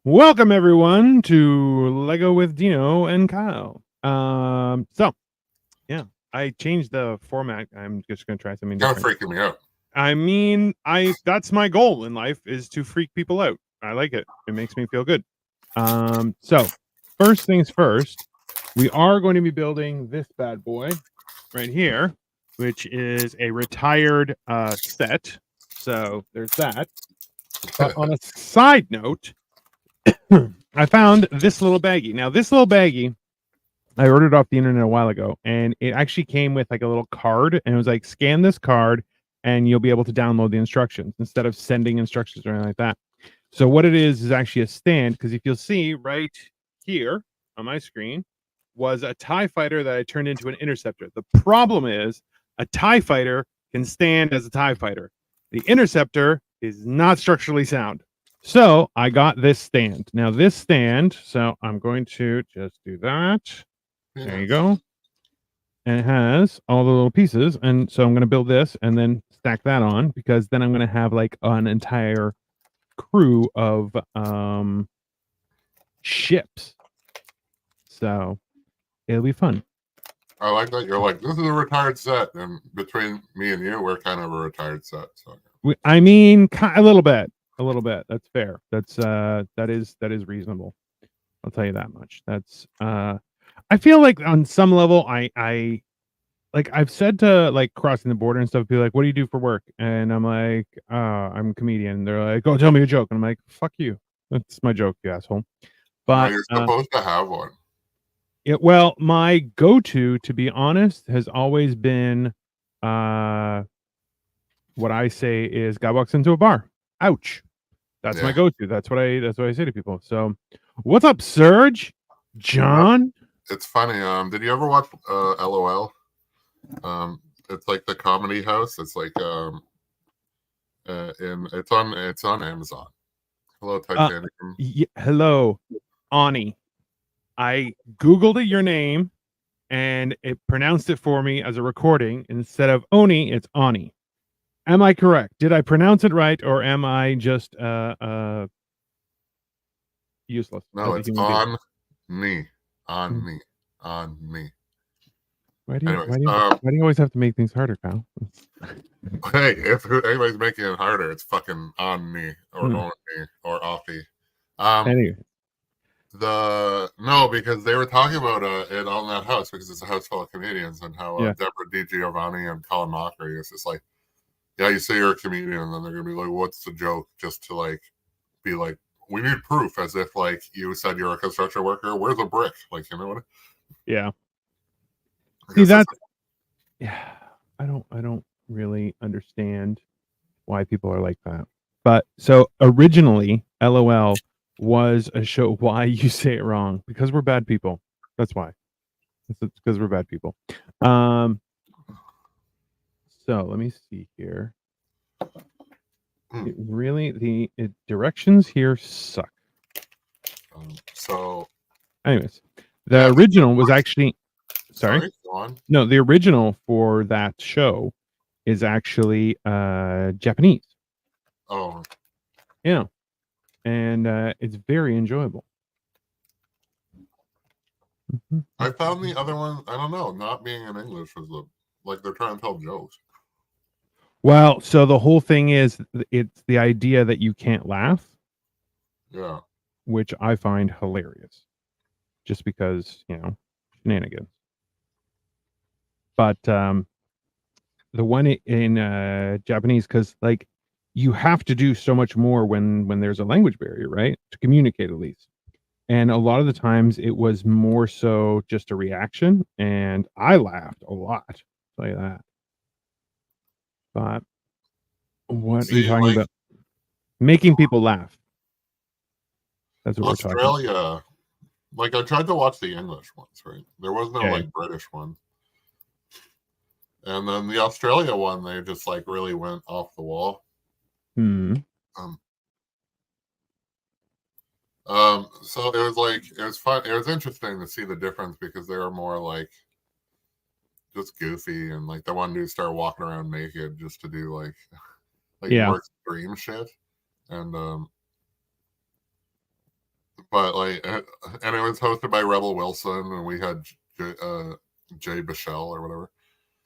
Welcome everyone to Lego with Dino and Kyle. Yeah, I changed the format. I'm just gonna try something Kind of different. freaking me out. I mean, that's my goal in life is to freak people out. I like it. It makes me feel good. So first things first, we are going to be building this bad boy right here, which is a retired set. So there's that. But on a side note, I found this little baggie. Now, this little baggie, I ordered off the internet a while ago, and it actually came with like a little card, and it was like, scan this card, and you'll be able to download the instructions instead of sending instructions or anything like that. So what it is actually a stand, because if you'll see right here on my screen was a TIE fighter that I turned into an interceptor. The problem is a TIE fighter can stand as a TIE fighter. The interceptor is not structurally sound. So I got this stand. Now this stand, so I'm going to just do that. There you go. And it has all the little pieces. And so I'm going to build this and then stack that on, because then I'm going to have like an entire crew of ships. So it'll be fun. I like that you're like, this is a retired set, and between me and you, we're kind of a retired set. So I mean, a little bit. That's fair. That is reasonable. I'll tell you that much. That's I feel like on some level I like I've said to like crossing the border and stuff, be like, what do you do for work? And I'm like, I'm a comedian. They're like, oh, tell me a joke. And I'm like, fuck you. That's my joke, you asshole. But you're supposed to have one. Well, my go-to, to be honest, has always been what I say is, guy walks into a bar. Ouch. That's my go-to. That's what I say to people. So what's up, Serge? John? It's funny. Did you ever watch LOL? It's like the comedy house. It's like it's on Amazon. Hello, Titanic. Hello, Ani. I Googled your name and it pronounced it for me as a recording. Instead of Oni, it's Ani. Am I correct? Did I pronounce it right, or am I just useless? No, it's on me. On me. On me. Why do you always have to make things harder, Kyle? Hey, if anybody's making it harder, it's fucking on me or on me or offy. Anyway. No, because they were talking about it on that house, because it's a house full of comedians, and how Deborah DiGiovanni and Colin Mockery is just like, yeah, you say you're a comedian, and then they're gonna be like, what's the joke? Just to like be like, we need proof, as if like you said you're a construction worker. Where's a brick? Like, you know what? Yeah. See, that's yeah. I don't really understand why people are like that. But so originally, LOL was a show. Why you say it wrong? Because we're bad people. That's why. It's because we're bad people. So let me see here. It really, the directions here suck. So, anyways, the original was actually sorry. Go on. No, the original for that show is actually Japanese. Oh, yeah, and it's very enjoyable. I found the other one. I don't know. Not being in English was like they're trying to tell jokes. Well, so the whole thing is, it's the idea that you can't laugh. Yeah. Which I find hilarious, just because, shenanigans. But the one in Japanese, because like you have to do so much more when there's a language barrier, right? To communicate, at least. And a lot of the times it was more so just a reaction, and I laughed a lot. I'll tell you that. But what are you talking about? Making people laugh. That's what Australia, we're talking. Like I tried to watch the English ones, right? There was no like British one. And then the Australia one, they just like really went off the wall. So it was fun. It was interesting to see the difference, because they were more like just goofy, and like the one dude started walking around naked just to do like more extreme shit. And But like, and it was hosted by Rebel Wilson, and we had Jay Bichelle or whatever.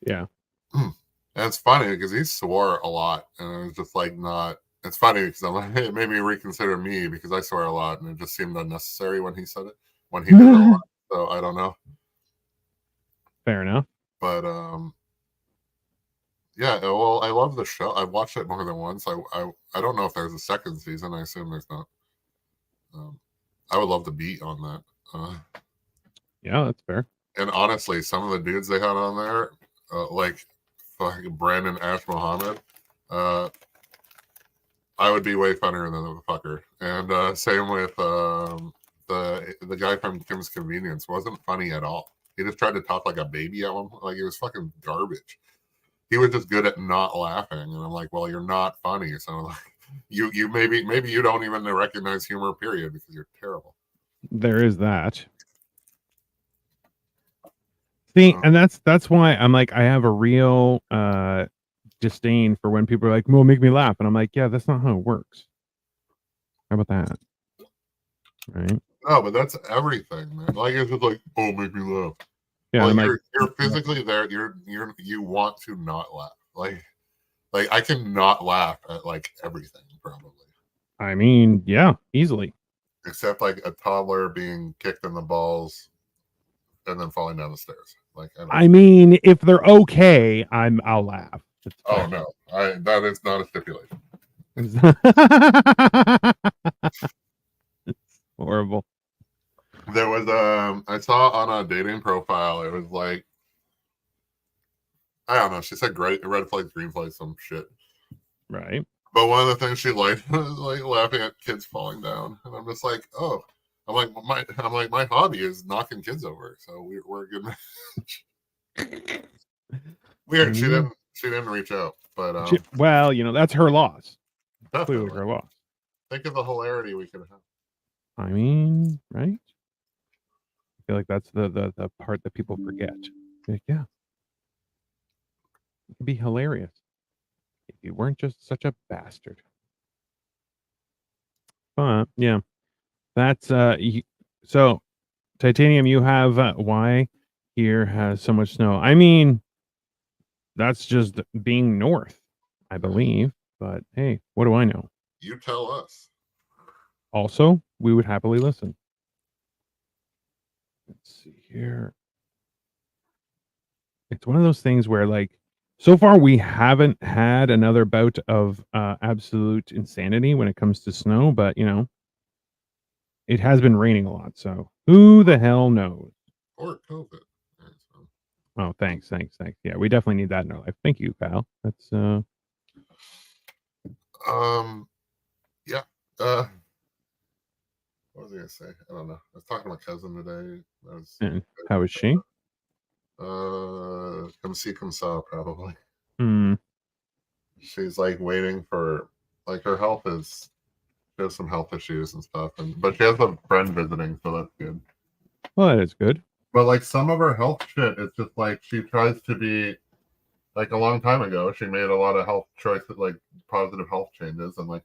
Yeah. And it's funny because he swore a lot, and it was just like not. It's funny because it made me reconsider me because I swear a lot, and it just seemed unnecessary when he said it. When he did it a lot, so I don't know. Fair enough. But yeah. Well, I love the show. I've watched it more than once. I don't know if there's a second season. I assume there's not. I would love to be on that. Yeah, that's fair. And honestly, some of the dudes they had on there, like fucking Brandon Ash Mohammed, I would be way funnier than the fucker. And same with the guy from Kim's Convenience. Wasn't funny at all. He just tried to talk like a baby at one point. Like, it was fucking garbage. He was just good at not laughing, and I'm like, well, you're not funny. So like, you maybe you don't even recognize humor, period, because you're terrible. There is that. See, and that's why I'm like, I have a real disdain for when people are like, well, make me laugh. And I'm like, yeah, that's not how it works. How about that? Right? No, but that's everything, man. Like, it's just like, oh, make me laugh. Yeah, like, you're physically there. You want to not laugh. Like I can not laugh at like everything, probably. I mean, yeah, easily. Except like a toddler being kicked in the balls and then falling down the stairs. Like, I mean, if they're okay, I'll laugh. Oh no, that is not a stipulation. It's horrible. There was I saw on a dating profile, it was like, I don't know, she said red flags, green flags, some shit. Right. But one of the things she liked was like laughing at kids falling down. And I'm just like, oh. I'm like, my hobby is knocking kids over, so we're a good match. Weird. Mm-hmm. She didn't reach out, but well, that's her loss. Definitely. Clearly her loss. Think of the hilarity we could have. I mean, right? I feel like that's the part that people forget. Like, yeah, it could be hilarious if you weren't just such a bastard. But yeah, that's so Titanium. You have why here has so much snow. I mean, that's just being north, I believe. But hey, what do I know? You tell us. Also, we would happily listen. Let's see here. It's one of those things where, like, so far we haven't had another bout of absolute insanity when it comes to snow, but it has been raining a lot, so who the hell knows? Or COVID. Oh, thanks. Yeah, we definitely need that in our life. Thank you, pal. That's yeah. What was I gonna say? I don't know. I was talking to my cousin today. And how is she? Come see, come saw, probably. Hmm. She's like waiting for, like, her health is, she has some health issues and stuff, but she has a friend visiting, so that's good. Well, that is good. But like, some of her health shit, it's just like she tries to be, like, a long time ago, she made a lot of health choices, like positive health changes, and like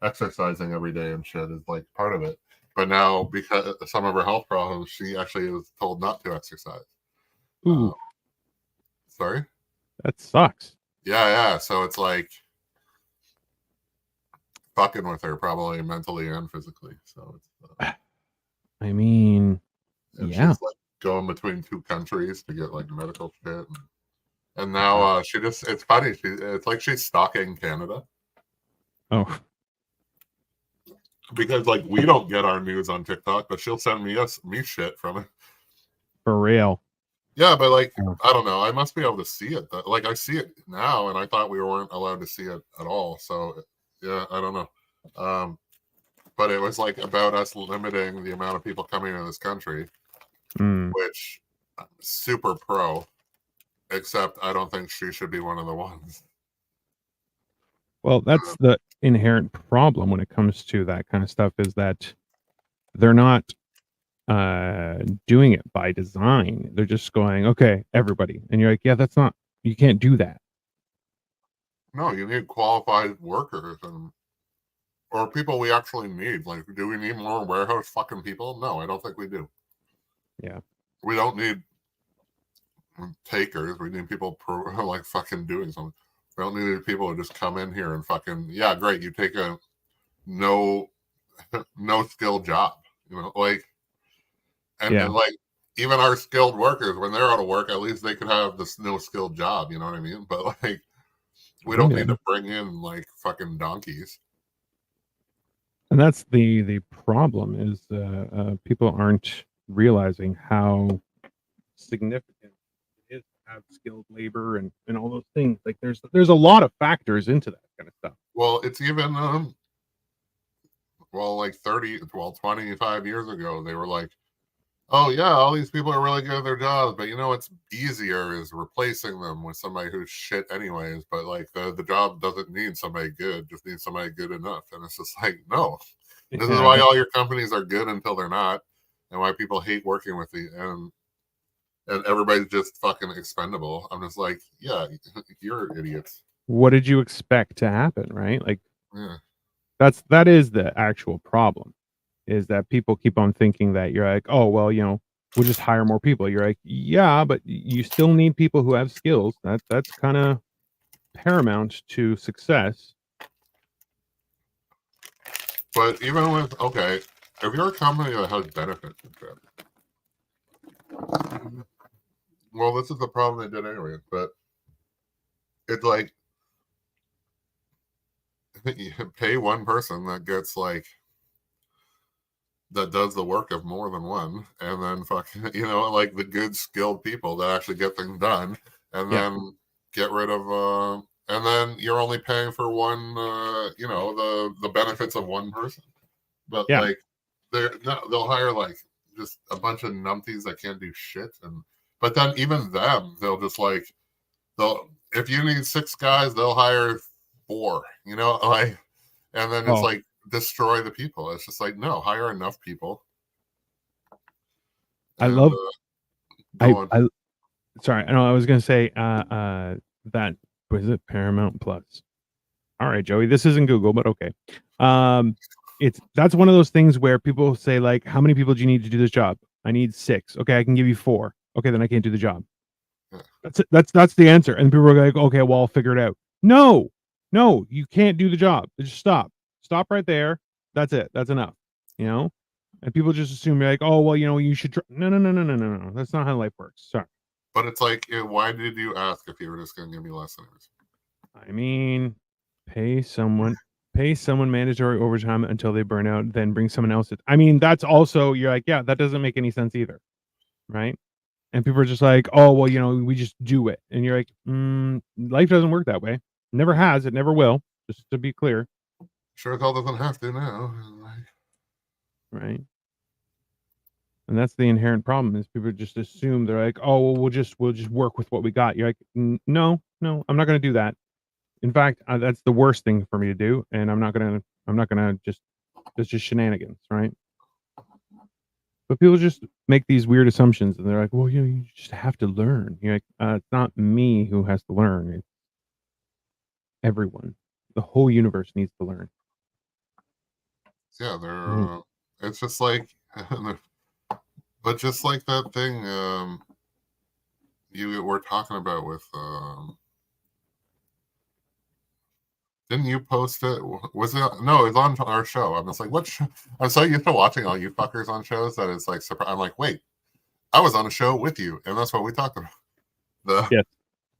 exercising every day and shit is like part of it. But now, because of some of her health problems, she actually was told not to exercise. Ooh. Sorry? That sucks. Yeah. So it's like fucking with her, probably mentally and physically. So it's. I mean, yeah. She's like going between two countries to get like medical shit, and now she just. It's funny. It's like she's stalking Canada. Oh. Because like we don't get our news on TikTok, but she'll send me shit from it. For real. Yeah, but like, I don't know. I must be able to see it. Like, I see it now, and I thought we weren't allowed to see it at all. So, yeah, I don't know. But it was like about us limiting the amount of people coming into this country, which I'm super pro, except I don't think she should be one of the ones. Well, that's the inherent problem when it comes to that kind of stuff, is that they're not doing it by design. They're just going, okay, everybody. And you're like, yeah, you can't do that. No, you need qualified workers. And or people we actually need. Like, do we need more warehouse fucking people? No, I don't think we do. Yeah. We don't need takers. We need people like fucking doing something. We don't need people who just come in here and fucking, yeah, great. You take a no skill job, like, and like, even our skilled workers, when they're out of work, at least they could have this no skilled job. You know what I mean? But like, we don't need to bring in like fucking donkeys. And that's the problem is people aren't realizing how significant it is to have skilled labor and all those things. Like there's a lot of factors into that kind of stuff. Well, it's even like 25 years ago, they were like, oh yeah, all these people are really good at their jobs, but what's easier is replacing them with somebody who's shit anyways. But like the job doesn't need somebody good, just needs somebody good enough. And it's just like, no. This is why all your companies are good until they're not, and why people hate working with you, and everybody's just fucking expendable. I'm just like, yeah, you're idiots. What did you expect to happen, right? Like, yeah. That is the actual problem, is that people keep on thinking that you're like, oh, well, we'll just hire more people. You're like, yeah, but you still need people who have skills. That's kind of paramount to success. But even with, okay, if you're a company that has benefits and shit, well, this is the problem they did anyway, but it's like, you pay one person that gets like, that does the work of more than one, and then fucking, like the good skilled people that actually get things done, and then get rid of, and then you're only paying for one, the benefits of one person. But like, they'll hire like just a bunch of numpties that can't do shit, but then even them, they'll just like, if you need 6 guys, they'll hire 4, like, and then it's like, destroy the people. It's just like, no, hire enough people. And, sorry, I know I was gonna say that was it Paramount Plus. All right, Joey, this isn't Google, but okay. That's one of those things where people say like, how many people do you need to do this job? I need 6. Okay, I can give you 4. Okay, then I can't do the job. That's it. That's the answer. And people are like, okay, well, I'll figure it out. No, you can't do the job. Just stop right there. That's it. That's enough. And people just assume you're like, oh, well, you should no. That's not how life works. Sorry. But it's like, why did you ask if you were just going to give me less anyways? I mean, pay someone mandatory overtime until they burn out, then bring someone else. I mean, that's also, you're like, yeah, that doesn't make any sense either. Right. And people are just like, oh, well, we just do it. And you're like, life doesn't work that way. Never has. It never will. Just to be clear. Sure as hell doesn't have to now. Right. And that's the inherent problem, is people just assume, they're like, oh, well, we'll just work with what we got. You're like, no, I'm not going to do that. In fact, that's the worst thing for me to do. And I'm not going to it's just shenanigans. Right. But people just make these weird assumptions, and they're like, well, you just have to learn. You're like, it's not me who has to learn. It's everyone. The whole universe needs to learn. Yeah, it's just like, but just like that thing you were talking about with, didn't you post it? Was it? No, it was on our show. I'm just like, what show? I'm so used to watching all you fuckers on shows that it's like, I'm like, wait, I was on a show with you, and that's what we talked about.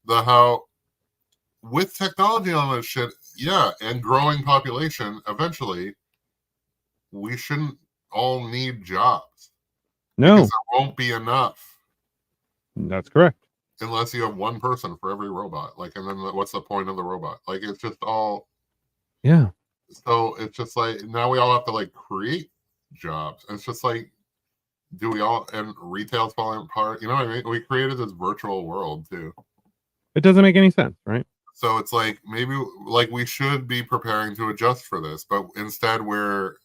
The how with technology on this shit, yeah, and growing population, eventually, we shouldn't all need jobs. No, because there won't be enough. That's correct. Unless you have one person for every robot, like, and then what's the point of the robot? Like, it's just all, yeah. So it's just like, now we all have to like create jobs. And it's just like, do we all, and retail's falling apart? You know what I mean? We created this virtual world too. It doesn't make any sense, right? So it's like, maybe like we should be preparing to adjust for this, but instead we're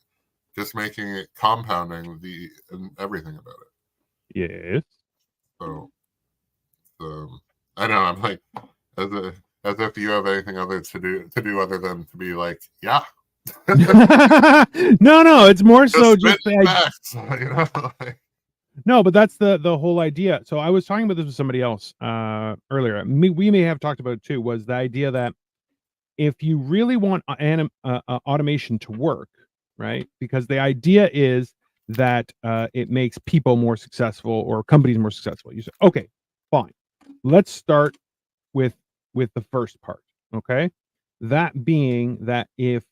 just making it, compounding and everything about it. Yes. So I know, I'm like, as if you have anything other to do other than to be like, yeah, No, it's more so just facts, you know. no, but that's the whole idea. So I was talking about this with somebody else earlier. We may have talked about it too. Was the idea that if you really want automation to work, right? Because the idea is that it makes people more successful or companies more successful. You say, okay, fine. Let's start with the first part. Okay, that being that if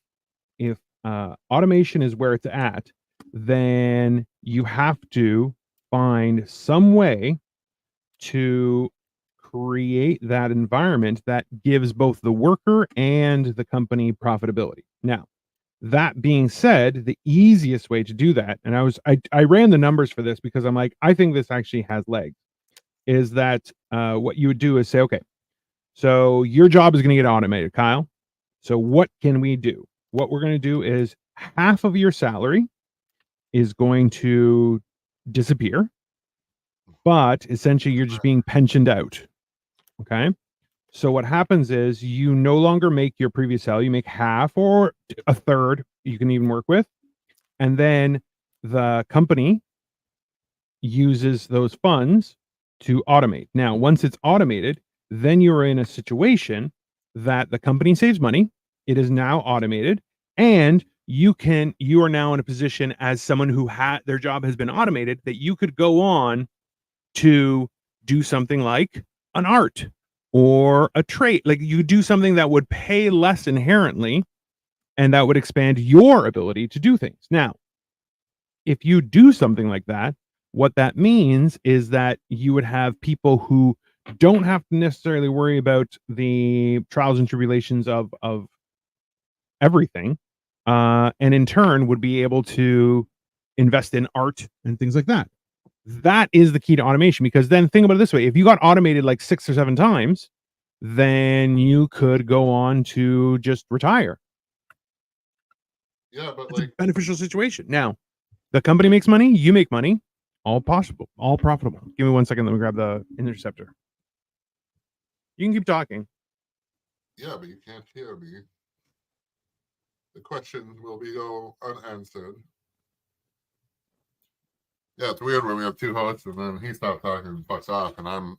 automation is where it's at, then you have to find some way to create that environment that gives both the worker and the company profitability. Now, that being said, the easiest way to do that, and I ran the numbers for this because I'm like, I think this actually has legs, is that what you would do is say, okay, so your job is going to get automated, Kyle. So what can we do? What we're going to do is half of your salary is going to disappear, but essentially you're just being pensioned out. Okay. So what happens is you no longer make your previous salary, you make half or a third you can even work with. And then the company uses those funds to automate. Now, once it's automated, then you're in a situation that the company saves money. It is now automated, and you are now in a position as someone who had their job has been automated that you could go on to do something like an art or a trade. Like you do something that would pay less inherently and that would expand your ability to do things. Now, if you do something like that, what that means is that you would have people who don't have to necessarily worry about the trials and tribulations of everything, and in turn would be able to invest in art and things like that. That is the key to automation, because then think about it this way: if you got automated like 6 or 7 times, then you could go on to just retire. Yeah, but It's a like beneficial situation. Now, the company makes money, you make money, all possible, all profitable. Give me 1 second, let me grab the interceptor. You can keep talking. yeah, but you can't hear me. The question will be go unanswered. Yeah, it's weird when we have 2 hosts and then he stops talking and fucks off, and I'm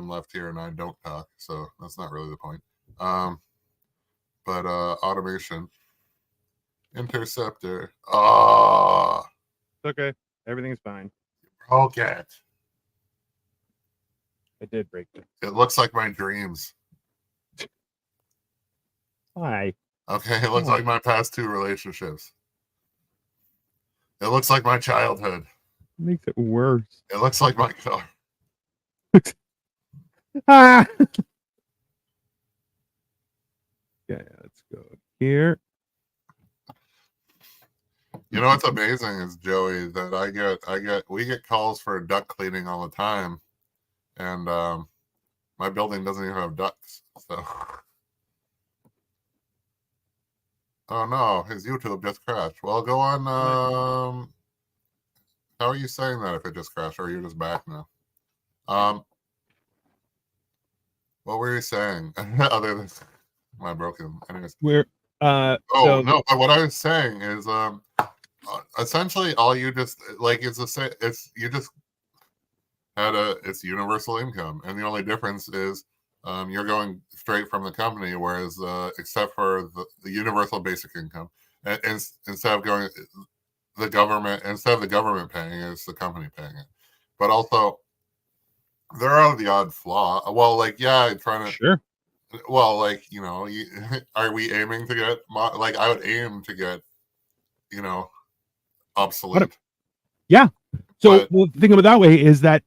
left here and I don't talk. So that's not really the point. But automation, interceptor. Ah, It's okay. Everything's fine. broke it. I did break it. It looks like my dreams. Why? Okay, it looks like my past 2 relationships. It looks like my childhood. It makes it worse. It looks like my car. Ah! Yeah, let's go here. You know what's amazing is, Joey, that we get calls for duct cleaning all the time, and my building doesn't even have ducts. So, oh no, his YouTube just crashed. Well, go on. How are you saying that if it just crashed, or are you just back now? What were you saying other than my broken? Anyways, We're oh so no, but what I was saying is essentially all you just like it's you just had it's universal income, and the only difference is you're going straight from the company, whereas except for the universal basic income, and instead of going the government, instead of the government paying it, it's the company paying it. But also there are the odd flaw. Well, like yeah, trying to sure. well, like are we aiming to get like I would aim to get obsolete. Yeah. So But well, the thing about that way is that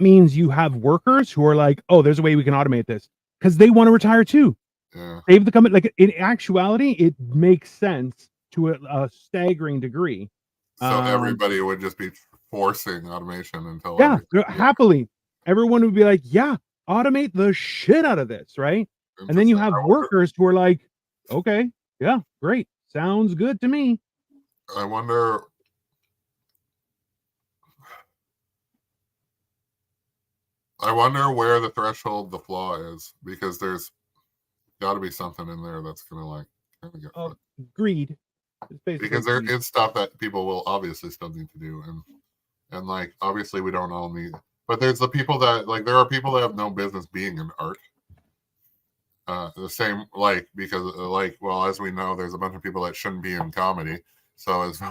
means you have workers who are like, oh, there's a way we can automate this because they want to retire too. yeah. Save the company. Like in actuality, it makes sense to a staggering degree. So everybody would just be forcing automation until yeah, happily, everyone would be like, yeah, automate the shit out of this, right? And then you have workers who are like, okay, yeah, great, sounds good to me. I wonder where the threshold, the flaw is, because there's got to be something in there that's gonna like Greed. Because it's stuff that people will obviously still need to do, and like obviously we don't all need. But there's the people that like there are people that have no business being in art. The same like because like well as we know there's a bunch of people that shouldn't be in comedy. So as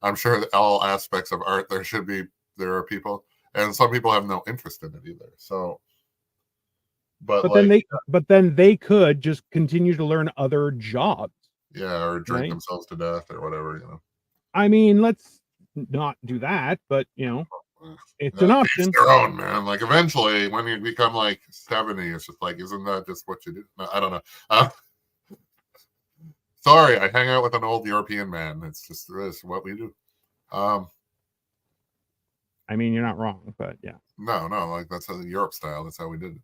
I'm sure that all aspects of art there are people and some people have no interest in it either. So but like, then they could just continue to learn other jobs. Yeah, or drink themselves to death or whatever, you know. I mean, let's not do that, but you know, it's an option. Their own, man. Like eventually, when you become like 70, it's just like, isn't that just what you do? No, I don't know. Sorry, I hang out with an old European man. It's just this what we do. I mean, you're not wrong, but yeah. No, like that's how the Europe style. That's how we did it.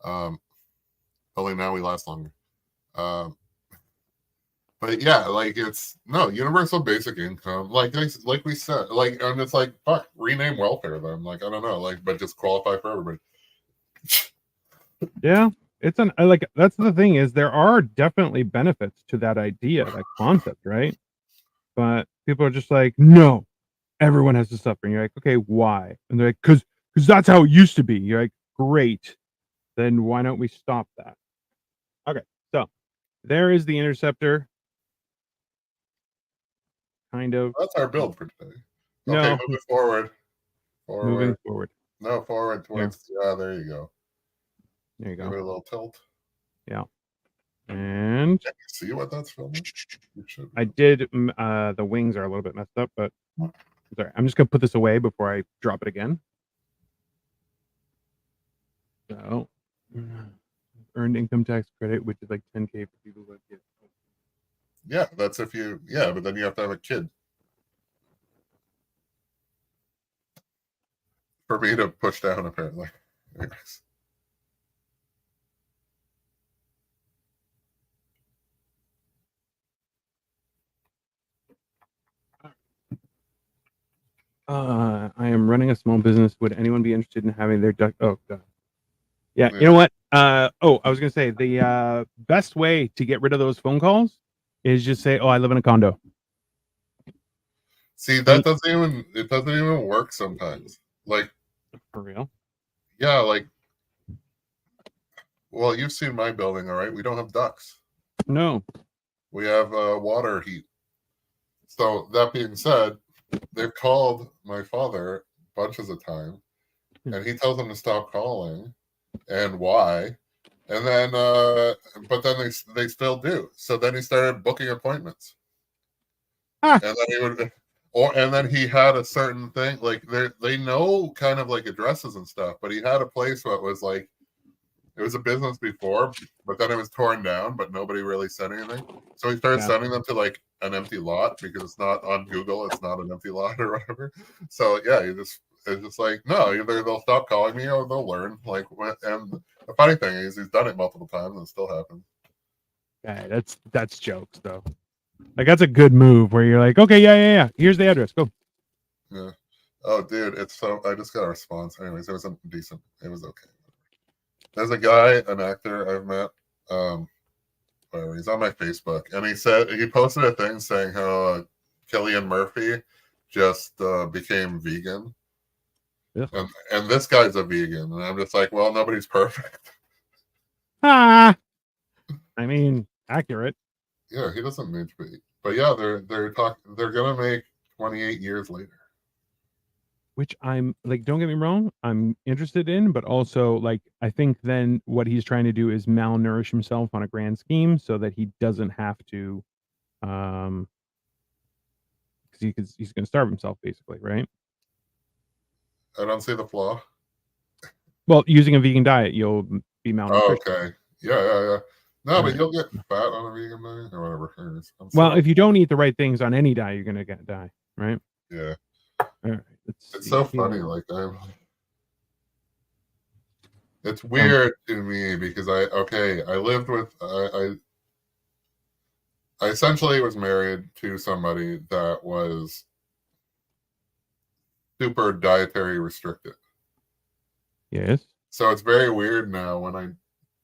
Only now we last longer. But yeah, like it's universal basic income. Like we said, like and it's like fuck, rename welfare then. Like I don't know, like but just qualify for everybody. Yeah, it's like that's the thing is there are definitely benefits to that idea, that concept, right? But people are just like, no, everyone has to suffer. And you're like, okay, why? And they're like, because that's how it used to be. You're like, great. Then why don't we stop that? Okay, so there is the interceptor. Kind of. That's our build for today. No. Okay, moving forward. Moving forward. No, forward towards. Yeah, there you go. There you go. Give it a little tilt. Yeah. And can you see what that's filming? I did. The wings are a little bit messed up, but sorry. I'm just gonna put this away before I drop it again. So, earned income tax credit, which is like 10K for people who have kids. Yeah, that's if you. Yeah, but then you have to have a kid. For me to push down, apparently. Anyways. I am running a small business. Would anyone be interested in having their duck? Oh, God. Yeah, you know what? I was gonna say the best way to get rid of those phone calls is just say, "Oh, I live in a condo." See, that doesn't even work sometimes. Like for real? Yeah, like. Well, you've seen my building, all right? We don't have ducts. No. We have water heat. So that being said, they've called my father bunches of time, and he tells them to stop calling, and why, and then but then they still do. So then he started booking appointments, and then he would, and then he had a certain thing like they know kind of like addresses and stuff, but he had a place where it was like. It was a business before, but then it was torn down, but nobody really said anything. So he started sending them to like an empty lot because it's not on Google. It's not an empty lot or whatever. So yeah, it's just like, no, either they'll stop calling me or they'll learn. Like, and the funny thing is he's done it multiple times and it still happens. Yeah, that's jokes though. Like that's a good move where you're like, okay, yeah. Here's the address. Go. Yeah. Oh, dude, it's so. I just got a response. Anyways, it was decent. It was okay. There's a guy, an actor I've met. Whatever, he's on my Facebook, and he posted a thing saying how Cillian Murphy just became vegan. Yeah. And this guy's a vegan, and I'm just like, well, nobody's perfect. I mean, accurate. Yeah, he doesn't need to be. But yeah, they're gonna make 28 years later. Which I'm like, don't get me wrong, I'm interested in, but also like I think then what he's trying to do is malnourish himself on a grand scheme so that he doesn't have to because he's gonna starve himself basically, right? I don't see the flaw. Well, using a vegan diet, you'll be malnourished. Oh, okay. Yeah. No, but you'll get fat on a vegan diet or whatever. Well, if you don't eat the right things on any diet, you're gonna die, right? Yeah. All right. It's so funny. Like it's weird to me because I lived with I essentially was married to somebody that was super dietary restricted. Yes. So it's very weird now when I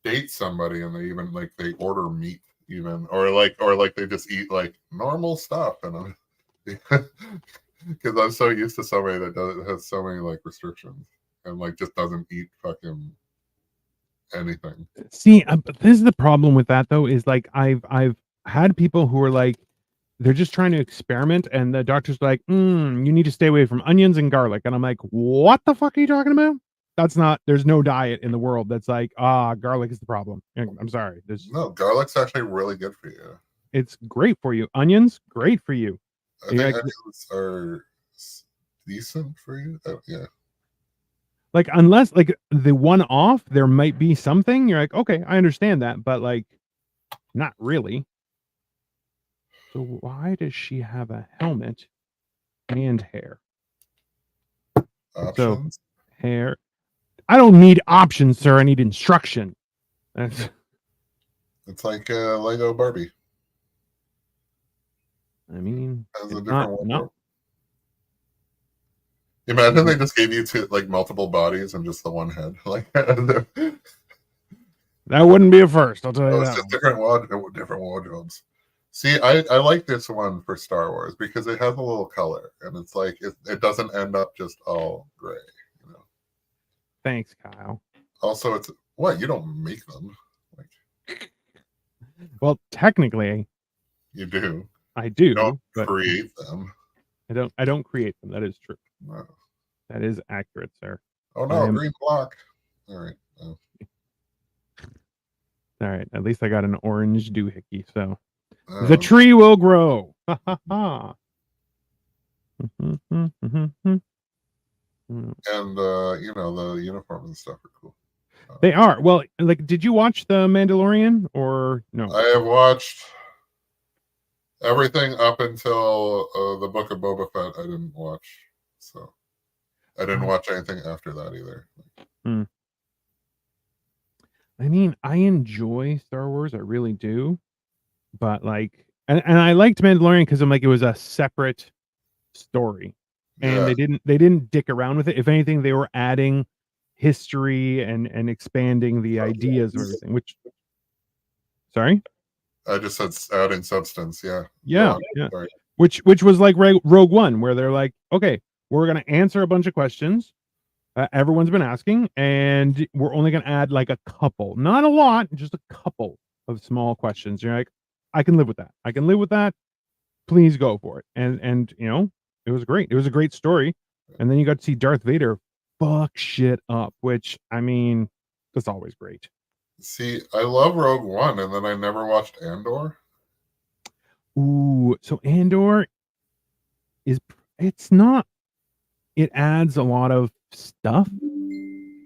date somebody and they order meat even, or like they just eat like normal stuff, and because I'm so used to somebody that has so many like restrictions and like just doesn't eat fucking anything. See, this is the problem with that though. Is like I've had people who are like they're just trying to experiment, and the doctor's like, you need to stay away from onions and garlic, and I'm like, what the fuck are you talking about? That's not. There's no diet in the world that's like garlic is the problem. I'm sorry. No, garlic's actually really good for you. It's great for you. Onions, great for you. I think onions are decent for you. Yeah. Like unless like the one off, there might be something. You're like, okay, I understand that, but like, not really. So why does she have a helmet and hair? Options. So hair. I don't need options, sir. I need instruction. It's like Lego Barbie. I mean, has a different wardrobe. No. Imagine they just gave you like multiple bodies and just the one head. Like that wouldn't be a first. I'll tell you that. Just different wardrobes. See, I like this one for Star Wars because it has a little color, and it's like it doesn't end up just all gray. You know. Thanks, Kyle. Also, it's what you don't make them. Like, well, technically, you do. I do. You don't create them. I don't create them. That is true. No. That is accurate, sir. Oh no, green block. All right. Oh. All right. At least I got an orange doohickey, so the tree will grow. Ha ha ha. And you know, the uniforms and stuff are cool. They are. Well, like, did you watch The Mandalorian or no? I have watched everything up until the Book of Boba Fett. I didn't watch, so I didn't watch anything after that either. I mean, I enjoy Star Wars, I really do, but like, and I liked Mandalorian because I'm like, it was a separate story, and they didn't dick around with it. If anything, they were adding history and expanding the ideas of everything. Which, sorry, I just said adding substance. Yeah. Sorry. Which was like Rogue One, where they're like, okay, we're gonna answer a bunch of questions everyone's been asking, and we're only gonna add like a couple, not a lot, just a couple of small questions. You're like, I can live with that. I can live with that. Please go for it. And you know, it was great. It was a great story. And then you got to see Darth Vader fuck shit up, which I mean, that's always great. See, I love Rogue One, and then I never watched Andor. Ooh, so Andor it's not. It adds a lot of stuff,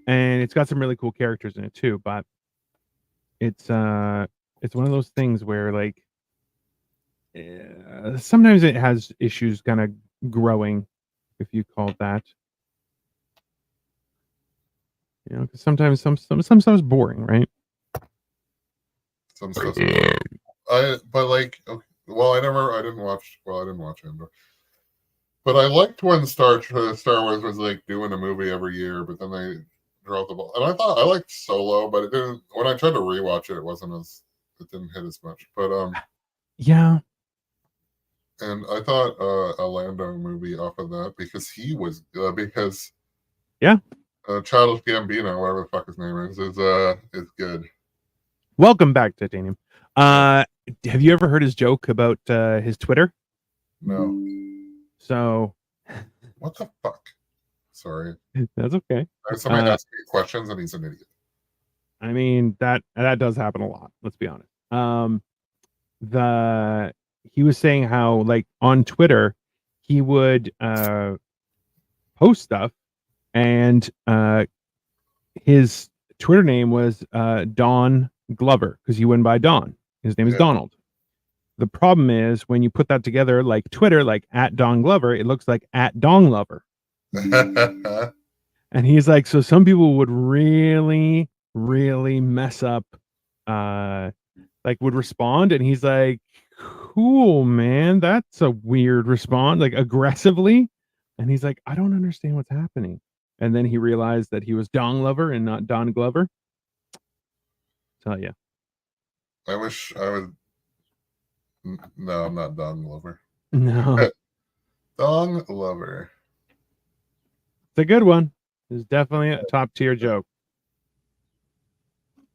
and it's got some really cool characters in it too. But it's one of those things where like sometimes it has issues kind of growing, if you call it that. You know, because sometimes some stuff is boring, right? Some stuff. But like, okay, I didn't watch Andor. But I liked when Star Wars was like doing a movie every year, but then they dropped the ball. And I thought I liked Solo, but it didn't. When I tried to rewatch it, it didn't hit as much. But yeah. And I thought a Lando movie off of that because he was because Childish Gambino, whatever the fuck his name is good. Welcome back, Titanium. Have you ever heard his joke about his Twitter? No. So, what the fuck? Sorry. That's okay. Somebody asked me questions and he's an idiot. I mean, that does happen a lot. Let's be honest. He was saying how like on Twitter, he would post stuff, and his Twitter name was Don Glover because he went by Don. His name is Donald. The problem is when you put that together, like Twitter, like at Don Glover, it looks like at Dong Lover. And he's like, so some people would really, really mess up, like would respond, and he's like, cool, man, that's a weird response, like aggressively. And he's like, I don't understand what's happening. And then he realized that he was Dong Lover and not Don Glover. Tell you. I wish I would No, I'm not Dong Lover. No. Dong Lover. It's a good one. It's definitely a top tier joke.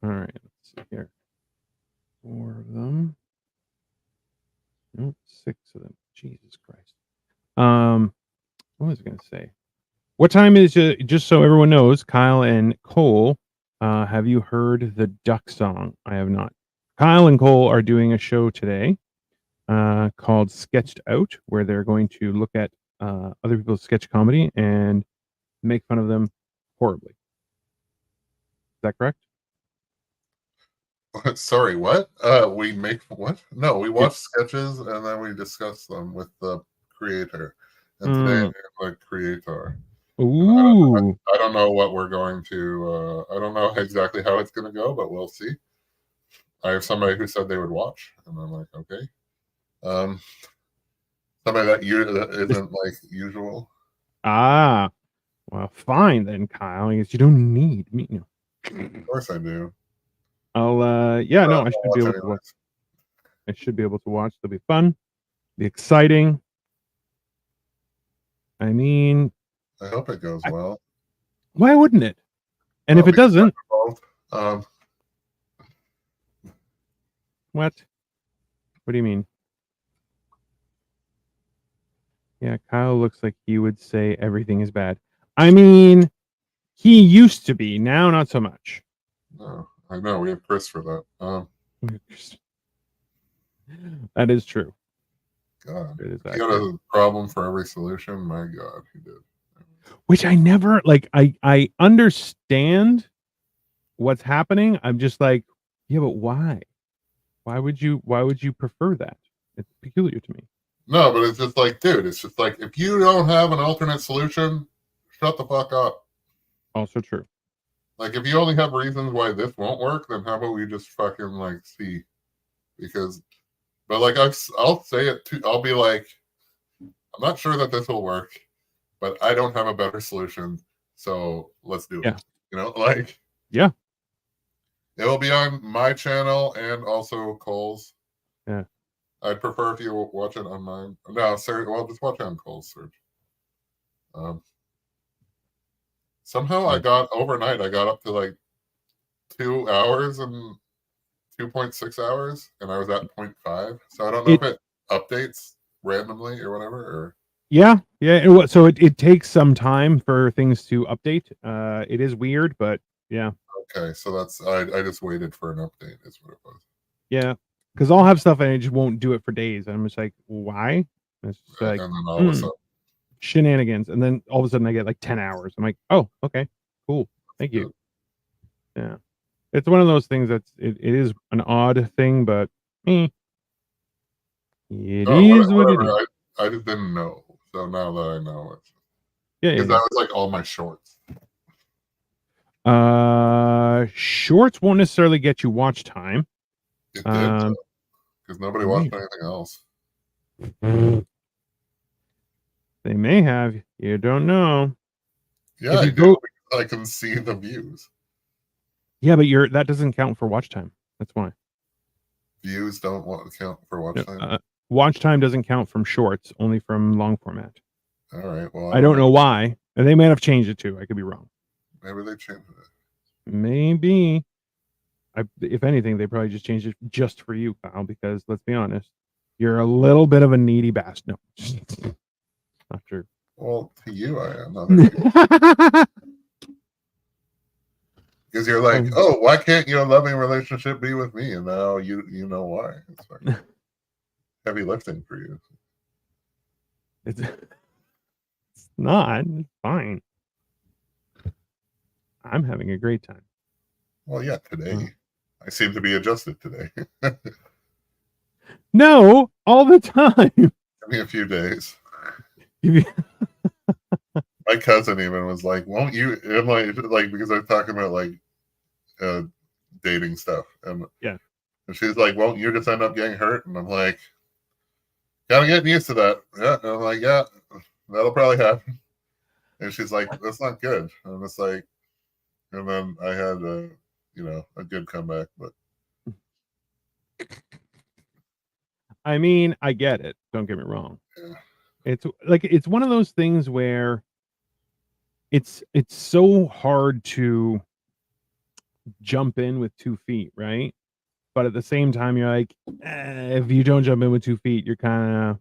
All right, let's see here. 4 of them. Nope, 6 of them. Jesus Christ. What was I going to say? What time is it? Just so everyone knows, Kyle and Cole, have you heard the duck song? I have not. Kyle and Cole are doing a show today called Sketched Out, where they're going to look at other people's sketch comedy and make fun of them horribly. Is that correct? Sorry, what? We make what? No, we watch sketches and then we discuss them with the creator. And today I'm the creator. Ooh. I don't know what we're going to. I don't know exactly how it's going to go, but we'll see. I have somebody who said they would watch, and I'm like, okay. Somebody that isn't like usual. Ah, well, fine then, Kyle. I guess you don't need me. No. Of course I do. I'll yeah, no, I should be able to watch. I should be able to watch. It'll be fun, be exciting. I mean, I hope it goes well. Why wouldn't it? And if it doesn't, what? What do you mean? Yeah, Kyle looks like he would say everything is bad. I mean, he used to be. Now, not so much. No, I know. We have Chris for that. That is true. God, he got a problem for every solution. My God, he did. Which I never like. I understand what's happening. I'm just like, yeah, but why? Why would you prefer that? It's peculiar to me. No, but it's just like, dude, it's just like, if you don't have an alternate solution, shut the fuck up. Also true. Like, if you only have reasons why this won't work, then how about we just fucking like see? Because, but like I'll say it too. I'll be like, I'm not sure that this will work, but I don't have a better solution, so let's do it. You know, like, yeah, it will be on my channel and also Cole's. Yeah, I'd prefer if you watch it on mine. No, sir. Well, just watch it on Cole's search. Somehow I got overnight. I got up to like 2 hours and 2.6 hours, and I was at 0.5. So I don't know if it updates randomly or whatever. Or yeah. So it takes some time for things to update. It is weird, but yeah. Okay, so that's I just waited for an update. Is what it was. Yeah, because I'll have stuff and I just won't do it for days. I'm just like, why? It's just like, and then all of a sudden, shenanigans, and then all of a sudden I get like 10 hours. I'm like, oh, okay, cool, thank you. Yeah, it's one of those things that's it is an odd thing, but it is what it is. I just didn't know, so now that I know it, because that was like all my shorts. Shorts won't necessarily get you watch time. It did, because nobody watched anything else. They may have. You don't know. Yeah, I can see the views. Yeah, but that doesn't count for watch time. That's why. Views don't count for watch time. Watch time doesn't count from shorts, only from long format. All right. Well, I don't know why, and they might have changed it too. I could be wrong. Maybe they changed it. Maybe. If anything, they probably just changed it just for you, Kyle. Because let's be honest, you're a little bit of a needy bastard. No, not true. Well, to you, I am. Because you're like, oh, why can't your loving relationship be with me? And now you know why. It's like heavy lifting for you. It's not. It's fine. I'm having a great time. Well, yeah, today. I seem to be adjusted today. No, all the time. Give me a few days. My cousin even was like, won't you? And like because I was talking about like dating stuff. And she's like, won't you just end up getting hurt? And I'm like, kind of getting used to that. Yeah. And I'm like, yeah, that'll probably happen. And she's like, that's not good. And it's like, and then I had a good comeback, but I mean, I get it. Don't get me wrong. Yeah. It's one of those things where it's so hard to jump in with 2 feet, right? But at the same time, you're like, if you don't jump in with 2 feet, it kind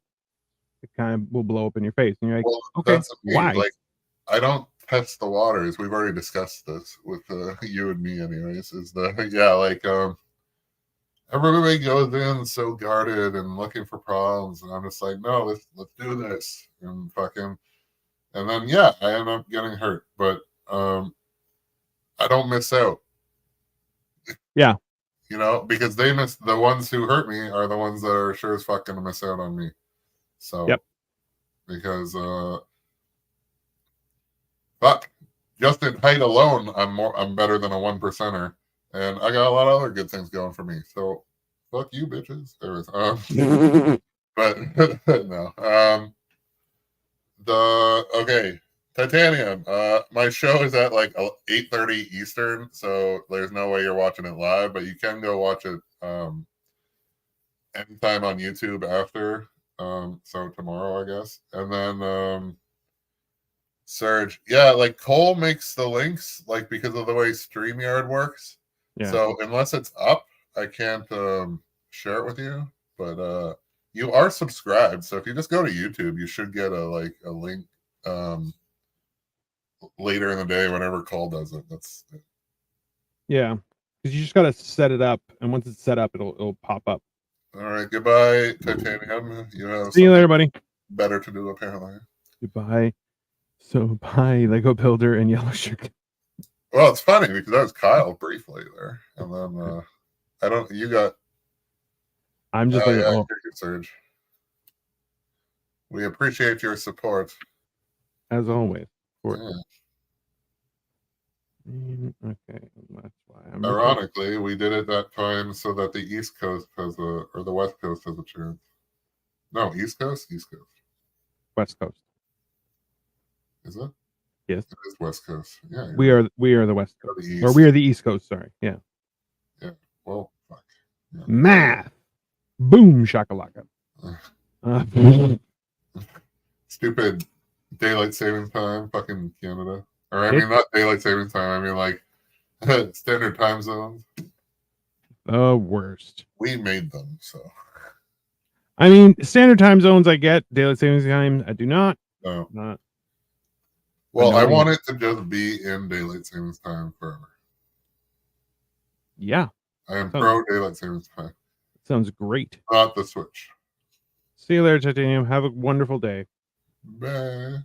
of will blow up in your face, and you're like, Well, okay, that's me. why? Like, I don't test the waters. We've already discussed this with you and me, anyways. Is the yeah, like everybody goes in so guarded and looking for problems, and I'm just like, no, let's do this and fucking, and then yeah, I end up getting hurt, but I don't miss out. Yeah. You know, because they miss the ones who hurt me are the ones that are sure as fuck gonna miss out on me. So, Yep. Because fuck, just in height alone, I'm better than a 1%er, and I got a lot of other good things going for me. So, fuck you, bitches. But no. Okay, Titanium. My show is at like 8:30 Eastern, so there's no way you're watching it live, but you can go watch it anytime on YouTube after. So tomorrow, I guess, and then Surge. Yeah, like Cole makes the links, like because of the way StreamYard works. Yeah. So unless it's up, I can't share it with you. But you are subscribed, so if you just go to YouTube, you should get a link later in the day whenever Cole does it. That's Yeah, because you just gotta set it up, and once it's set up, it'll pop up. all right. Goodbye, Titanium. You have See you later, buddy. Better to do apparently. Goodbye. So bye, Lego Builder and Yellow Sugar. Well, it's funny because that was Kyle briefly there, and then I don't. You got. I'm just like, yeah, Surge. We appreciate your support as always. Yeah. Okay, that's why I'm. Ironically, we did it that time so that the East Coast has or the West Coast has a chance. No, East Coast, West Coast. Is it? Yes, it is West Coast. Yeah, we are the West Coast, or we are the East Coast. Sorry, yeah. Yeah. Well, fuck. Yeah. Math. Boom shakalaka. Stupid daylight savings time, fucking Canada. Or I mean, not daylight savings time. I mean, like standard time zones. The worst. We made them, so. I mean, standard time zones. I get daylight savings time. I do not. No. Not. Well, I want it to just be in daylight savings time forever. Yeah. I am pro daylight savings time. Sounds great. Not the switch. See you later, Titanium. Have a wonderful day. Bye.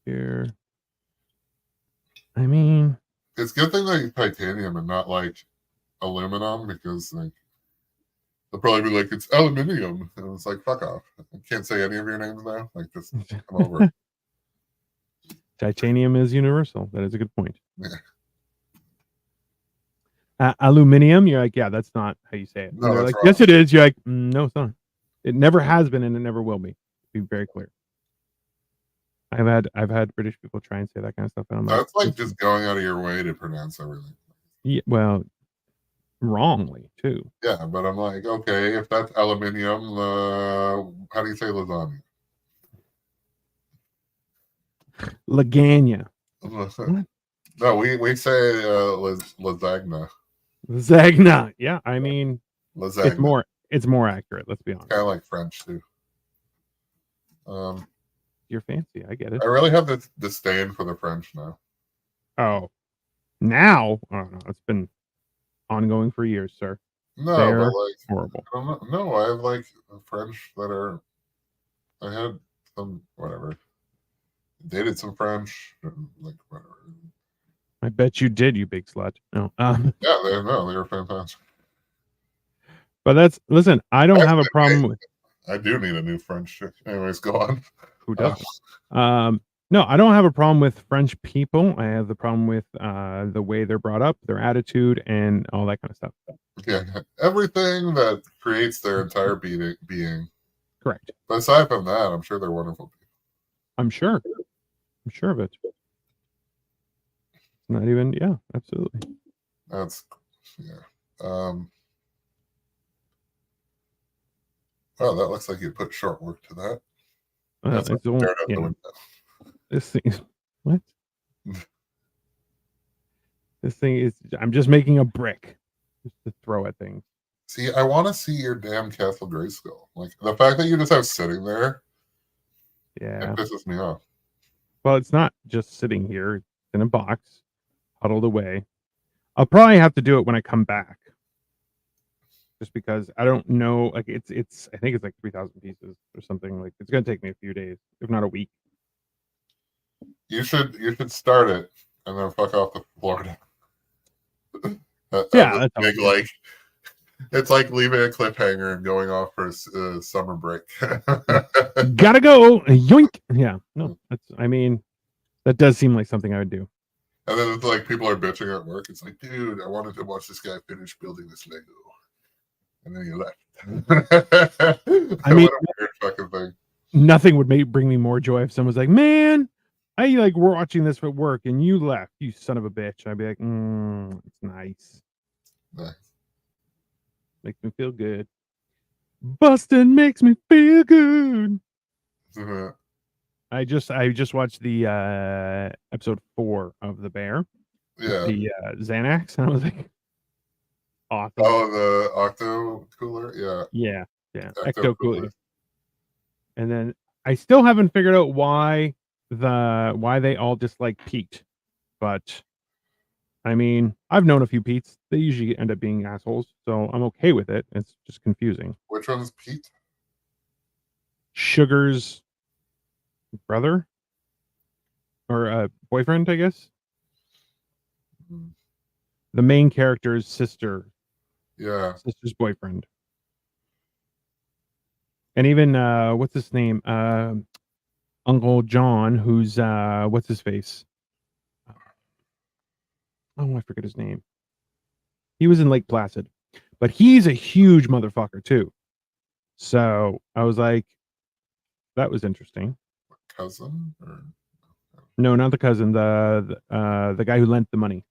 Here. I mean, it's a good thing that it's titanium and not like aluminum, because like they'll probably be like, it's aluminium, and it's like, fuck off. I can't say any of your names now. Like, just come over. Titanium is universal. That is a good point. Yeah. Aluminium, you're like, yeah, that's not how you say it. No, and they're that's like, wrong. yes, it is. You're like, no, it's not. It never has been, and it never will be. Be very clear. I've had British people try and say that kind of stuff, and I'm that's like just going out of your way to pronounce everything. Yeah, well, wrongly too. Yeah, but I'm like, okay, if that's aluminium, how do you say lasagna? Lasagna. No, we say lasagna. Lasagna. Yeah, I mean, lasagna. It's more accurate. Let's be honest. Kind of like French too. You're fancy. I get it. I really have this disdain for the French now. Oh, now? Oh no, it's been ongoing for years, sir. No, they're but like horrible. I don't know. No, I have like French that are. I had some whatever. Dated some French, like whatever. I bet you did, you big slut. No. Yeah, they were fantastic. But listen. I don't have a problem with. I do need a new French chick. Anyways, go on. Who doesn't? No, I don't have a problem with French people. I have the problem with the way they're brought up, their attitude, and all that kind of stuff. Yeah, everything that creates their entire being. Correct. But aside from that, I'm sure they're wonderful people. I'm sure of it. Not even, yeah, absolutely. That's, yeah. Oh, that looks like you put short work to that. That's It's all, you know, this thing is what? This thing is. I'm just making a brick just to throw at things. See, I want to see your damn Castle Grayskull. Like the fact that you just have sitting there. Yeah, it pisses me off. Well, it's not just sitting here. It's in a box, huddled away. I'll probably have to do it when I come back. Just because I don't know, like it's I think it's like 3,000 pieces or something. Like it's gonna take me a few days, if not a week. You should start it and then fuck off to Florida. Yeah, that's big, like it's like leaving a cliffhanger and going off for a summer break. Gotta go, yoink. Yeah, no, that's. I mean, that does seem like something I would do. And then it's like people are bitching at work. It's like, dude, I wanted to watch this guy finish building this Lego, and then you left. I mean, what a weird fucking thing. Nothing would bring me more joy if someone's like, "Man, I like we're watching this at work and you left, you son of a bitch." I'd be like, "It's nice. Nice. Makes me feel good. Bustin' makes me feel good." Mm-hmm. I just watched the episode 4 of The Bear. Yeah. The Xanax, and I was like, awesome. Oh, the Octo Cooler? Yeah. Ecto Cooler. And then I still haven't figured out why they all dislike Pete. But I mean, I've known a few Petes. They usually end up being assholes, so I'm okay with it. It's just confusing. Which one's Pete? Sugar's brother? Or boyfriend, I guess. Mm-hmm. The main character's sister. Yeah. Sister's boyfriend. And even what's his name? Uncle John, who's what's his face? Oh, I forget his name. He was in Lake Placid. But he's a huge motherfucker too. So I was like, that was interesting. Cousin? Or... No, not the cousin. The guy who lent the money.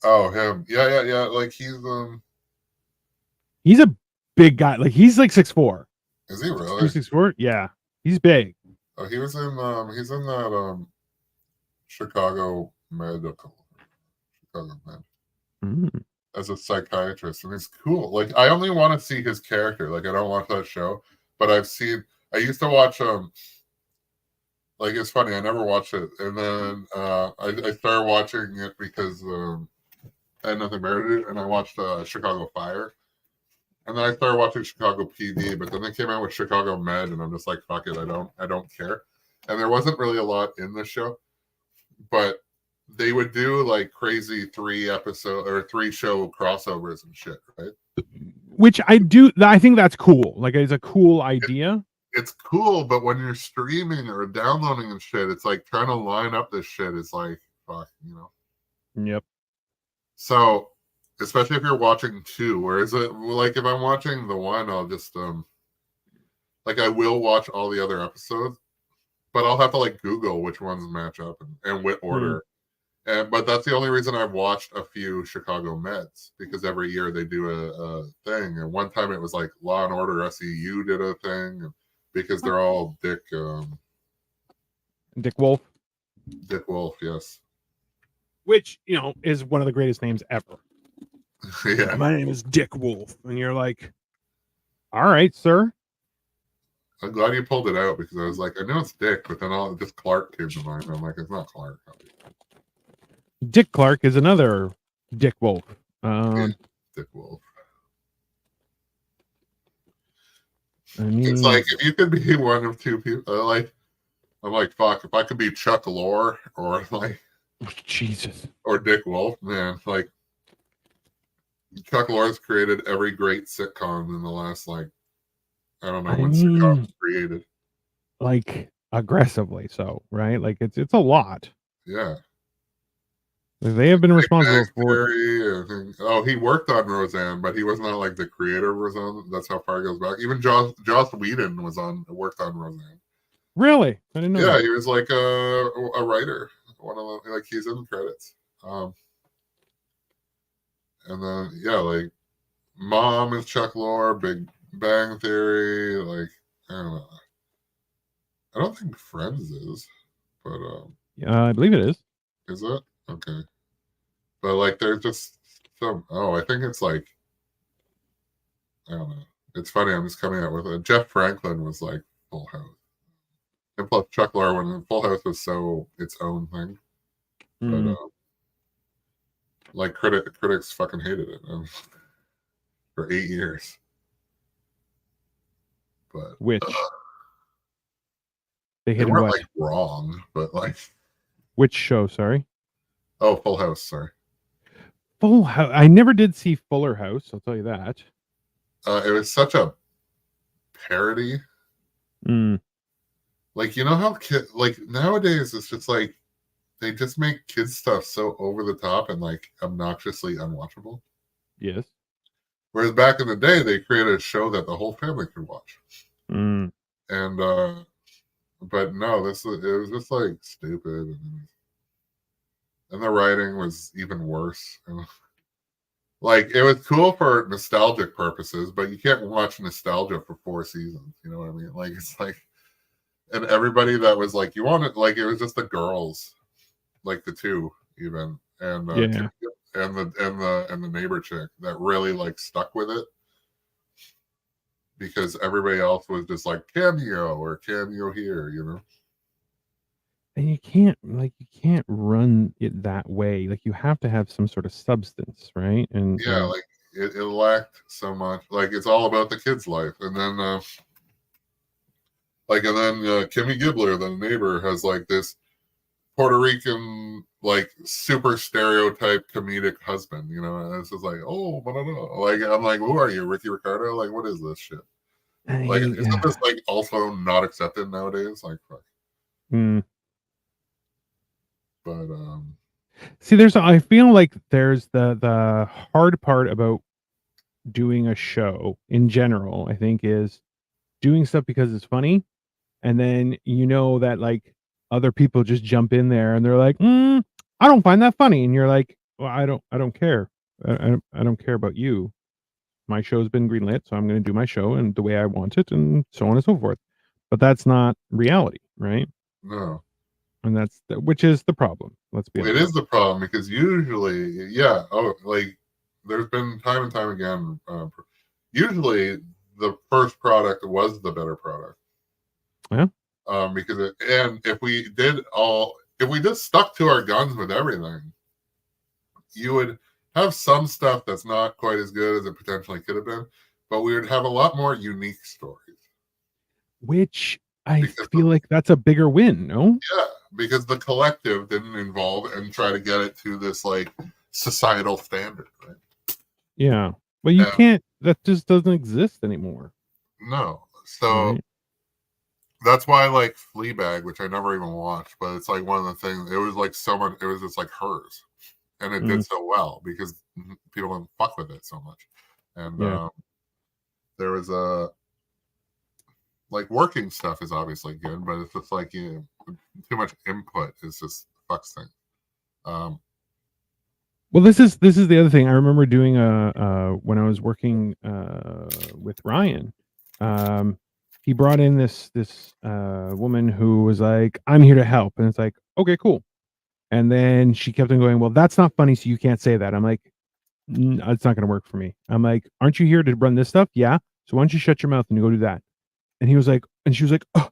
Oh, him. Yeah. Like he's a big guy. Like he's like 6'4". Is he really? 6'4"? Yeah. He's big. Oh, he's in that Chicago Medical. As a psychiatrist, and it's cool. Like I only want to see his character. Like I don't watch that show, but I used to watch like it's funny, I never watched it, and then I started watching it because I had nothing better to do, and I watched Chicago Fire, and then I started watching Chicago PD, but then they came out with Chicago Med, and I'm just like, fuck it, I don't care. And there wasn't really a lot in the show, but they would do like crazy 3-episode or 3-show crossovers and shit, right? Which I do. I think that's cool. Like it's a cool idea. It's cool, but when you're streaming or downloading and shit, it's like trying to line up this shit is like fuck, you know. Yep. So, especially if you're watching 2, whereas it like if I'm watching the 1, I'll just like I will watch all the other episodes, but I'll have to like Google which ones match up and what order. But that's the only reason I've watched a few Chicago Meds, because every year they do a thing. And one time it was like Law and Order SEU did a thing because they're all Dick Wolf. Dick Wolf, yes. Which, you know, is one of the greatest names ever. Yeah. My name is Dick Wolf. And you're like, all right, sir. I'm glad you pulled it out, because I was like, I know it's Dick, but then just Clark came to mind. I'm like, it's not Clark. Dick Clark is another Dick Wolf. Dick Wolf. I mean, it's like if you could be one of two people, like I'm like, fuck, if I could be Chuck Lorre or like Jesus or Dick Wolf, man, like Chuck Lorre's created every great sitcom in the last like I don't know when sitcoms created. Like aggressively so, right? Like it's a lot. Yeah. They have been responsible for. He worked on Roseanne, but he was not like the creator of Roseanne. That's how far it goes back. Even Joss Whedon worked on Roseanne. Really? I didn't know. Yeah, that. he was like a writer. One of the like he's in the credits. And then like Mom is Chuck Lorre, Bang Theory, like I don't know. I don't think Friends is, but I believe it is. is it? Okay. But like there's just some I think it's like I don't know. It's funny, I'm just coming out with it. Jeff Franklin was like Full House. And plus Chuck Lorre when Full House was so its own thing. But like critics fucking hated it for 8 years. But Which they weren't like wrong, but like which show? Sorry. Oh, Full House. Sorry. Full House. I never did see Fuller House. I'll tell you that. It was such a parody. Like you know how like nowadays it's just like they just make kids stuff so over the top and like obnoxiously unwatchable. Yes. Whereas back in the day, they created a show that the whole family could watch. And but no, it was just like stupid, and the writing was even worse. Like it was cool for nostalgic purposes, but you can't watch nostalgia for 4 seasons. You know what I mean? Like it's like, and everybody that was like, you want it, like it was just the girls, like the two even, and and the neighbor chick that really like stuck with it, because everybody else was just like cameo or cameo here, you know. And you can't run it that way. Like you have to have some sort of substance, right? And yeah, like it lacked so much. Like it's all about the kid's life, and then Kimmy Gibbler, the neighbor, has like this Puerto Rican, like super stereotype comedic husband, you know, and it's just like, oh, blah, blah, blah. Like I'm like, who are you, Ricky Ricardo? Like, what is this shit? Like, isn't this like also not accepted nowadays? Like, fuck. But see, I feel like there's the hard part about doing a show in general, I think, is doing stuff because it's funny, and then you know that like other people just jump in there and they're like, I don't find that funny, and you're like, well, I don't care. I don't care about you. My show's been greenlit, so I'm going to do my show and the way I want it, and so on and so forth. But that's not reality, right? No. And which is the problem. Let's be honest. It is the problem because usually, yeah, like there's been time and time again. Usually, the first product was the better product. Yeah. Because if we just stuck to our guns with everything, you would have some stuff that's not quite as good as it potentially could have been, but we would have a lot more unique stories. Which I feel like that's a bigger win, no? Yeah, because the collective didn't involve and try to get it to this like societal standard, right? Yeah. Well, you can't, that just doesn't exist anymore. No. So that's why I like Fleabag, which I never even watched, but it's like one of the things, it was like so much, it was just like hers. And it did so well because people didn't fuck with it so much. And there was like working stuff is obviously good, but it's just like too much input is just fucks thing. Well, this is the other thing. I remember doing when I was working with Ryan. He brought in this woman who was like, "I'm here to help," and it's like, "Okay, cool." And then she kept on going, "Well, that's not funny, so you can't say that." I'm like, "It's not going to work for me." I'm like, "Aren't you here to run this stuff?" "Yeah." "So why don't you shut your mouth and you go do that?" And he was like, and she was like, "Oh,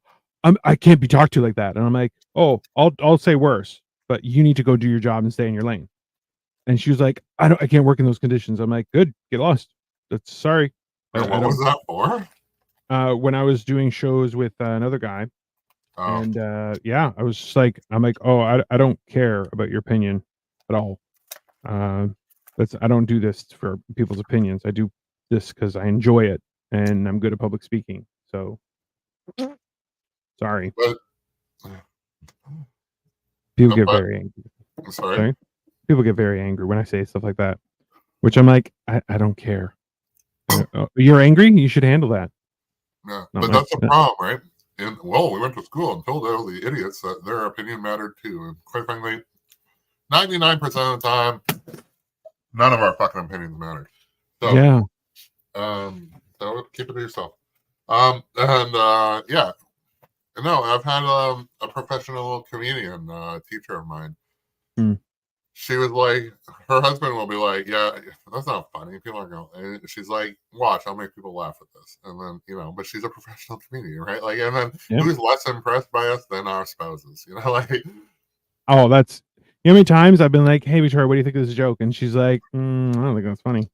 I can't be talked to like that." And I'm like, "Oh, I'll say worse, but you need to go do your job and stay in your lane." And she was like, I can't work in those conditions." I'm like, "Good, get lost." That's sorry. What was that for? When I was doing shows with another guy. And I was just like, I'm like, "Oh, I don't care about your opinion at all. I don't do this for people's opinions. I do this because I enjoy it and I'm good at public speaking. So sorry." But people get very angry. Sorry? People get very angry when I say stuff like that, which I'm like, I don't care. You're angry? You should handle that. Yeah, but that's the problem, right? And we went to school and told all the idiots that their opinion mattered too. And quite frankly, 99% of the time, none of our fucking opinions mattered. So, So keep it to yourself. Yeah. No, I've had a professional comedian teacher of mine. Hmm. She was like, her husband will be like, yeah, that's not funny. People aren't going. And she's like, watch, I'll make people laugh at this. And then, but she's a professional comedian, right? Like, and then Yep. who's less impressed by us than our spouses? Like. Oh, that's how many times I've been like, hey, Victoria, what do you think of this joke? And she's like, I don't think that's funny.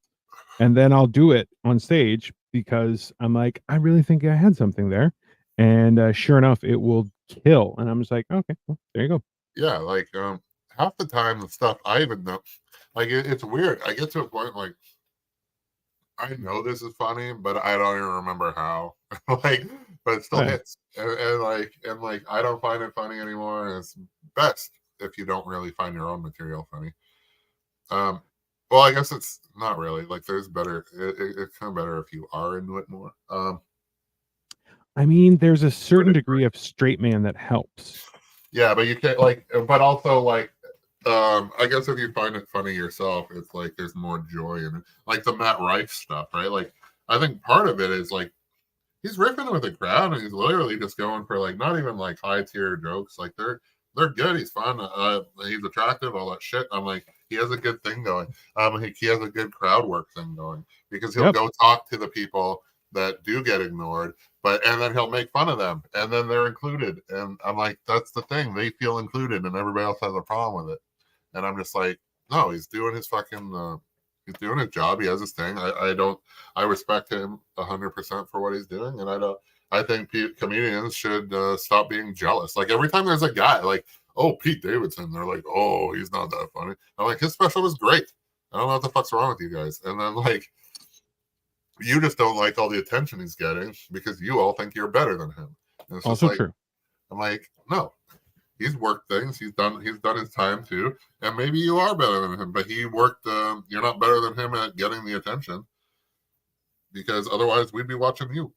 And then I'll do it on stage because I'm like, I really think I had something there. And sure enough, it will kill. And I'm just like, okay, well, there you go. Yeah, like half the time the stuff I even know, like it's weird. I get to a point like I know this is funny, but I don't even remember how. Like, but it still Yeah. hits, and I don't find it funny anymore. And it's best if you don't really find your own material funny. Well, I guess it's not really like there's better. It's kind of better if you are into it more. I mean, there's a certain degree of straight man that helps. Yeah, but you can't like, but also like, I guess if you find it funny yourself, it's like there's more joy in it. Like the Matt Rife stuff, right? Like, I think part of it is like he's riffing with the crowd and he's literally just going for like not even like high tier jokes. Like they're good. He's fun. He's attractive. All that shit. I'm like he has a good thing going. He has a good crowd work thing going because he'll go talk to the people that do get ignored, and then he'll make fun of them, and then they're included. And I'm like, that's the thing. They feel included, and everybody else has a problem with it. And I'm just like, no, he's doing his fucking. He's doing his job. He has his thing. I respect him 100% for what he's doing, and I don't. I think comedians should stop being jealous. Like every time there's a guy like, oh, Pete Davidson, they're like, oh, he's not that funny. I'm like, his special was great. I don't know what the fuck's wrong with you guys. And then like, you just don't like all the attention he's getting because you all think you're better than him. And it's Also just like, true. I'm like, no, he's worked things. He's done his time too, and maybe you are better than him. But he worked. You're not better than him at getting the attention because otherwise we'd be watching you.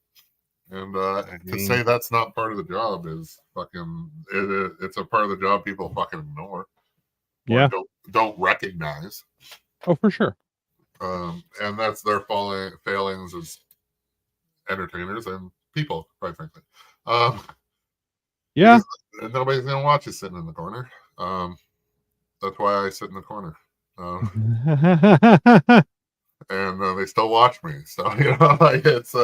And to say that's not part of the job is fucking. It's a part of the job people fucking ignore. Yeah. Don't recognize. Oh, for sure. And that's their failings as entertainers and people, quite frankly. Yeah. Nobody's gonna watch you sitting in the corner. That's why I sit in the corner. And they still watch me. So like it's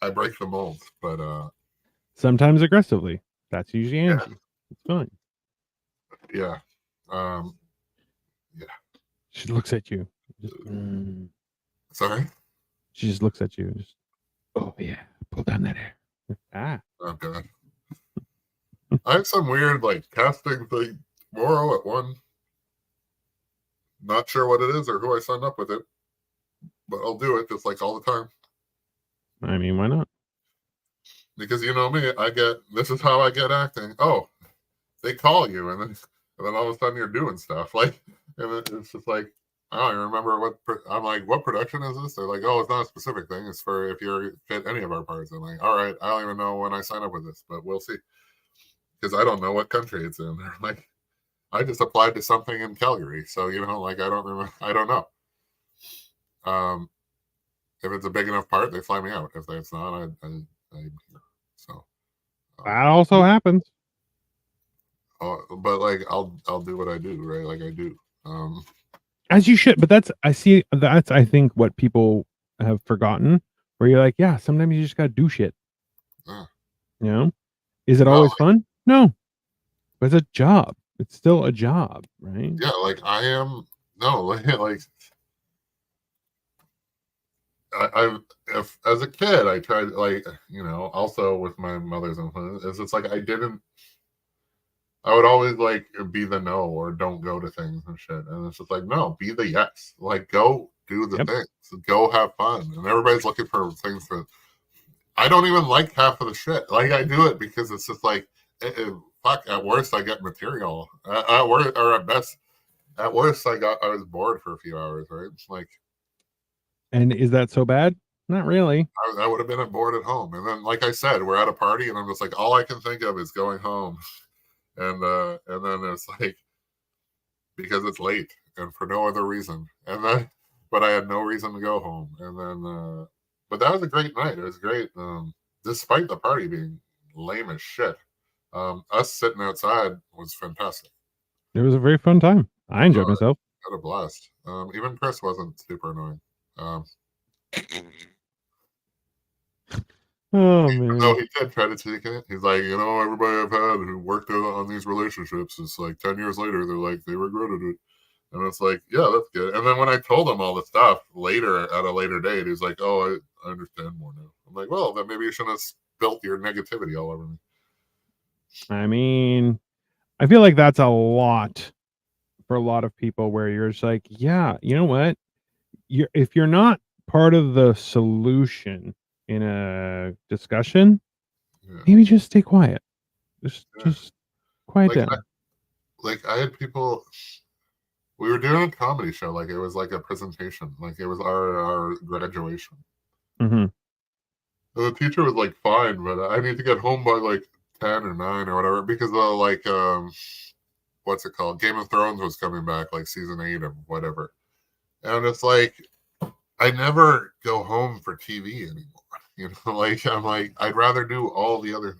I break the mold, but sometimes aggressively. That's usually Angie. Yeah. It's fine. Yeah. Yeah. She looks at you. Sorry? She just looks at you. Just, oh yeah, pull down that hair. Oh god. I have some weird like casting thing tomorrow at 1. Not sure what it is or who I signed up with it, but I'll do it just like all the time. I mean, why not? Because you know me, this is how I get acting. Oh, they call you, and then all of a sudden you're doing stuff like, and it's just like I don't even remember I'm like. What production is this? They're like, oh, it's not a specific thing. It's for if you fit any of our parts. I'm like, all right, I don't even know when I sign up with this, but we'll see because I don't know what country it's in. Like, I just applied to something in Calgary, so like I don't remember. I don't know. If it's a big enough part, they fly me out. If it's not, I so that also happens. But like I'll do what I do, right? Like I do. As you should, but that's I think what people have forgotten. Where you're like, yeah, sometimes you just gotta do shit. Is it always fun? No, but it's a job. It's still a job, right? Yeah, like I am. No, like if as a kid I tried like also with my mother's influence is it's like I would always like be the no or don't go to things and shit, and it's just like no, be the yes, like go do the things, go have fun, and everybody's looking for things that I don't even like half of the shit. Like I do it because it's just like fuck. At worst, I get material. At worst, or at best, at worst, I was bored for a few hours. Right? It's like. And is that so bad? Not really. I would have been bored at home. And then, like I said, we're at a party, and I'm just like, all I can think of is going home. And then it's like, because it's late and for no other reason. And then, but I had no reason to go home. And then But that was a great night. It was great, despite the party being lame as shit. Us sitting outside was fantastic. It was a very fun time. I enjoyed myself. Had a blast. Even Chris wasn't super annoying. Oh man. No, he did try to take it. He's like, everybody I've had who worked on these relationships is like 10 years later, they're like, they regretted it. And it's like, yeah, that's good. And then when I told him all the stuff later at a later date, he's like, oh, I understand more now. I'm like, well, then maybe you shouldn't have spilt your negativity all over me. I mean, I feel like that's a lot for a lot of people where you're just like, yeah, you know what? If you're not part of the solution in a discussion, maybe just stay quiet. Just quiet down. I had people. We were doing a comedy show, like it was like a presentation, like it was our graduation. Mm-hmm. The teacher was like, "Fine, but I need to get home by like 10 or 9 or whatever," because what's it called? Game of Thrones was coming back, like season 8 or whatever, and it's like I never go home for TV anymore. Like I'm like I'd rather do all the other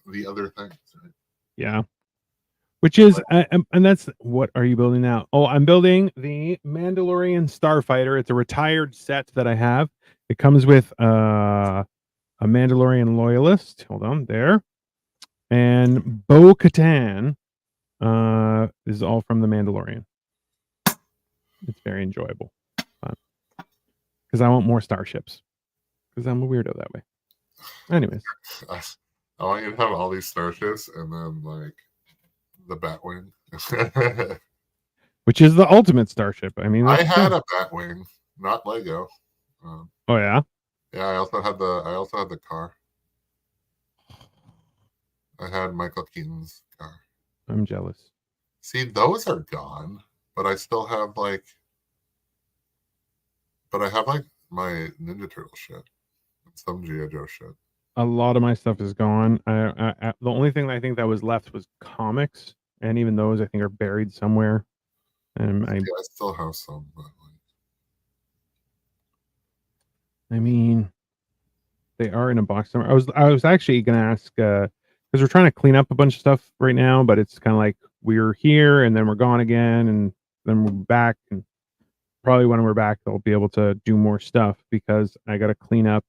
things. Right? Yeah. Which is, and that's what are you building now? Oh, I'm building the Mandalorian Starfighter. It's a retired set that I have. It comes with a Mandalorian loyalist. Hold on, there, and Bo Katan. Is all from the Mandalorian. It's very enjoyable, because I want more starships. Because I'm a weirdo that way. Anyways, I want you to have all these starships and then like the Batwing. which is the ultimate starship. I mean, I had a Batwing, not Lego. Oh yeah. Yeah, I also had the car. I had Michael Keaton's car. I'm jealous. See, those are gone, but I still have like, my Ninja Turtle shit, and some GI Joe shit. A lot of my stuff is gone. The only thing I think that was left was comics, and even those I think are buried somewhere. And I still have some, but I mean, they are in a box somewhere. I was actually gonna ask because we're trying to clean up a bunch of stuff right now, but it's kind of like we're here and then we're gone again, and then we're back. And probably when we're back, they'll be able to do more stuff because I got to clean up.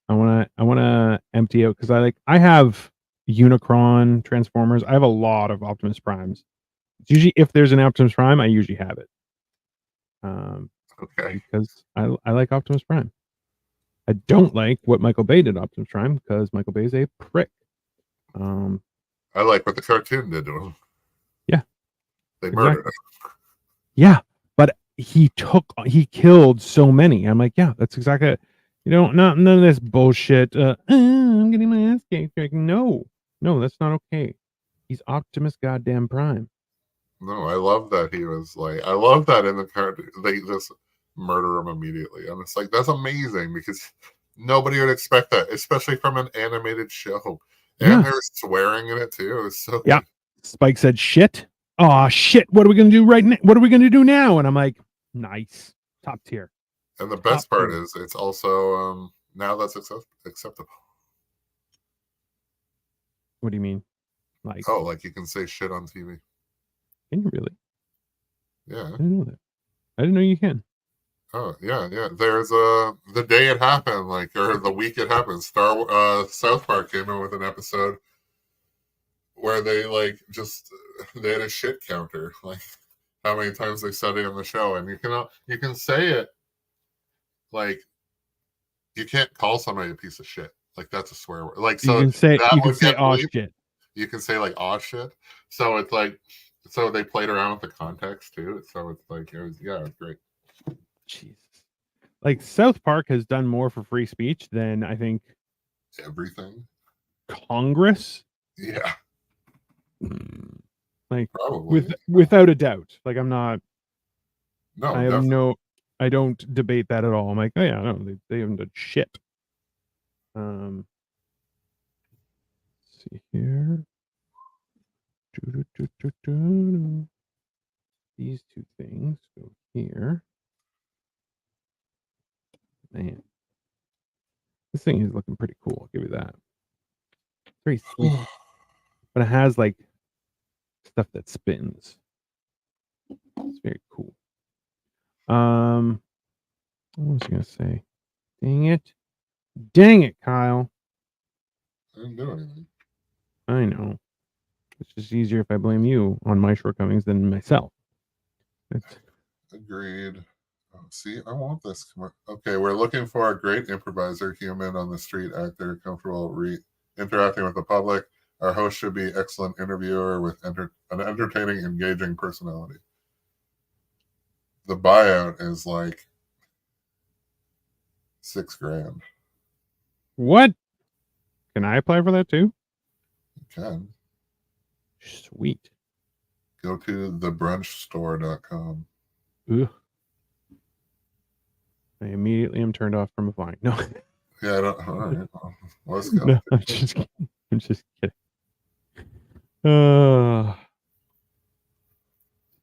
I want to empty out because I have Unicron Transformers. I have a lot of Optimus Primes. It's usually if there's an Optimus Prime, I usually have it. Okay. Because I like Optimus Prime. I don't like what Michael Bay did to Optimus Prime because Michael Bay is a prick. I like what the cartoon did to him. Yeah. They murdered him. Yeah, but he killed so many. I'm like, yeah, that's exactly it. None of this bullshit. I'm getting my ass kicked. Like, no, that's not okay. He's Optimus goddamn Prime. No, I love that he was like, I love that in the cartoon they just murder him immediately, and it's like that's amazing because nobody would expect that, especially from an animated show. And they're swearing in it too. It's so yeah. Spike said, "Shit, oh shit, what are we gonna do right now? What are we gonna do now?" And I'm like, "Nice, top tier." And the best part is, it's also now that's acceptable. What do you mean? Like you can say shit on TV. Can you really? Yeah. I didn't know that. I didn't know you can. Oh yeah. There's the day it happened, or the week it happened. South Park came in with an episode where they they had a shit counter, like how many times they said it in the show, and you can say it, like you can't call somebody a piece of shit, like that's a swear word, like so you can say aw shit. You can say like aw shit, so it's like so they played around with the context too, so it's like it was great. Jesus. Like South Park has done more for free speech than I think everything. Congress. Yeah. Like probably without a doubt. Like I'm not. No, I have I don't debate that at all. I'm like, oh yeah, no, they haven't done shit. Let's see here. These two things go here. Man. This thing is looking pretty cool. I'll give you that. It's very sleek, but it has like stuff that spins. It's very cool. What was I gonna say? Dang it, Kyle. I didn't do anything. I know. It's just easier if I blame you on my shortcomings than myself. Agreed. Oh, see, I want this. Okay, we're looking for a great improviser, human on the street actor, comfortable interacting with the public. Our host should be excellent interviewer with an entertaining, engaging personality. The buyout is like $6,000. What? Can I apply for that too? You can. Sweet. Go to thebrunchstore.com. Ugh. I immediately am turned off from applying. No. Yeah, I don't. All right. Well, let's go. No, I'm just kidding. I'm just kidding.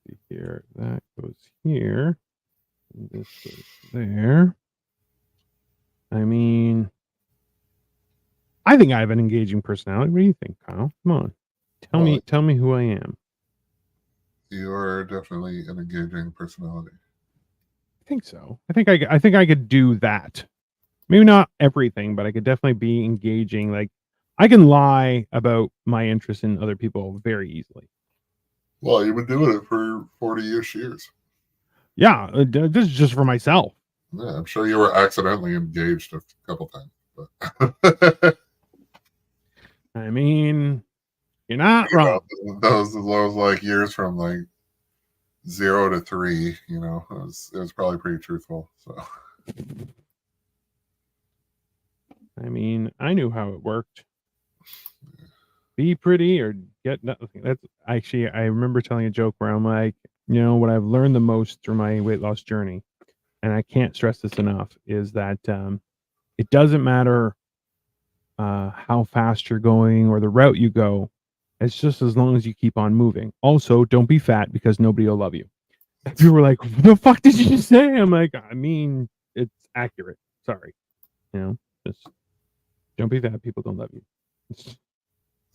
See here. That goes here. And this goes there. I mean, I think I have an engaging personality. What do you think, Kyle? Come on. Tell me who I am. You are definitely an engaging personality. I think so. I think I could do that. Maybe not everything, but I could definitely be engaging. Like, I can lie about my interest in other people very easily. Well, you've been doing it for 40-ish years. Yeah, this is just for myself. Yeah, I'm sure you were accidentally engaged a couple times. But I mean, you're not wrong. Those like years from like 0 to 3. You know, it was probably pretty truthful. So. I mean, I knew how it worked. Be pretty or get nothing. That's actually, I remember telling a joke where I'm like, you know, what I've learned the most through my weight loss journey, and I can't stress this enough, is that it doesn't matter how fast you're going or the route you go. It's just as long as you keep on moving. Also, don't be fat because nobody will love you. People were like, what the fuck did you just say? I'm like, I mean, it's accurate. Sorry. You know, just don't be fat. People don't love you.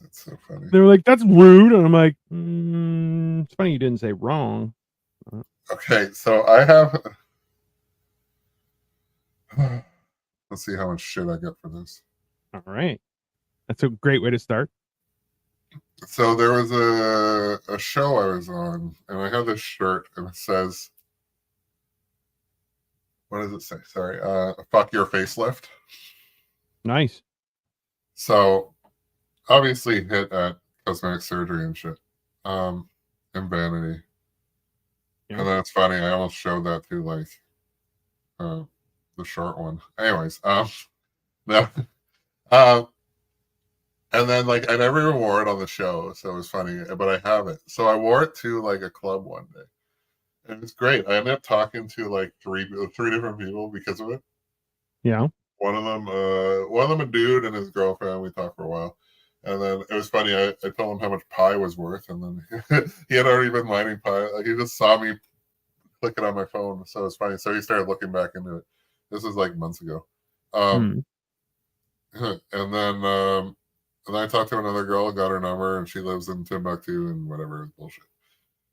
That's so funny. They were like, that's rude. And I'm like, it's funny you didn't say wrong. Okay, so I have... Let's see how much shit I get for this. All right. That's a great way to start. So there was a show I was on, and I have this shirt, and it says... What does it say? Sorry. Fuck your facelift. Nice. So, obviously hit at cosmetic surgery and shit. And vanity. Yeah. And then it's funny, I almost showed that to like the short one. Anyways, no. And then like I never even wore it on the show, so it was funny, but I have it. So I wore it to like a club one day. And it's great. I ended up talking to like three different people because of it. Yeah. One of them a dude and his girlfriend. We talked for a while. And then it was funny. I told him how much pie was worth, and then he had already been lining pie. Like he just saw me click it on my phone, so it's funny. So he started looking back into it. This was like months ago. And then I talked to another girl, got her number, and she lives in Timbuktu and whatever bullshit.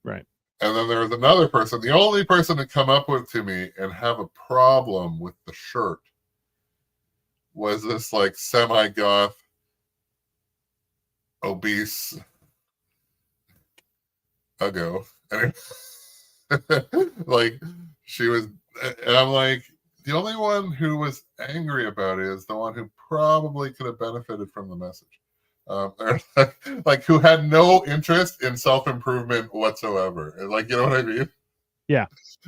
Right. And then there was another person, the only person to come up with to me and have a problem with the shirt was this like semi-goth, obese Uggo. And like she was, and I'm like, the only one who was angry about it is the one who probably could have benefited from the message. Like who had no interest in self-improvement whatsoever. Like, you know what I mean? Yeah.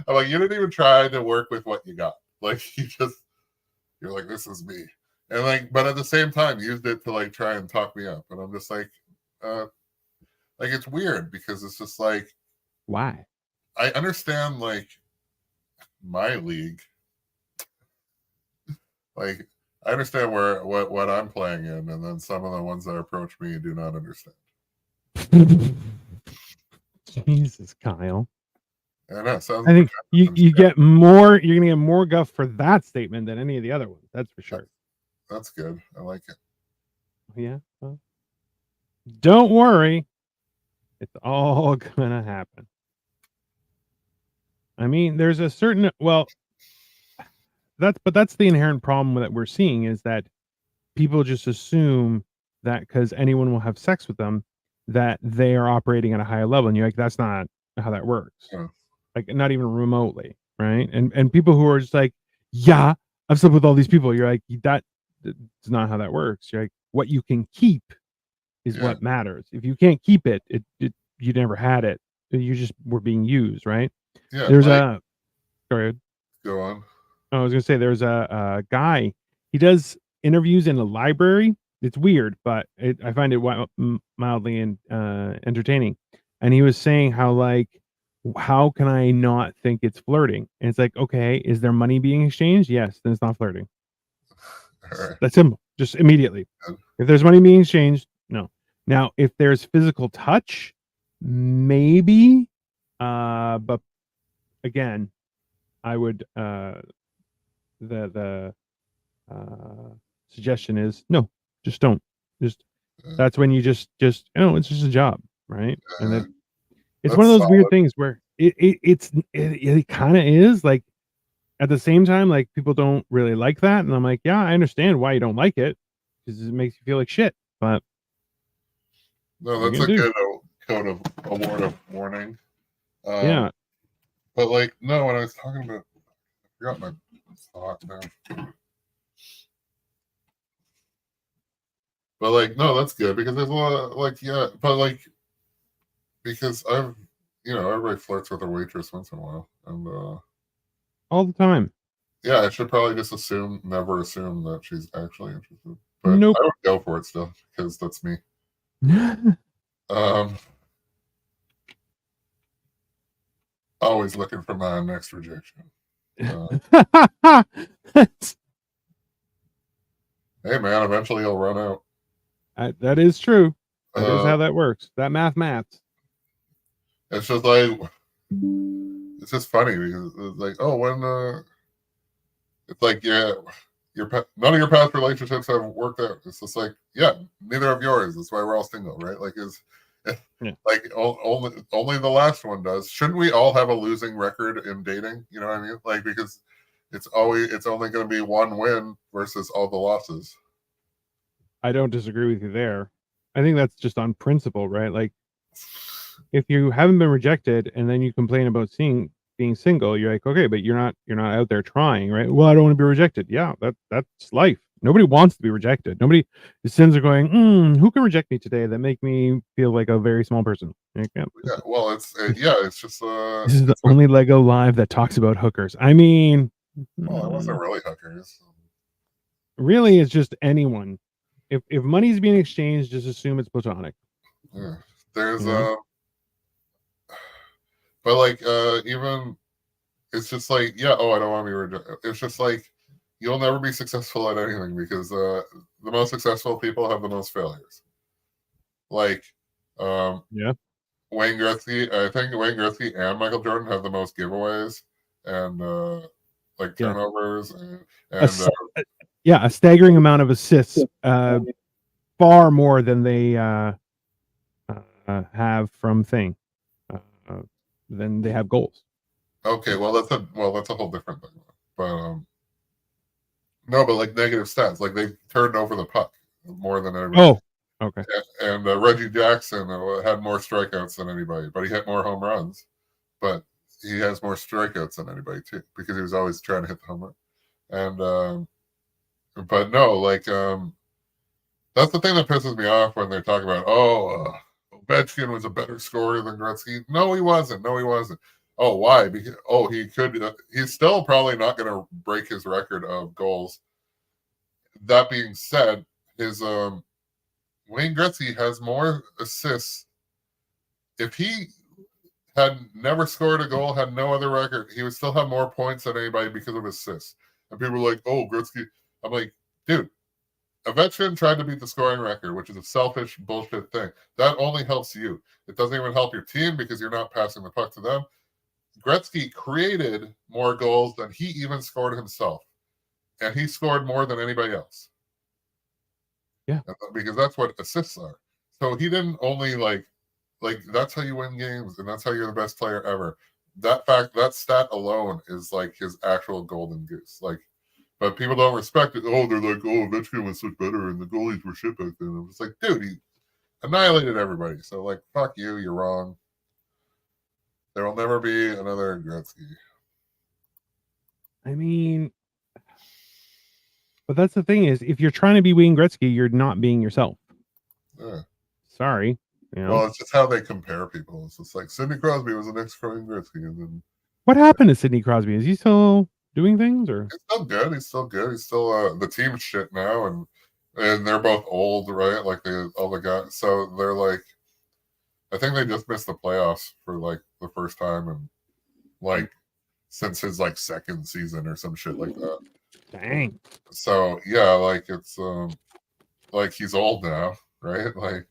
I'm like, you didn't even try to work with what you got. Like you're like, this is me. And like, but at the same time used it to like try and talk me up. And I'm just like it's weird because it's just like, why? I understand like my league. Like I understand what I'm playing in, and then some of the ones that approach me do not understand. Jesus, Kyle. I know. I think you get more. You're gonna get more guff for that statement than any of the other ones. That's for sure. That's good. I like it. Yeah. Well, don't worry. It's all gonna happen. I mean, there's a certain that's the inherent problem that we're seeing is that people just assume that because anyone will have sex with them, that they are operating at a higher level, and you're like, that's not how that works. Yeah. Like, not even remotely, right? And people who are just like, yeah, I've slept with all these people. You're like, that's not how that works. You're like, what you can keep is what matters. If you can't keep it, you never had it. You just were being used, right? Yeah. There's a sorry. Go on. I was gonna say there's a guy. He does interviews in a library. It's weird, but I find it mildly entertaining. And he was saying how like, how can I not think it's flirting? And it's like, okay, is there money being exchanged? Yes, then it's not flirting. Right. That's simple. Just immediately. If there's money being exchanged, no. Now, if there's physical touch, maybe. But again, I would the suggestion is no, just don't. Just that's when you just it's just a job, right? And then it's one of those weird things where it kind of is like at the same time, like people don't really like that, and I'm like, yeah, I understand why you don't like it because it makes you feel like shit. But no, that's a good code of award of warning. Yeah, but like no, when I was talking about, I forgot my thought now. But like no, that's good because there's a lot of, like but like because everybody flirts with a waitress once in a while, and all the time. Yeah, I should probably just never assume that she's actually interested. But Nope. I would go for it still because that's me. Always looking for my next rejection. Hey man, eventually he'll run out. That is true. That is how that works. That maths. It's just like it's just funny because it's like, oh, when it's like, yeah, none of your past relationships have worked out. It's just like, yeah, neither of yours. That's why we're all single, right? Like, like only the last one does. Shouldn't we all have a losing record in dating? You know what I mean? Like, because it's only going to be one win versus all the losses. I don't disagree with you there. I think that's just on principle, right? Like, if you haven't been rejected and then you complain about being single, you're like, okay, but you're not out there trying, right? Well, I don't want to be rejected. Yeah, that's life. Nobody wants to be rejected. Nobody, the sins are going, who can reject me today that make me feel like a very small person? Like, well, it's just this is the only Lego Live that talks about hookers. I mean, well, it wasn't really hookers. Really, it's just anyone. If money's being exchanged, just assume it's platonic. Yeah. There's but like even it's just like, yeah, oh, I don't want to be rejected. It's just like you'll never be successful at anything because the most successful people have the most failures. Like Wayne Gretzky, I think Wayne Gretzky and Michael Jordan have the most giveaways and like turnovers and a staggering amount of assists, far more than they have from than they have goals. Okay, well that's a whole different thing. But no, but like negative stats, like they turned over the puck more than everybody. Oh, okay. And Reggie Jackson had more strikeouts than anybody, but he hit more home runs. But he has more strikeouts than anybody too, because he was always trying to hit the home run. And but no, like that's the thing that pisses me off when they talk about, Ovechkin was a better scorer than Gretzky. No, he wasn't. Oh, why? Because he could. He's still probably not going to break his record of goals. That being said, his Wayne Gretzky has more assists. If he had never scored a goal, had no other record, he would still have more points than anybody because of assists. And people are like, "Oh, Gretzky." I'm like, dude, Ovechkin tried to beat the scoring record, which is a selfish bullshit thing. That only helps you. It doesn't even help your team because you're not passing the puck to them. Gretzky created more goals than he even scored himself. And he scored more than anybody else. Yeah. Because that's what assists are. So he didn't only like that's how you win games, and that's how you're the best player ever. That stat alone is like his actual golden goose. Like, but people don't respect it. Oh, they're like, oh, Ovechkin was so much better, and the goalies were shit back then. It was like, dude, he annihilated everybody. So like, fuck you, you're wrong. There will never be another Gretzky. I mean, but that's the thing is, if you're trying to be Wayne Gretzky, you're not being yourself. Yeah. Sorry. You know? Well, it's just how they compare people. It's just like Sidney Crosby was the next Wayne Gretzky, and then what happened to Sidney Crosby? Is he still doing things, or he's still good? He's still good. He's still the team shit now, and they're both old, right? Like all the guys. So they're like, I think they just missed the playoffs for like the first time and like since his like second season or some shit like that. Dang. So yeah, like it's like he's old now, right? Like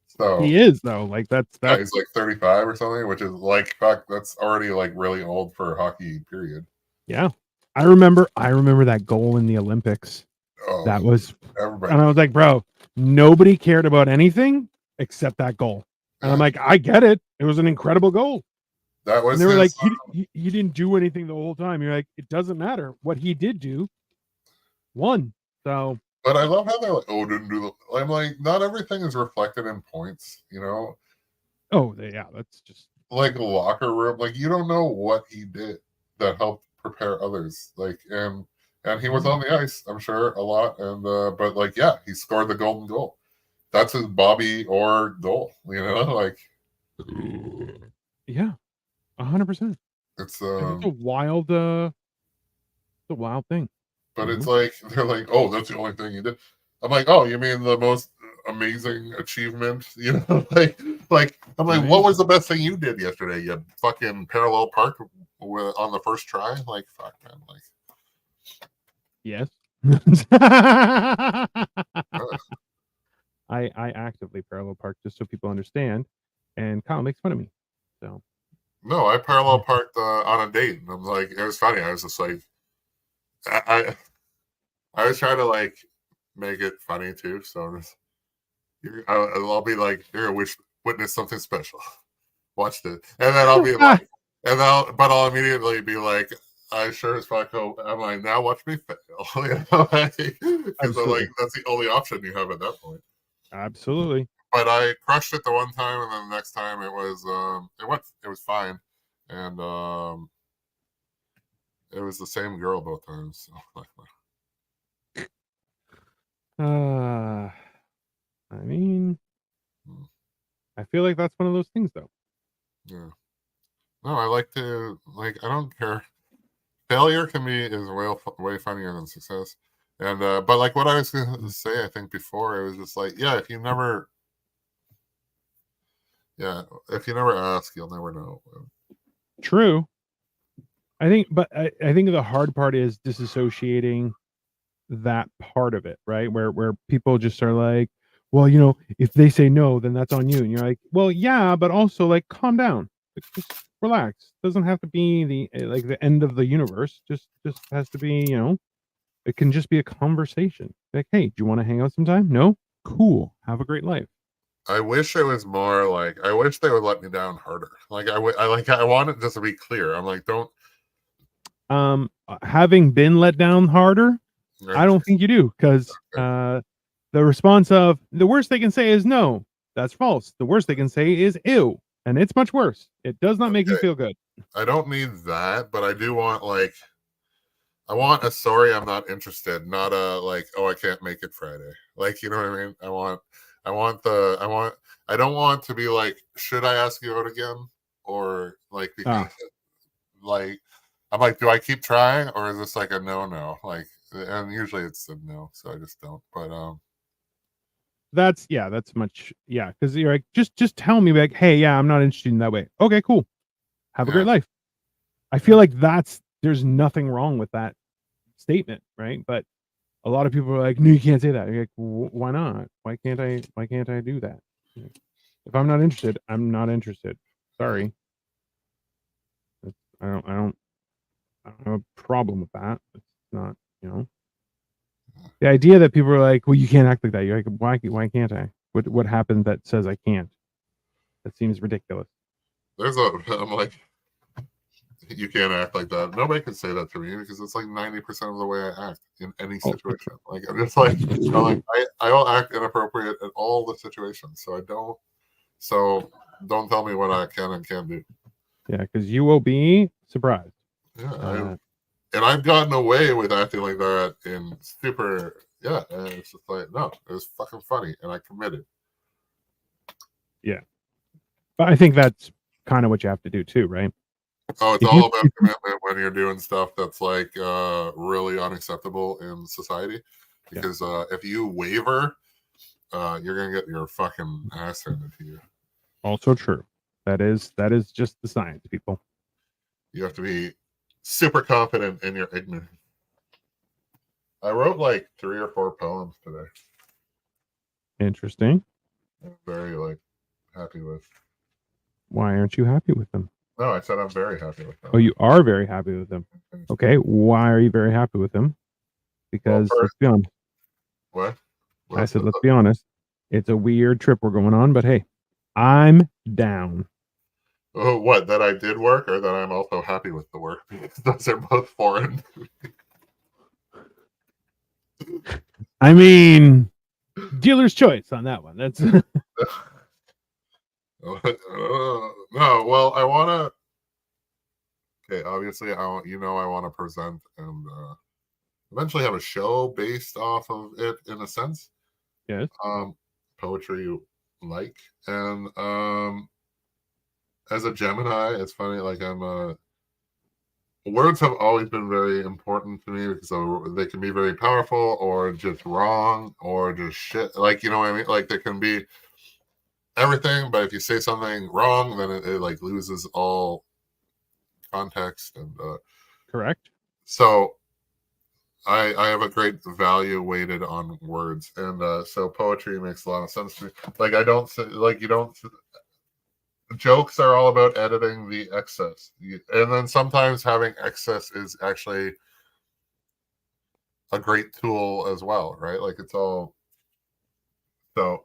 so He is though. Like that's yeah, he's like 35 or something, which is like fuck, that's already like really old for hockey, period. Yeah. I remember that goal in the Olympics. Oh, That was everybody. And I was like, bro, nobody cared about anything except that goal. And I'm like, I get it. It was an incredible goal. That was and they were like, he didn't do anything the whole time. You're like, it doesn't matter. What he did do won. So but I love how they're like, oh, didn't do the I'm like, not everything is reflected in points, you know? Oh, yeah, that's just like a locker room. Like you don't know what he did that helped prepare others. Like and he was on the ice, I'm sure, a lot. And but like yeah, he scored the golden goal. That's his Bobby Orr goal, you know, like yeah, 100%. It's a wild thing. But it's like they're like, oh, that's the only thing he did. I'm like, oh, you mean the most amazing achievement? You know, like I'm like, what was the best thing you did yesterday? You fucking parallel park on the first try? Like, fuck, man. Like, yes. I actively parallel park just so people understand, and Kyle makes fun of me. So no, I parallel parked on a date, and I'm like, it was funny. I was just like, I was trying to like make it funny too. So I'll be like, here, witness something special. Watched it, and then I'll be like, but I'll immediately be like, I sure as fuck hope. I'm like, now watch me fail. You know, because like that's the only option you have at that point. Absolutely. But I crushed it the one time, and then the next time it was it was fine, and it was the same girl both times. So. I mean, I feel like that's one of those things, though. Yeah. No, I like to like. I don't care. Failure to me is way funnier than success. And but like what I was gonna say, I think before it was just like, yeah, if you never ask, you'll never know. True. I think the hard part is disassociating that part of it, right? Where people just are like, well, you know, if they say no, then that's on you. And you're like, well, yeah, but also like calm down. Like, just relax. It doesn't have to be the end of the universe. Just has to be, you know, it can just be a conversation. Like, hey, do you want to hang out sometime? No? Cool. Have a great life. I wish it was more like, I wish they would let me down harder. Like I want it just to be clear. I'm like, don't. Having been let down harder, I don't think you do, because the response of the worst they can say is no. That's false. The worst they can say is ew, and it's much worse. It does not make you feel good. I don't need that, but I do want like, I want a sorry, I'm not interested, not a like, oh, I can't make it Friday. Like, you know what I mean? I don't want to be like, should I ask you out again? Or like, because like, I'm like, do I keep trying, or is this like a no? Like, and usually it's a no, so I just don't. But that's much, yeah, because you're like, just tell me like, hey, yeah, I'm not interested in that way. Okay, cool. Have a great life. I feel like there's nothing wrong with that statement, right? But a lot of people are like, no, you can't say that. You're like, why not? Why can't I do that? If I'm not interested, I'm not interested. Sorry. I don't have a problem with that. It's not, you know. The idea that people are like, well, you can't act like that. You're like, why can't I? What happened that says I can't? That seems ridiculous. I'm like, you can't act like that. Nobody can say that to me because it's like 90% of the way I act in any situation. Like I'm just like, I will act inappropriate in all the situations. So don't tell me what I can and can't do. Yeah, because you will be surprised. Yeah, and I've gotten away with acting like that in super. Yeah, and it's just like no, it was fucking funny, and I committed. Yeah, but I think that's kind of what you have to do too, right? Oh, it's all about commitment when you're doing stuff that's like really unacceptable in society. Because if you waver, you're gonna get your fucking ass handed to you. Also true. That is just the science, people. You have to be super confident in your ignorance. I wrote like 3 or 4 poems today. Interesting. I'm very happy with. Why aren't you happy with them? No, I said I'm very happy with them. Oh, you are very happy with them. Okay, why are you very happy with them? Because let's be honest. What? I said, let's be honest. It's a weird trip we're going on, but hey, I'm down. Oh, what? That I did work, or that I'm also happy with the work? Because those are both foreign. I mean, dealer's choice on that one. That's no. Well, I want to. Okay, obviously, I want to present and eventually have a show based off of it in a sense. Yes. Poetry, and as a Gemini, it's funny. Like words have always been very important to me because they can be very powerful or just wrong or just shit. Like, you know what I mean? Like, there can be everything, but if you say something wrong, then it like loses all context and correct. So I have a great value weighted on words, and so poetry makes a lot of sense to me. Like, I don't like you don't. Jokes are all about editing the excess, and then sometimes having excess is actually a great tool as well, right? Like, it's all so.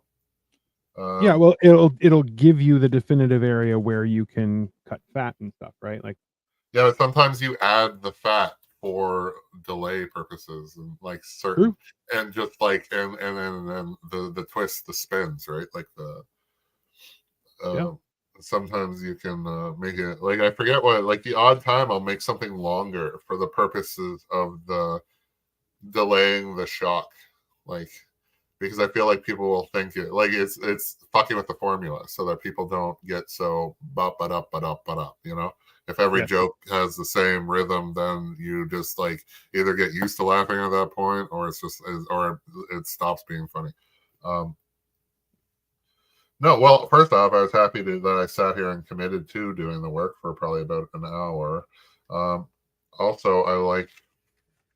Yeah, well, it'll give you the definitive area where you can cut fat and stuff, right? Like, yeah, but sometimes you add the fat for delay purposes and like certain. True. And just like and then the twist, the spins, right? Like the yeah. Sometimes you can make it like, I forget what, like the odd time I'll make something longer for the purposes of the delaying the shock, like, because I feel like people will think it's fucking with the formula so that people don't get so up, you know. If every joke has the same rhythm, then you just like either get used to laughing at that point, or it stops being funny. No, well, first off, I was happy that I sat here and committed to doing the work for probably about an hour. Also, I like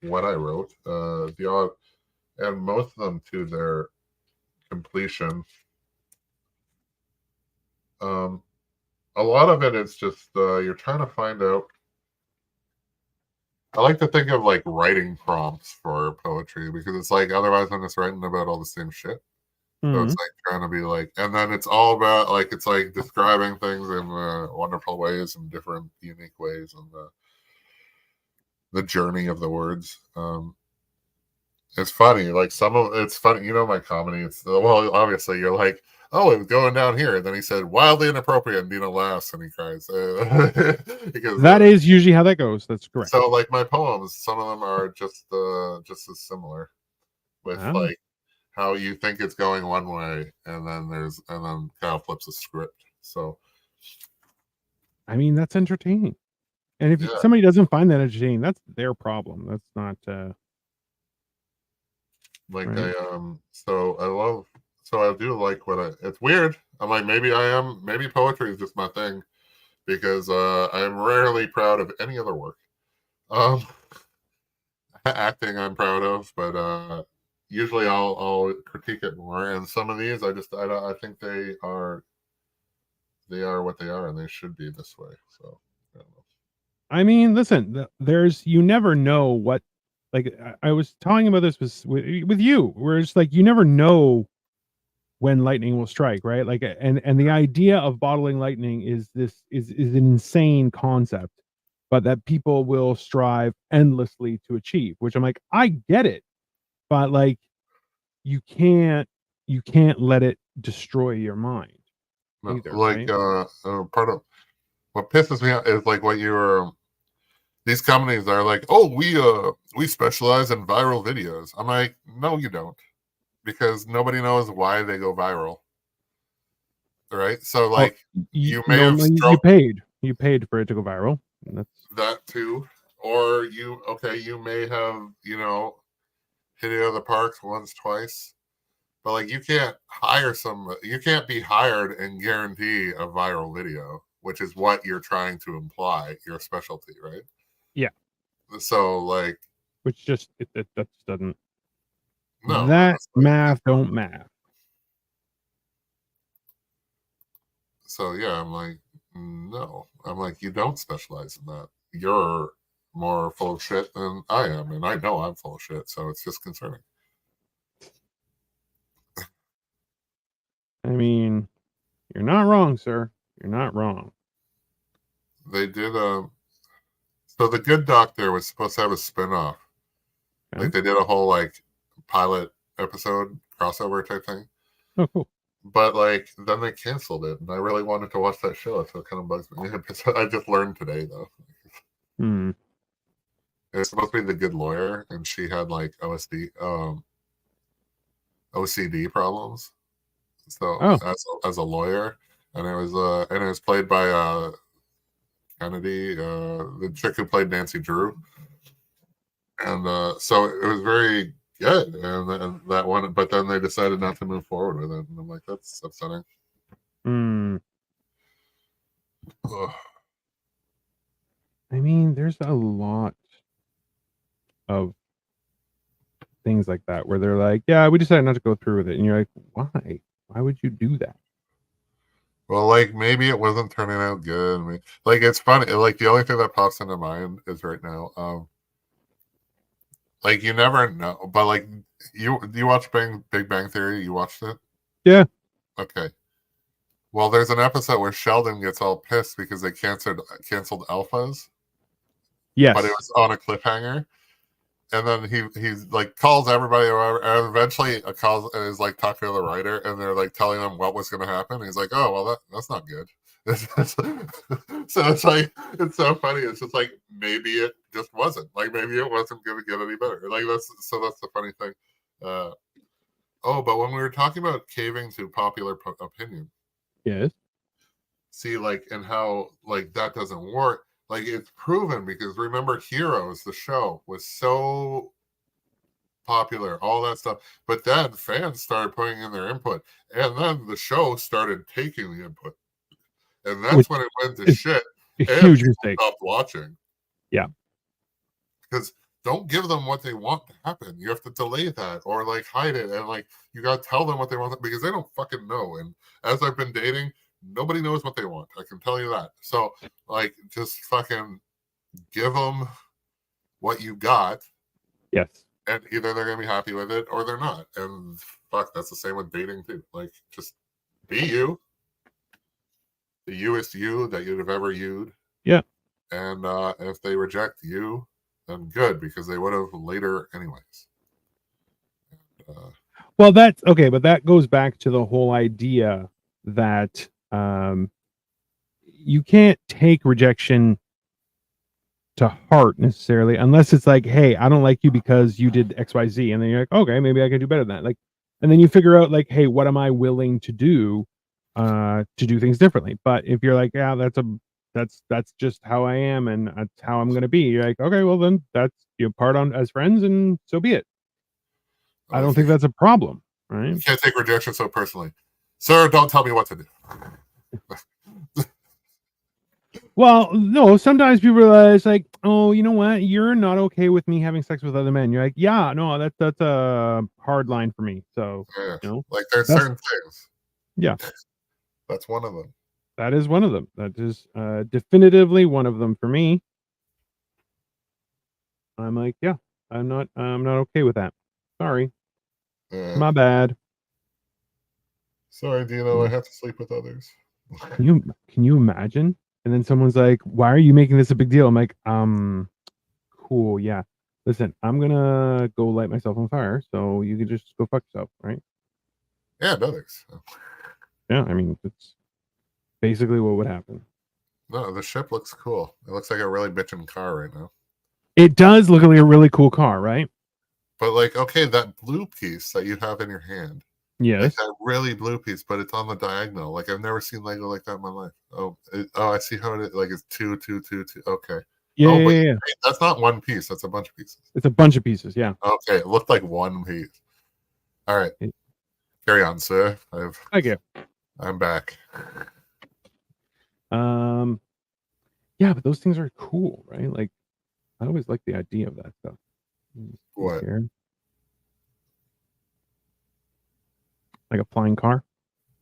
what I wrote, and most of them to their completion. A lot of it is just you're trying to find out. I like to think of like writing prompts for poetry because it's like otherwise I'm just writing about all the same shit. So it's like trying to be like, and then it's all about like, it's like describing things in wonderful ways and different unique ways, and the journey of the words. It's funny, like it's funny, you know, my comedy. It's well, obviously you're like, oh, it was going down here, and then he said wildly inappropriate, and Dina laughs and he cries because that is usually how that goes. That's correct. So like my poems, some of them are just as similar with like how you think it's going one way, and then Kyle flips a script. So, I mean, that's entertaining. And if somebody doesn't find that entertaining, that's their problem. That's not like right? I do like it's weird. I'm like, maybe poetry is just my thing because I'm rarely proud of any other work. Acting I'm proud of, but usually I'll critique it more. And some of these, I think they are what they are, and they should be this way. So, I mean, listen, you never know what like I was talking about this with you, where it's like you never know when lightning will strike, right? Like, and the idea of bottling lightning is an insane concept, but that people will strive endlessly to achieve, which I'm like, I get it, but like you can't let it destroy your mind No, either, like right? part of what pisses me off is like what you were. These companies are like, oh, we specialize in viral videos. I'm like, no, you don't, because nobody knows why they go viral, right? So Oh, like, you may have normally struck you paid for it to go viral. And that's that too, or you may have hit it out of the parks once, twice, but like you can't be hired and guarantee a viral video, which is what you're trying to imply your specialty, right? yeah, So like, which just that just doesn't, no, that it's like, math don't math. so yeah, I'm like, no, I'm like, you don't specialize in that. You're more full of shit than I am, and I know I'm full of shit, so it's just concerning. I mean, you're not wrong, sir. You're not wrong. They did so the Good Doctor was supposed to have a spin-off. Okay. Like they did a whole like pilot episode crossover type thing. Oh, cool. But like then they canceled it, and I really wanted to watch that show, so it kind of bugs me. I just learned today though. Hmm. It's supposed to be the good lawyer, and she had like OCD problems. So Oh, as a lawyer, and it was played by Kennedy, the chick who played Nancy Drew, and so it was very good, and that one, but then they decided not to move forward with it, and I'm like, that's upsetting. hmm. Ugh. I mean, there's a lot of things like that where they're like, yeah, we decided not to go through with it. And you're like, why? Why would you do that? Well, like maybe it wasn't turning out good. I mean, like it's funny. Like the only thing that pops into mind is right now. Like you never know, but like you watch Big Bang Theory? You watched it? Yeah. Okay. Well, there's an episode where Sheldon gets all pissed because they canceled Alphas, but it Yes. was on a cliffhanger. And then he's like calls everybody, and eventually calls and is like talking to the writer, and they're like telling him what was going to happen. And he's like, "Oh, well, that's not good." So it's like it's so funny. It's just like maybe it just wasn't. Like maybe it wasn't going to get any better. Like that's the funny thing. But when we were talking about caving to popular opinion, Yes. see, like, and how like that doesn't work. Like it's proven, because remember Heroes, the show was so popular, all that stuff. But then fans started putting in their input, and then the show started taking the input, and Which that's when it went to is shit, a and huge people mistake. stopped watching. Yeah. Because don't give them what they want to happen. You have to delay that or like hide it, and like you gotta tell them what they want, because they don't fucking know. And as I've been dating, nobody knows what they want. I can tell you that. So like, just fucking give them what you got, Yes. and either they're gonna be happy with it or they're not. And fuck, that's the same with dating too. Like, just be you, the youest you that you'd have ever used. Yeah. And if they reject you, then good, because they would have later anyways. Well, that's okay, but that goes back to the whole idea that you can't take rejection to heart necessarily, unless it's like, hey, I don't like you because you did XYZ, and then you're like, okay, maybe I can do better than that. Like, and then you figure out like, hey, what am I willing to do things differently? But if you're like, yeah, that's just how I am, and that's how I'm gonna be, you're like, okay, well then that's, you part on as friends, and so be it. I don't think that's a problem, right? You can't take rejection so personally. Sir, don't tell me what to do. Well, no, sometimes people realize like, oh, you know what? You're not okay with me having sex with other men. You're like, yeah, no, that's a hard line for me. So, Yeah. you know, Like there's that's, certain things. yeah, That's one of them. that is one of them. That is definitively one of them for me. I'm like, yeah, I'm not okay with that. Sorry. Yeah. My bad. Sorry, Dino, I have to sleep with others. Can you imagine? And then someone's like, "Why are you making this a big deal?" I'm like, cool, yeah. Listen, I'm gonna go light myself on fire, so you can just go fuck yourself, right? Yeah, others. Yeah, I mean, it's basically what would happen. No, the ship looks cool. It looks like a really bitchin' car right now. It does look like a really cool car, right? But like, okay, that blue piece that you have in your hand, like Yes. that really blue piece, but it's on the diagonal. Like I've never seen Lego like that in my life. Oh, I see how it is. Like it's two, two, two, two. Okay. Yeah, Oh, yeah, but yeah. that's not one piece. That's a bunch of pieces. It's a bunch of pieces. Yeah. Okay, it looked like one piece. All right, carry on, sir. Thank you. I'm back. Yeah, but those things are cool, right? Like, I always like the idea of that stuff. What? Here. Like a flying car.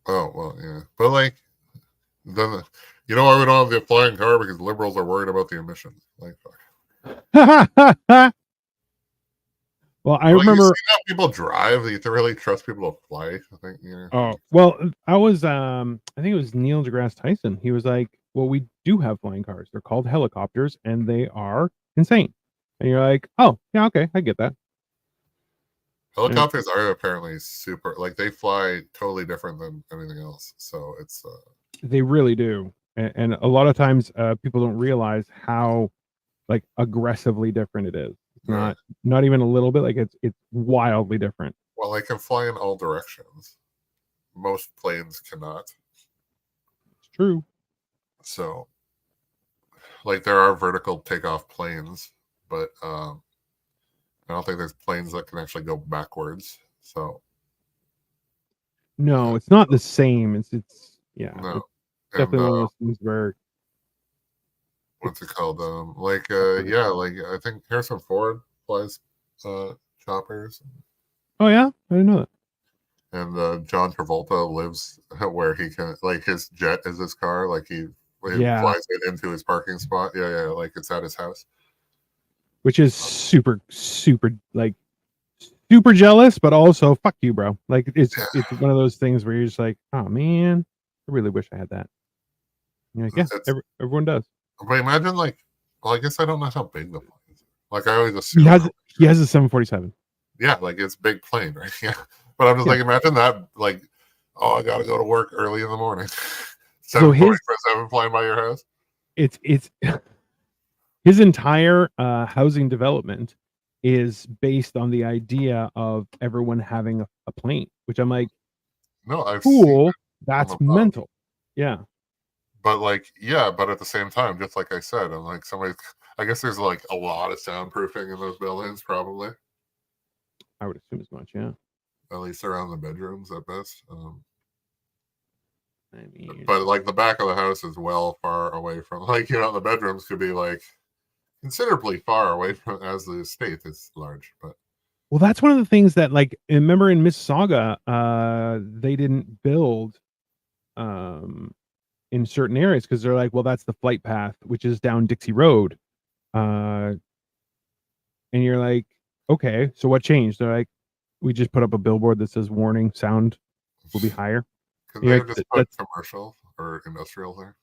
Oh well, yeah, but like, then you know why we don't have the flying car? Because liberals are worried about the emissions. Like, Well, I you remember. see how people drive. You have to really trust people to fly. I think. Yeah. Oh well, I was. I think it was Neil deGrasse Tyson. He was like, "Well, we do have flying cars. They're called helicopters, and they are insane." And you're like, "Oh, yeah, okay, I get that." Helicopters are apparently super. Like they fly totally different than anything else. So it's. They really do, and a lot of times people don't realize how like aggressively different it is. It's not even a little bit. Like it's wildly different. Well, they can fly in all directions. Most planes cannot. It's true. So, like, there are vertical takeoff planes, but I don't think there's planes that can actually go backwards. So, No, it's not the same. It's yeah. no. It's definitely one of those things where what's it called? Yeah, like I think Harrison Ford flies choppers. Oh yeah, I didn't know that. And John Travolta lives where he can, like his jet is his car, like he Yeah. flies it into his parking spot. Yeah, like it's at his house. Which is super like super jealous, but also fuck you, bro. Like it's one of those things where you're just like, oh man, I really wish I had that. And you're like, yeah, everyone does. But imagine like, well, I guess I don't know how big the plane is. Like I always assume he has a 747. Yeah, like it's big plane, right? Yeah. But I'm just like, imagine that, like, oh, I gotta go to work early in the morning. 747 flying by your house. It's his entire housing development is based on the idea of everyone having a plane, which I'm like, no, I've cool. That's mental. Yeah. But like, yeah, but at the same time, just like I said, I'm like I guess there's like a lot of soundproofing in those buildings, probably. I would assume as much, yeah. At least around the bedrooms at best. I mean, but like the back of the house is well far away from, like, the bedrooms could be like considerably far away from, as the estate is large. But well, that's one of the things that, like, remember in Mississauga, they didn't build in certain areas because they're like, well, that's the flight path, which is down Dixie Road. And you're like, okay, so what changed? They're like, we just put up a billboard that says warning, sound will be higher. Could they have just put commercial or industrial there?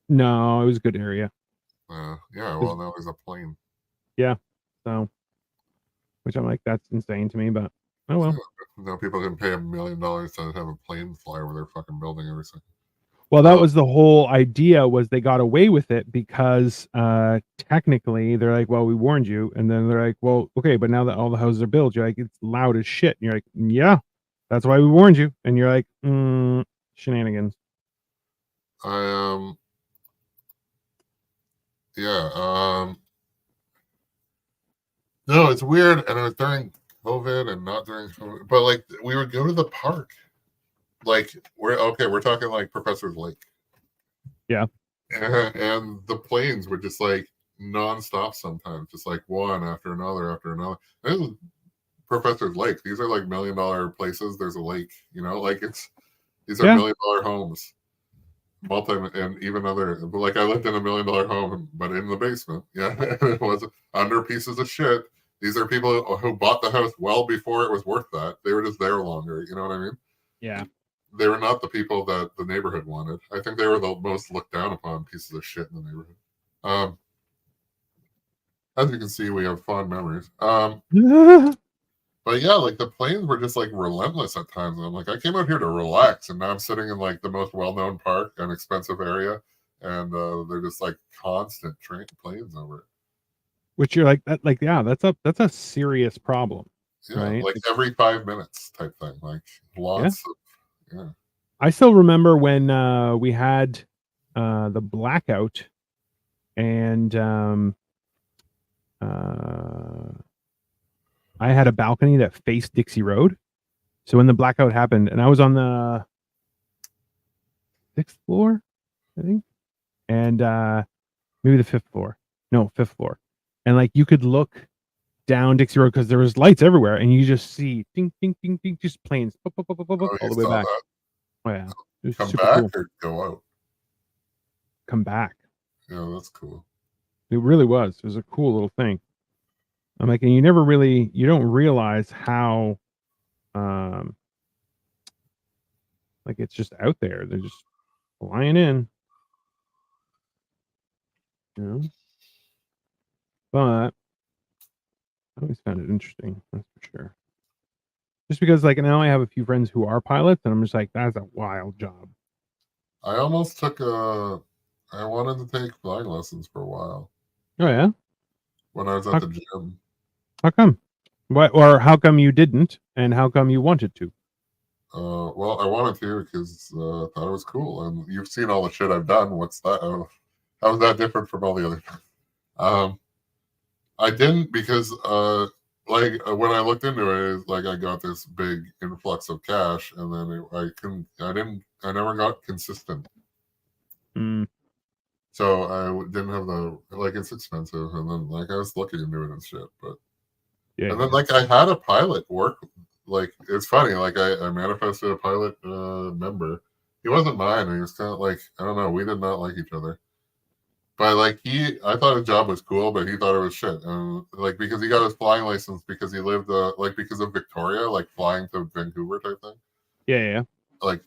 No, it was a good area. Yeah, well, now there's a plane. Yeah, so, which I'm like, that's insane to me, but oh well. No, people can pay $1 million to have a plane fly over their fucking building every second. Well, that was the whole idea, was they got away with it because technically they're like, well, we warned you. And then they're like, well, okay, but now that all the houses are built, you're like, it's loud as shit. And you're like, yeah, that's why we warned you. And you're like, shenanigans. Yeah. No, it's weird. And it was during COVID and not during COVID. But like, we would go to the park. Like, we're talking like Professor's Lake. Yeah. And the planes were just like nonstop sometimes, just like one after another after another. This is Professor's Lake. These are like $1 million places. There's a lake, like these are $1 million homes. And even other, but like I lived in $1 million home, but in the basement. Yeah. It was under pieces of shit. These are people who bought the house well before it was worth that. They were just there longer. You know what I mean? Yeah. They were not the people that the neighborhood wanted. I think they were the most looked down upon pieces of shit in the neighborhood. As you can see, we have fond memories. But yeah, like the planes were just like relentless at times. And I'm like, I came out here to relax, and now I'm sitting in like the most well-known park, an expensive area, and they're just like constant planes over it. Which you're like that, like, yeah, that's a serious problem. Yeah, right? like every 5 minutes type thing. Like lots of yeah. I still remember when we had the blackout, and I had a balcony that faced Dixie Road. So when the blackout happened, and I was on the 6th floor, I think, and maybe the 5th floor. No, 5th floor. And like you could look down Dixie Road because there was lights everywhere, and you just see ding, ding, ding, ding, just planes all the way back. That. Oh yeah, it was come back cool. Or go out. Come back. Yeah, that's cool. It really was. It was a cool little thing. I'm like, and you don't realize how, like it's just out there. They're just flying in, you know. But I always found it interesting, that's for sure. Just because, like, now I have a few friends who are pilots, and I'm just like, that's a wild job. I almost took I wanted to take flying lessons for a while. Oh yeah. When I was at the gym. How come? What, or how come you didn't, and how come you wanted to? Well, I wanted to because I thought it was cool, and you've seen all the shit I've done. What's that? How is that different from all the other things? I didn't because when I looked into it, like I got this big influx of cash, and then I never got consistent. So I didn't have it's expensive, and then like I was looking into it and shit, but and then like I had a pilot work, like it's funny, like I manifested a pilot member. He wasn't mine, and he was kind of like, I don't know, we did not like each other. But like I thought his job was cool, but he thought it was shit, and like because he got his flying license because he lived because of Victoria, like flying to Vancouver type thing. Yeah. Like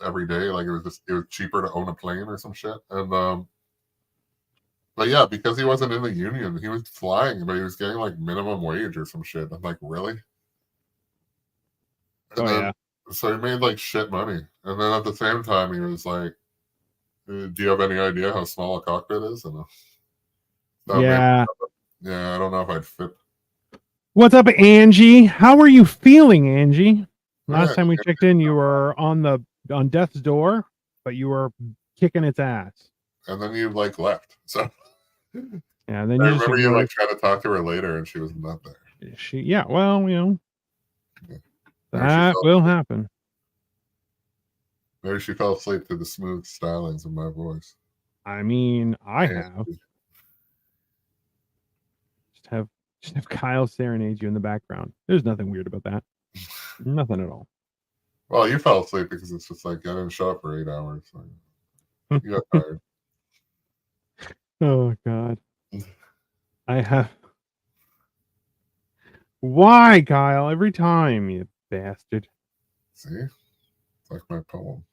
every day, like it was cheaper to own a plane or some shit, and but yeah, because he wasn't in the union, he was flying, but he was getting like minimum wage or some shit. I'm like, really? And so he made like shit money, and then at the same time, he was like, do you have any idea how small a cockpit is? And yeah, I don't know if I'd fit. What's up, Angie? How are you feeling, Angie? Last time we checked in, you were on death's door, but you were kicking its ass. And then you like left. So yeah, and then I remember you like trying to talk to her later, and she was not there. Well, you know, that will happen. Maybe she fell asleep to the smooth stylings of my voice. I mean, I have. Just have Kyle serenade you in the background. There's nothing weird about that. Nothing at all. Well, you fell asleep because it's just like I didn't show up for 8 hours. So you got tired. Oh God. I have. Why, Kyle? Every time, you bastard. See? It's like my poem.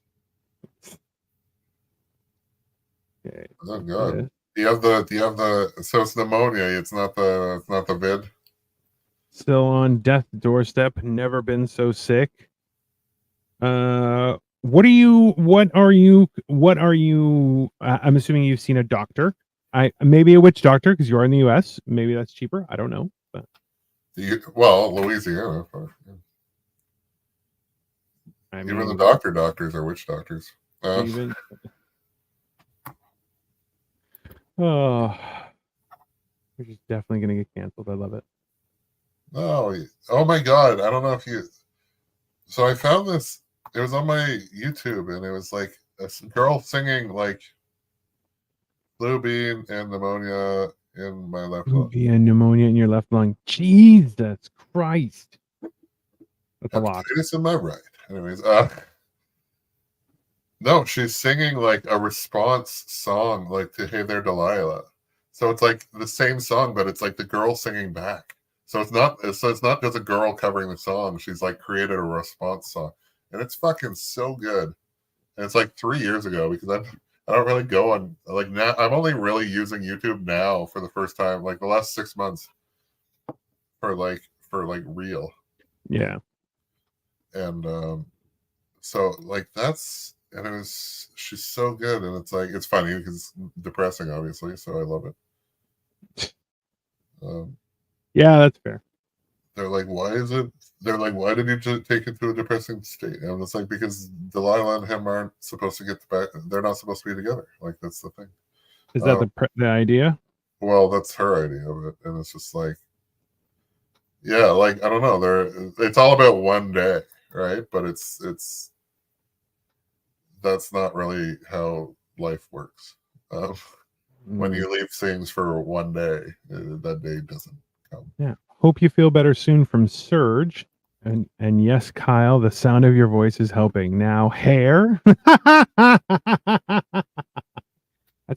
Okay. Oh God. Yeah. Do you have the so it's pneumonia, it's not the vid? Still on death's doorstep, never been so sick. What are you I'm assuming you've seen a doctor. Maybe a witch doctor because you're in the US. Maybe that's cheaper. I don't know. But Louisiana. I mean, even the doctors are witch doctors. Oh, which is definitely going to get canceled. I love it. Oh my God. I don't know if you. So I found this. It was on my YouTube, and it was like a girl singing like flu bean and pneumonia in my left lung. Flu bean and pneumonia in your left lung. Jesus Christ. That's a lot. It's in my right. Anyways, no, she's singing like a response song, like to "Hey There, Delilah." So it's like the same song, but it's like the girl singing back. So it's not just a girl covering the song. She's like created a response song, and it's fucking so good. And it's like 3 years ago because I don't really go on like now. I'm only really using YouTube now for the first time, like the last 6 months for real. Yeah. And so like that's and she's so good, and it's like it's funny because it's depressing, obviously. So I love it. Yeah, that's fair. They're like, why is it? They're like, why did you take it to a depressing state? And it's like because Delilah and him aren't supposed to get back. They're not supposed to be together. Like that's the thing. Is that the idea? Well, that's her idea of it, and it's just like, yeah, like I don't know. It's all about one day, right? But it's that's not really how life works. When you leave things for one day, that day doesn't come. Yeah. Hope you feel better soon from Surge. And yes, Kyle, the sound of your voice is helping. Now, hair. That's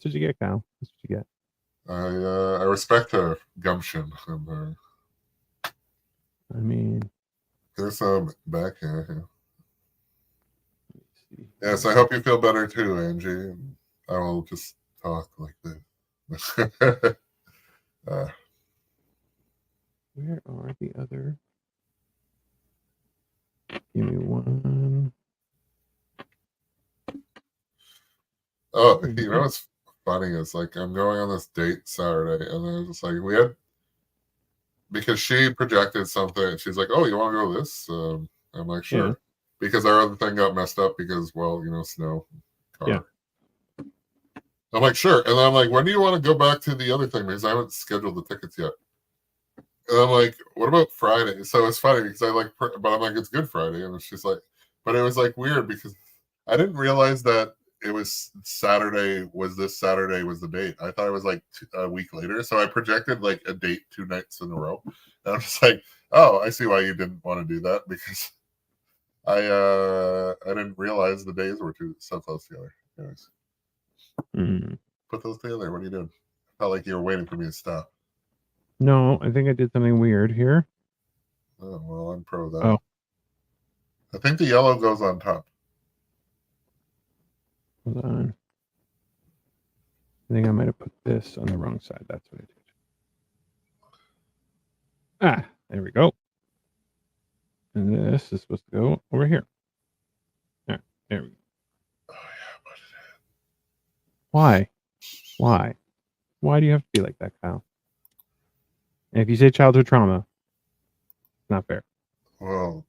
what you get, Kyle. That's what you get. I respect her gumption. And, I mean, there's some back here. Yes, I hope you feel better too, Angie. I will just talk like this. Where are the other? Give me one. Oh, you know what's funny is like I'm going on this date Saturday, and then it's like because she projected something. She's like, "Oh, you want to go to this?" I'm like, "Sure," because our other thing got messed up because, well, snow. Car. Yeah. I'm like, "Sure," and then I'm like, "When do you want to go back to the other thing?" Because I haven't scheduled the tickets yet. And I'm like, "What about Friday?" So it's funny because but I'm like, "It's Good Friday," and she's like, but it was like weird because I didn't realize that it was Saturday. This Saturday was the date? I thought it was like a week later. So I projected like a date 2 nights in a row. And I'm just like, oh, I see why you didn't want to do that because I didn't realize the days were so close together. Anyways, put those together. What are you doing? Felt like you were waiting for me to stop. No, I think I did something weird here. Oh well, I'm pro that. Oh, I think the yellow goes on top. Hold on. I think I might have put this on the wrong side. That's what I did. Ah, there we go. And this is supposed to go over here. There we go. Oh yeah, put it in. Why? Why? Why do you have to be like that, Kyle? And if you say childhood trauma, it's not fair. Well,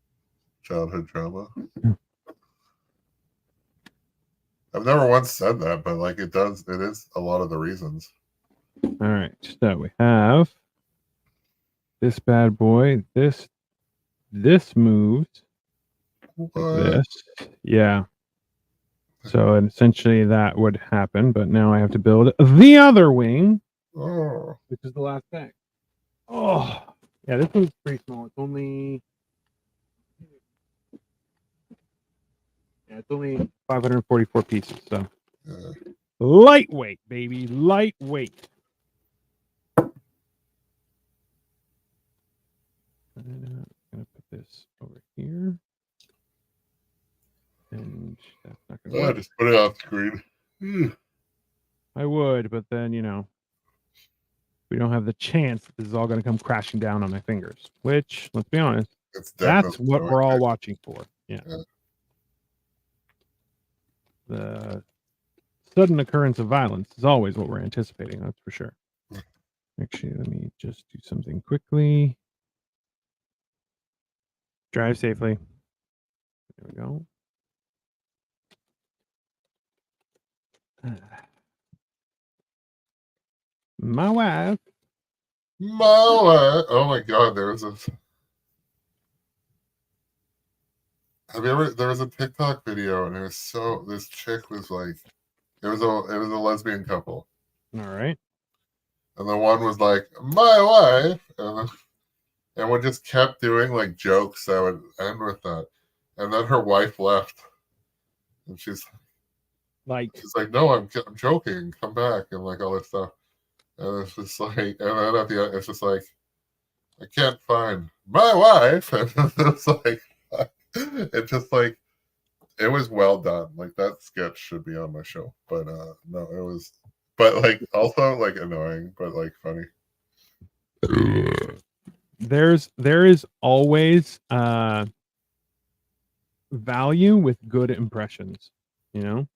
childhood trauma. I've never once said that, but like it is a lot of the reasons. All right, so we have this bad boy. This moves like this. Yeah. So essentially that would happen, but now I have to build the other wing, which is the last thing. Oh, yeah, this one's pretty small. It's only 544 pieces. So lightweight, baby, lightweight. I'm gonna put this over here, and that's not gonna work. Just put it off screen. I would, but then we don't have the chance that this is all going to come crashing down on my fingers. Which, let's be honest, that's what we're all watching for. Yeah. The sudden occurrence of violence is always what we're anticipating. That's for sure. Actually, let me just do something quickly. Drive safely. There we go. My wife. Oh my God, there was a TikTok video, and this chick was like, it was a lesbian couple. All right. And the one was like, my wife, and we just kept doing like jokes that would end with that. And then her wife left, and she's like, no, I'm joking, come back, and like all this stuff. And it's just like, and then at the end, it's just like, I can't find my wife. And it's like, it's just like, it was well done. Like that sketch should be on my show, but no, it was, but like also like annoying, but like funny. There is always value with good impressions, you know?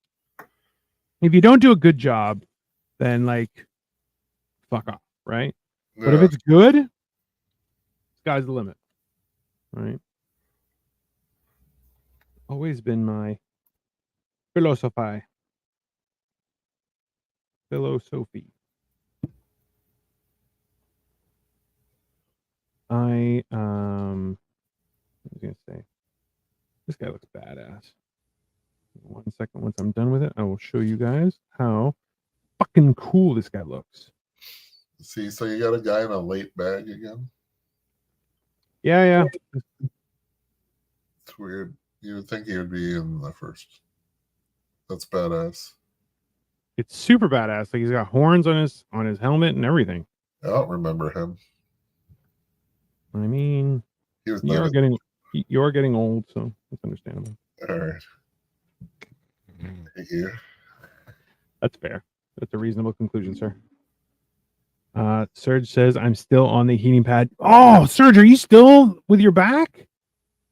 If you don't do a good job, then like fuck off, right? Yeah. But if it's good, sky's the limit. Right? Always been my philosophy. Philosophy. I was gonna say this guy looks badass. 1 second, once I'm done with it, I will show you guys how fucking cool this guy looks. See, so you got a guy in a late bag again? Yeah. It's weird. You would think he would be in the first. That's badass. It's super badass. Like he's got horns on his helmet and everything. I don't remember him. I mean, He was you're getting old, so that's understandable. All right. Thank you. That's fair. That's a reasonable conclusion, sir. Serge says I'm still on the heating pad. Oh, Serge, are you still with your back?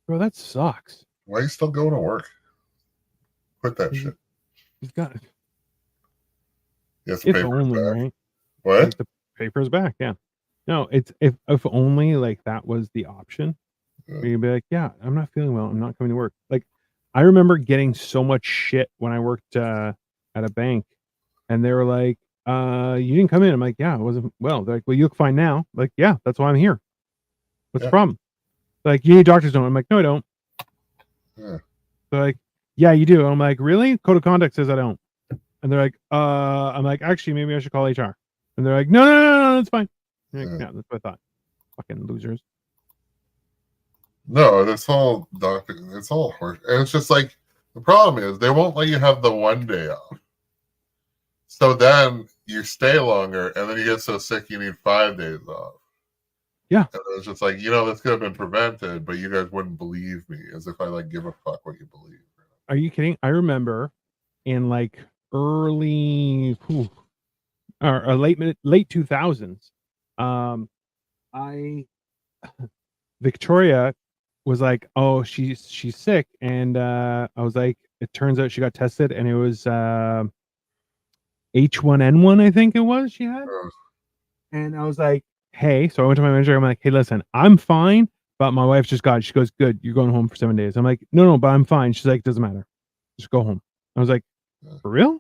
Bro, that sucks. Why are you still going to work? Quit that shit. He's got it. Yes, if only, back. Right? What? Like the paper's back, yeah. No, it's if only like that was the option. Yeah. You'd be like, yeah, I'm not feeling well. I'm not coming to work. Like, I remember getting so much shit when I worked at a bank, and they were like, you didn't come in. I'm like, yeah, I wasn't well. They're like, well, you look fine now. Like, yeah, that's why I'm here. What's the problem? They're like, you need doctor's note. I'm like, no, I don't. Yeah. They're like, yeah, you do. And I'm like, really? Code of conduct says I don't. And they're like, I'm like, actually, maybe I should call HR. And they're like, no, that's fine. Like, yeah, that's what I thought. Fucking losers. No, that's all doctor. It's all horse. And it's just like, the problem is they won't let you have the one day off. So then you stay longer, and then you get so sick you need 5 days off. Yeah. And it's just like, this could have been prevented, but you guys wouldn't believe me, as if I like give a fuck what you believe. Are you kidding? I remember in like early or late 2000s, Victoria was like, oh, she's sick, and I was like, it turns out she got tested, and it was H1N1, I think it was she had. And I was like, hey, so I went to my manager. I'm like, hey, listen, I'm fine, but my wife just got it. She goes, good, you're going home for 7 days. I'm like, no, but I'm fine. She's like, doesn't matter, just go home. I was like, for real?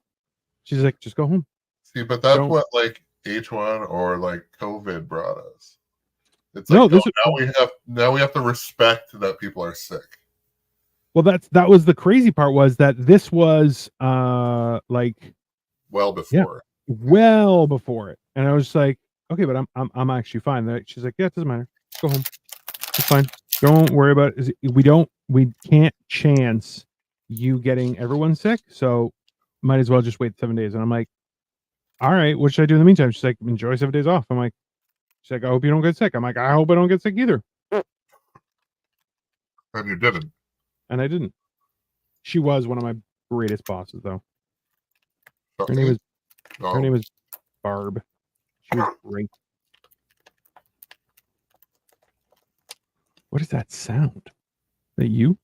She's like, just go home. See, but that's what like H1 or like COVID brought us. It's like, now we have to respect that people are sick. Well, that was the crazy part, was that this was like well before. Yeah, well before it. And I was like, okay, but I'm actually fine. She's like, yeah, it doesn't matter. Go home. It's fine. Don't worry about it. We can't chance you getting everyone sick, so might as well just wait 7 days. And I'm like, all right, what should I do in the meantime? She's like, enjoy 7 days off. I'm like, she's like, I hope you don't get sick. I'm like, I hope I don't get sick either. And you didn't. And I didn't. She was one of my greatest bosses, though. Her name was Barb. She was great. What is that sound? Is that you?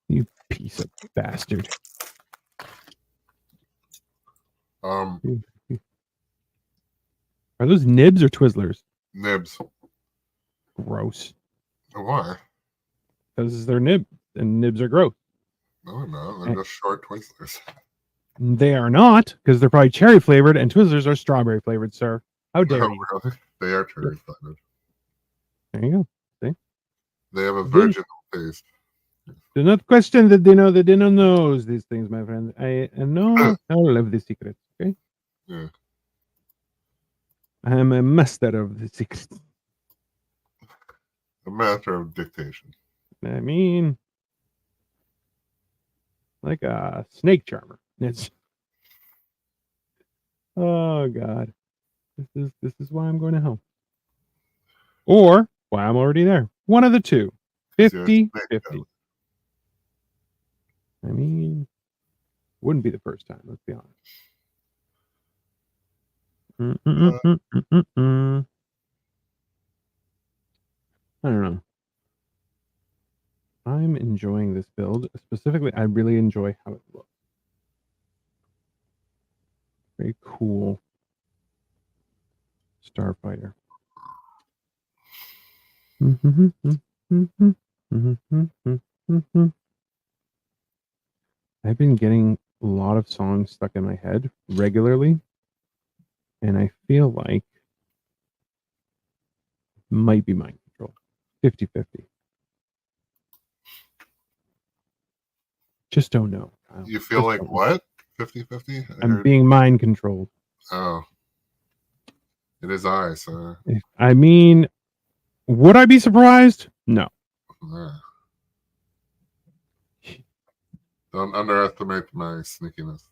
You piece of bastard. Are those nibs or Twizzlers? Nibs. Gross. Why? Because they're nib, and nibs are gross. No, they're just short Twizzlers. They are not, because they're probably cherry flavored, and Twizzlers are strawberry flavored, sir. How dare you? Really? They are cherry flavored. There you go. See? They have a virginal taste. Do not question the Dino. The Dino knows these things, my friend. I know all of the secrets, okay? Yeah. I am a master of the secrets. A master of dictation. I mean, like a snake charmer. It's oh god. This is why I'm going to hell. Or, well, I'm already there. One of the two. 50-50. I mean, wouldn't be the first time, let's be honest. I don't know. I'm enjoying this build. Specifically, I really enjoy how it looks. Very cool. Starfighter. I've been getting a lot of songs stuck in my head regularly, and I feel like it might be mind control. 50-50. Just don't know. You feel like what? 50-50? I'm being mind controlled. Oh. It is I, so. I mean, would I be surprised? No. Don't underestimate my sneakiness.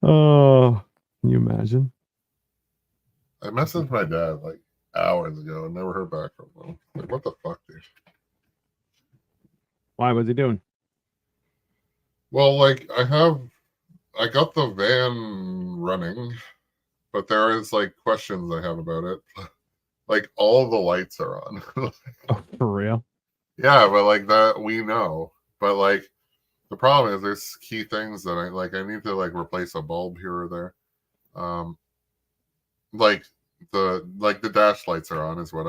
Oh, can you imagine? I messaged my dad like hours ago and never heard back from him. Like, what the fuck, dude? Why was he doing? Well, like I got the van running, but there is like questions I have about it. Like all the lights are on. Oh, for real? Yeah, but like that we know. But like the problem is there's key things that I need to like replace a bulb here or there. Like the dash lights are on is what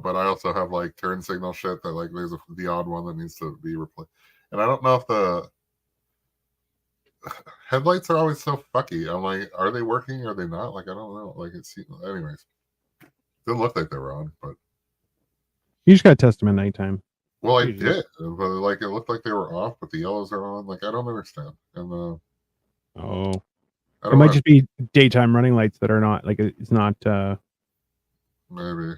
but I also have like turn signal shit that like there's the odd one that needs to be replaced. And I don't know if the headlights are always so fucky. I'm like, are they working? Are they not? Like, I don't know. Like, anyways. Didn't look like they were on, but you just gotta test them at nighttime. Well, I did, but like it looked like they were off, but the yellows are on. Like, I don't understand. And it might just be daytime running lights that are not like it's not. Maybe.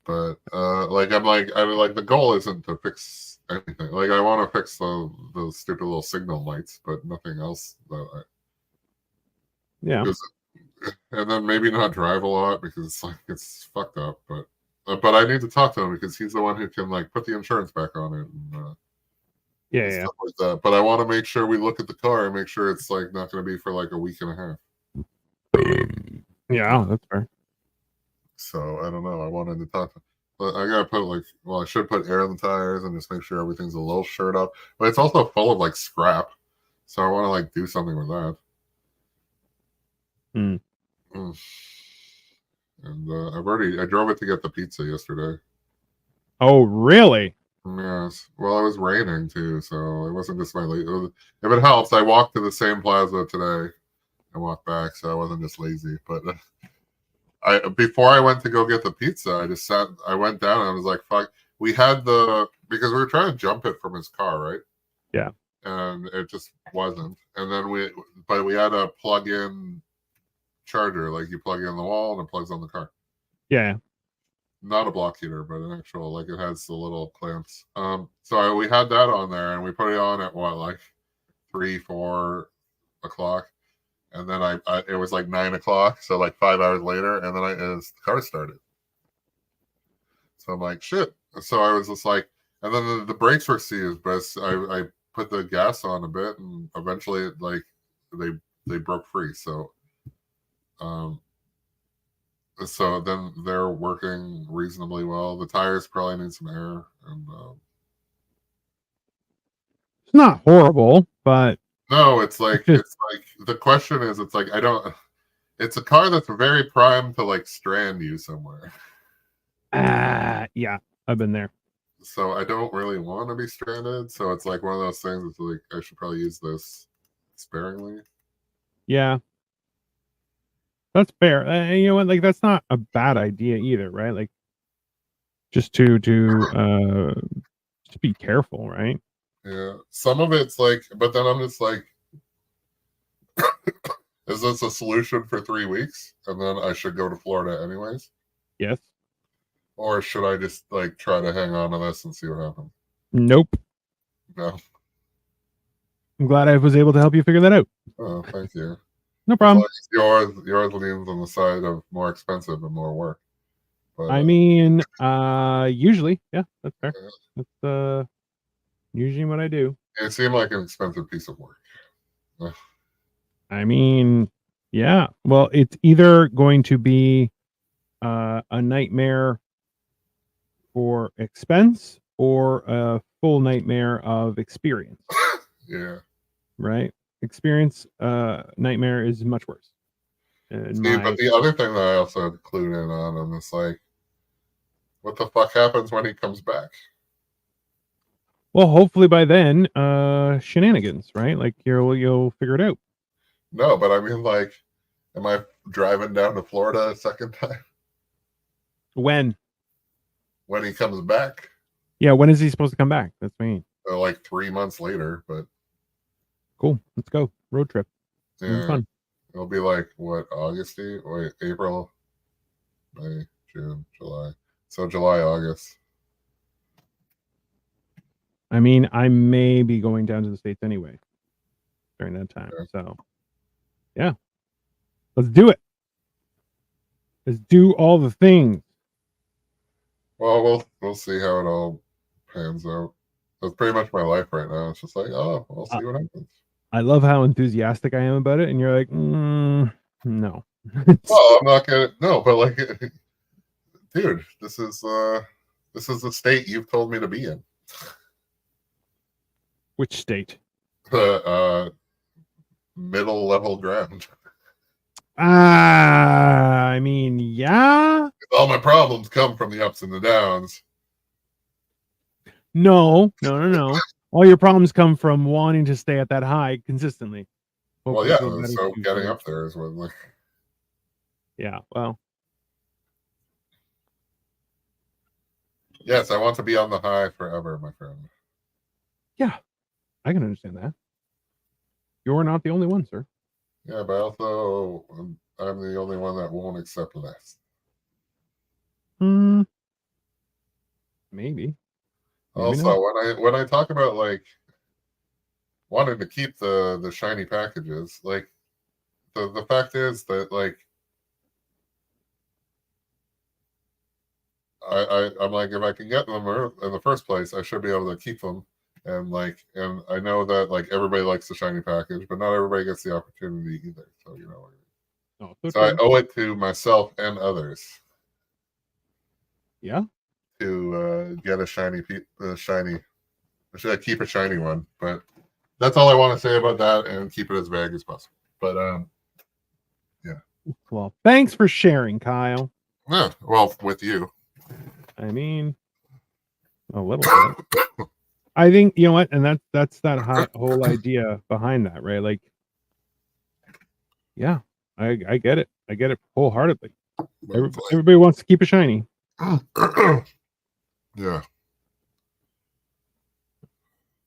But like the goal isn't to fix anything. Like I want to fix the stupid little signal lights, but nothing else. Yeah. And then maybe not drive a lot because it's fucked up. But I need to talk to him because he's the one who can like put the insurance back on it. And, yeah. Stuff like that. But I want to make sure we look at the car and make sure it's like not going to be for like a week and a half. Yeah, that's fair. So I don't know. I wanted to talk to him. But I gotta put I should put air in the tires and just make sure everything's a little shirt up. But it's also full of like scrap, so I want to like do something with that. And I drove it to get the pizza yesterday. Oh, really? Yes. Well, it was raining too, so it wasn't just my late. If it helps, I walked to the same plaza today and walked back, so I wasn't just lazy. But before I went to go get the pizza, I went down and I was like, fuck. Because we were trying to jump it from his car, right? Yeah. And it just wasn't. And then we had a plug-in charger, like you plug in the wall and it plugs on the car. Yeah. Not a block heater, but an actual, like it has the little clamps. So we had that on there and we put it on at like 3-4 o'clock. And then it was like 9 o'clock, so like 5 hours later, and then the car started. So I'm like, shit. So I was just like, and then the brakes were seized, but I put the gas on a bit, and eventually they broke free. So, so then they're working reasonably well. The tires probably need some air, and it's not horrible, but no, it's like the question is, it's like it's a car that's very primed to like strand you somewhere. Yeah, I've been there. So I don't really want to be stranded. So it's like one of those things. It's like I should probably use this sparingly. Yeah, that's fair. You know what? Like that's not a bad idea either, right? Like just to be careful, right? Yeah, some of it's like, but then I'm just like, is this a solution for 3 weeks? And then I should go to Florida anyways? Yes. Or should I just like try to hang on to this and see what happens? Nope. No. I'm glad I was able to help you figure that out. Oh, thank you. No problem. Yours leans on the side of more expensive and more work. But, I mean, usually, yeah, that's fair. That's usually what I do. it seemed like an expensive piece of work. I mean, yeah. Well, it's either going to be a nightmare for expense or a full nightmare of experience. Yeah. Right? Experience nightmare is much worse. But the other thing that I also clued in on, and it's like, what the fuck happens when he comes back? Well, hopefully by then, shenanigans, right? Like you'll figure it out. No, but I mean, like, am I driving down to Florida a second time? When he comes back? Yeah, when is he supposed to come back? That's me. Like 3 months later, but cool. Let's go road trip. Yeah, fun. It'll be like what, Augusty? Wait, April, May, June, July. So July, August. I mean, I may be going down to the States anyway during that time. Okay. So, yeah, let's do it. Let's do all the things. Well, we'll see how it all pans out. That's pretty much my life right now. It's just like, oh, we'll see what happens. I love how enthusiastic I am about it, and you're like, no. Well, I'm not gonna. No, but like, dude, this is the state you've told me to be in. Which state? Middle level ground. I mean, yeah. All my problems come from the ups and the downs. No. All your problems come from wanting to stay at that high consistently. Well, yeah. So getting up there is what. Like, yeah. Well. Yes, I want to be on the high forever, my friend. Yeah, I can understand that. You're not the only one, sir. Yeah, but also I'm the only one that won't accept less. Maybe. Also, when I talk about like wanting to keep the shiny packages, like the fact is that like I'm like, if I can get them in the first place, I should be able to keep them. And I know that like everybody likes the shiny package, but not everybody gets the opportunity either. So you know, so I owe it to myself and others. Yeah. To get a shiny. I should keep a shiny one, but that's all I want to say about that, and keep it as vague as possible. But yeah. Well, thanks for sharing, Kyle. Yeah. Well, with you. I mean, a little bit. I think you know what, and that's that whole idea behind that, right? Like, yeah, I get it. I get it wholeheartedly. Everybody wants to keep it shiny. Yeah.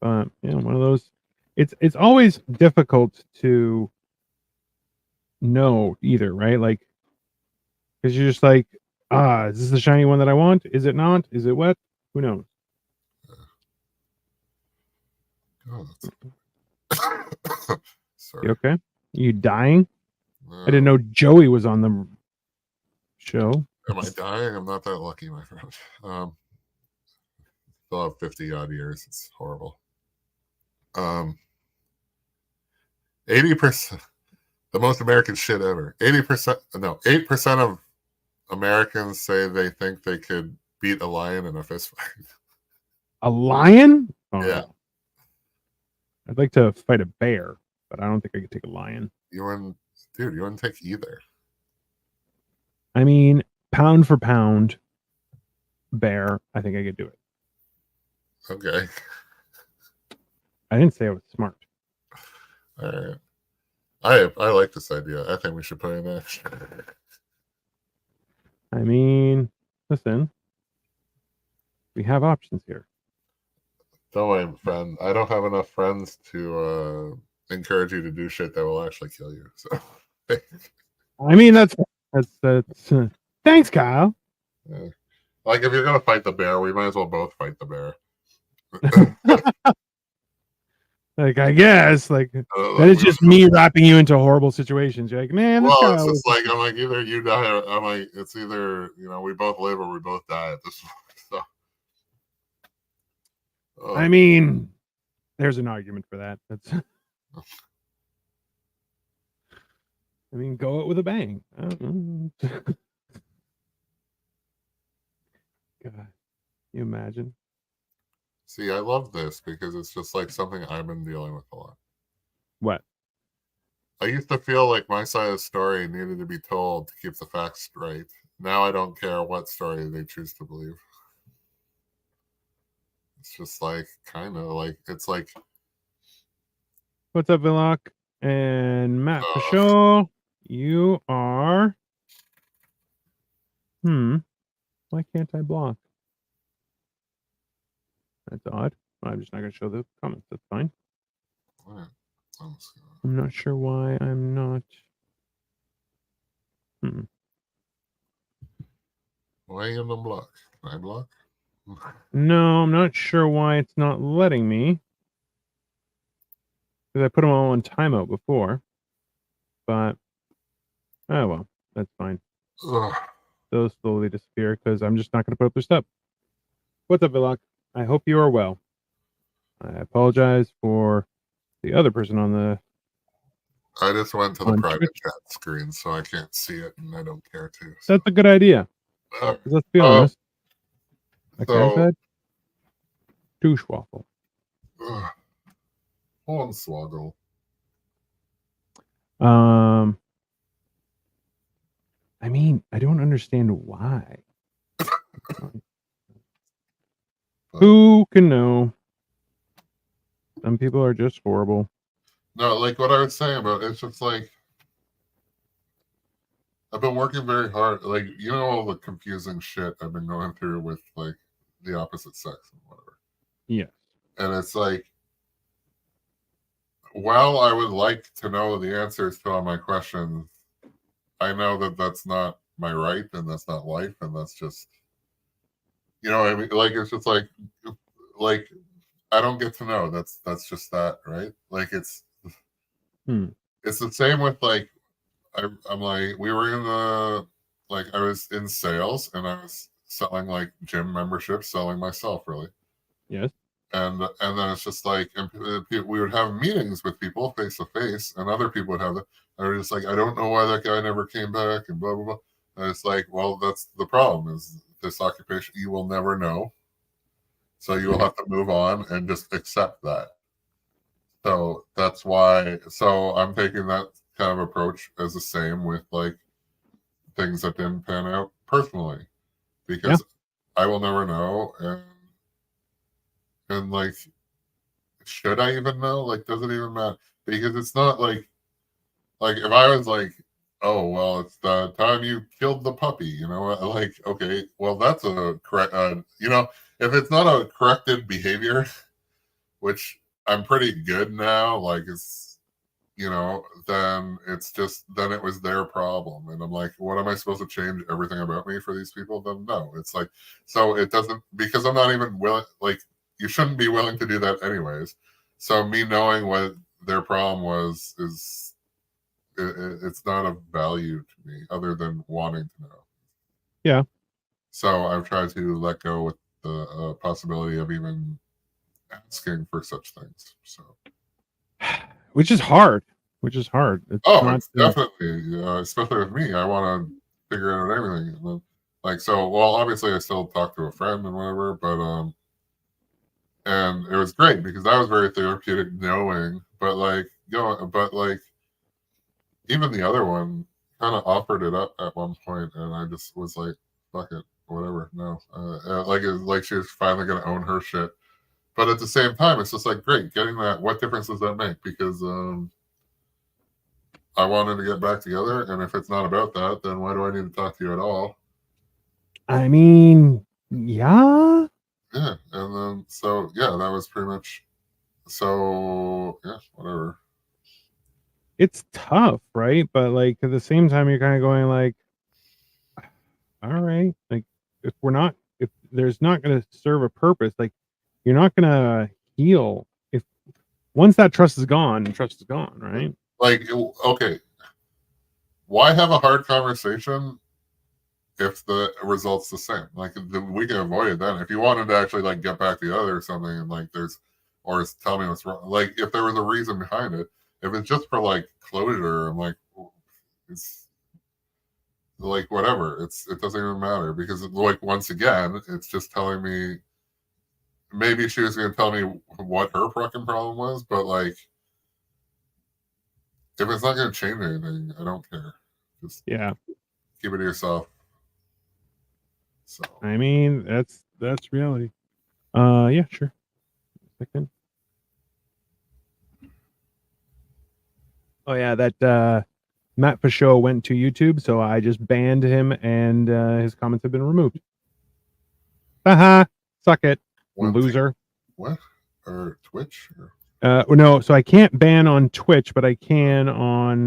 But one of those. It's always difficult to know either, right? Like, because you're just like, is this the shiny one that I want? Is it not? Is it what? Who knows? Sorry. You okay? You dying? I didn't know Joey was on the show. Am I dying? I'm not that lucky, my friend. Still have 50 odd years. It's horrible. 80%, the most American shit ever. 8% of Americans say they think they could beat a lion in a fist fight. A lion? Oh, yeah. I'd like to fight a bear, but I don't think I could take a lion. You wouldn't take either. I mean, pound for pound, bear, I think I could do it. Okay. I didn't say I was smart. All right. I like this idea. I think we should put in that. I mean, listen, we have options here. Don't worry, friend. I don't have enough friends to encourage you to do shit that will actually kill you. So, I mean, that's thanks, Kyle. Yeah. Like, if you're gonna fight the bear, we might as well both fight the bear. Like, I guess, like, that like, is just me wrapping you into horrible situations. You're like, man, this guy. It's just like, I'm like, either you die or I'm like, it's either, we both live or we both die at this point. So, I mean, there's an argument for that. That's. I mean, go out with a bang. God, you imagine? See, I love this because it's just like something I've been dealing with a lot. What? I used to feel like my side of the story needed to be told to keep the facts straight. Now I don't care what story they choose to believe. It's just like, kind of like, it's like. What's up, Villock? And Matt for sure. You are. Why can't I block? That's odd. I'm just not going to show the comments. That's fine. I'm not sure why I'm not. Why you gonna block? Can I block? No, I'm not sure why it's not letting me. Because I put them all on timeout before. But, oh well, that's fine. Those slowly disappear because I'm just not going to put up their stuff. What's up, Villock? I hope you are well. I apologize for the other person on the. I just went to the private Twitch chat screen, so I can't see it, and I don't care to. So. That's a good idea. Let's be honest. Like I said, douche waffle. Hornswoggle. I mean, I don't understand why. Who can know? Some people are just horrible. No, like what I was saying about it's just like I've been working very hard. Like, all the confusing shit I've been going through with like the opposite sex and whatever. Yeah. And it's like, while I would like to know the answers to all my questions, I know that that's not my right and that's not life and that's just, I mean, like, it's just like I don't get to know. That's just that, right? Like, it's the same with like, I'm like, we were in I was in sales and I was selling like gym memberships, selling myself really. Yes. And then it's just like, and we would have meetings with people face to face, and other people would have it. And we're just like, I don't know why that guy never came back, and blah blah blah. And it's like, well, that's the problem. Is this occupation you will never know, so you will have to move on and just accept that. So that's why. So I'm taking that kind of approach as the same with like things that didn't pan out personally, because I will never know, and like, should I even know? Like, does it even matter? Because it's not like if I was like, oh well, it's the time you killed the puppy, like, okay, well that's a correct, if it's not a corrected behavior, which I'm pretty good now, like it's, then it's just, then it was their problem, and I'm like, what am I supposed to change everything about me for these people? Then no, it's like, so it doesn't, because I'm not even willing, like, you shouldn't be willing to do that anyways. So me knowing what their problem was it's not of value to me other than wanting to know. Yeah. So I've tried to let go with the possibility of even asking for such things. So, which is hard. It's it's definitely, especially with me. I want to figure out everything. Like, so, well, obviously, I still talk to a friend and whatever, but and it was great because that was very therapeutic knowing. But like, even the other one kind of offered it up at one point, and I just was like, fuck it, whatever. No, like she was finally gonna own her shit. But at the same time, it's just like, great, getting that. What difference does that make? Because I wanted to get back together, and if it's not about that, then why do I need to talk to you at all? I mean, yeah. Yeah, and then so yeah, that was pretty much. So yeah, whatever. It's tough, right? But like at the same time, you're kind of going like, all right, like if there's not going to serve a purpose, like you're not going to heal. If once that trust is gone, trust is gone, right? Like, okay, why have a hard conversation if the result's the same? Like, we can avoid it then. If you wanted to actually like get back together or something, and like or tell me what's wrong, like if there was a reason behind it. If it's just for like closure, I'm like, it's like whatever. It doesn't even matter because like once again, it's just telling me. Maybe she was going to tell me what her fucking problem was, but like, if it's not going to change anything, I don't care. Just keep it to yourself. So I mean, that's reality. Yeah, sure. Second. Oh yeah, that Matt Pashot went to YouTube, so I just banned him, and his comments have been removed. Haha, suck it, loser. What? Or Twitch? Or... No, so I can't ban on Twitch, but I can on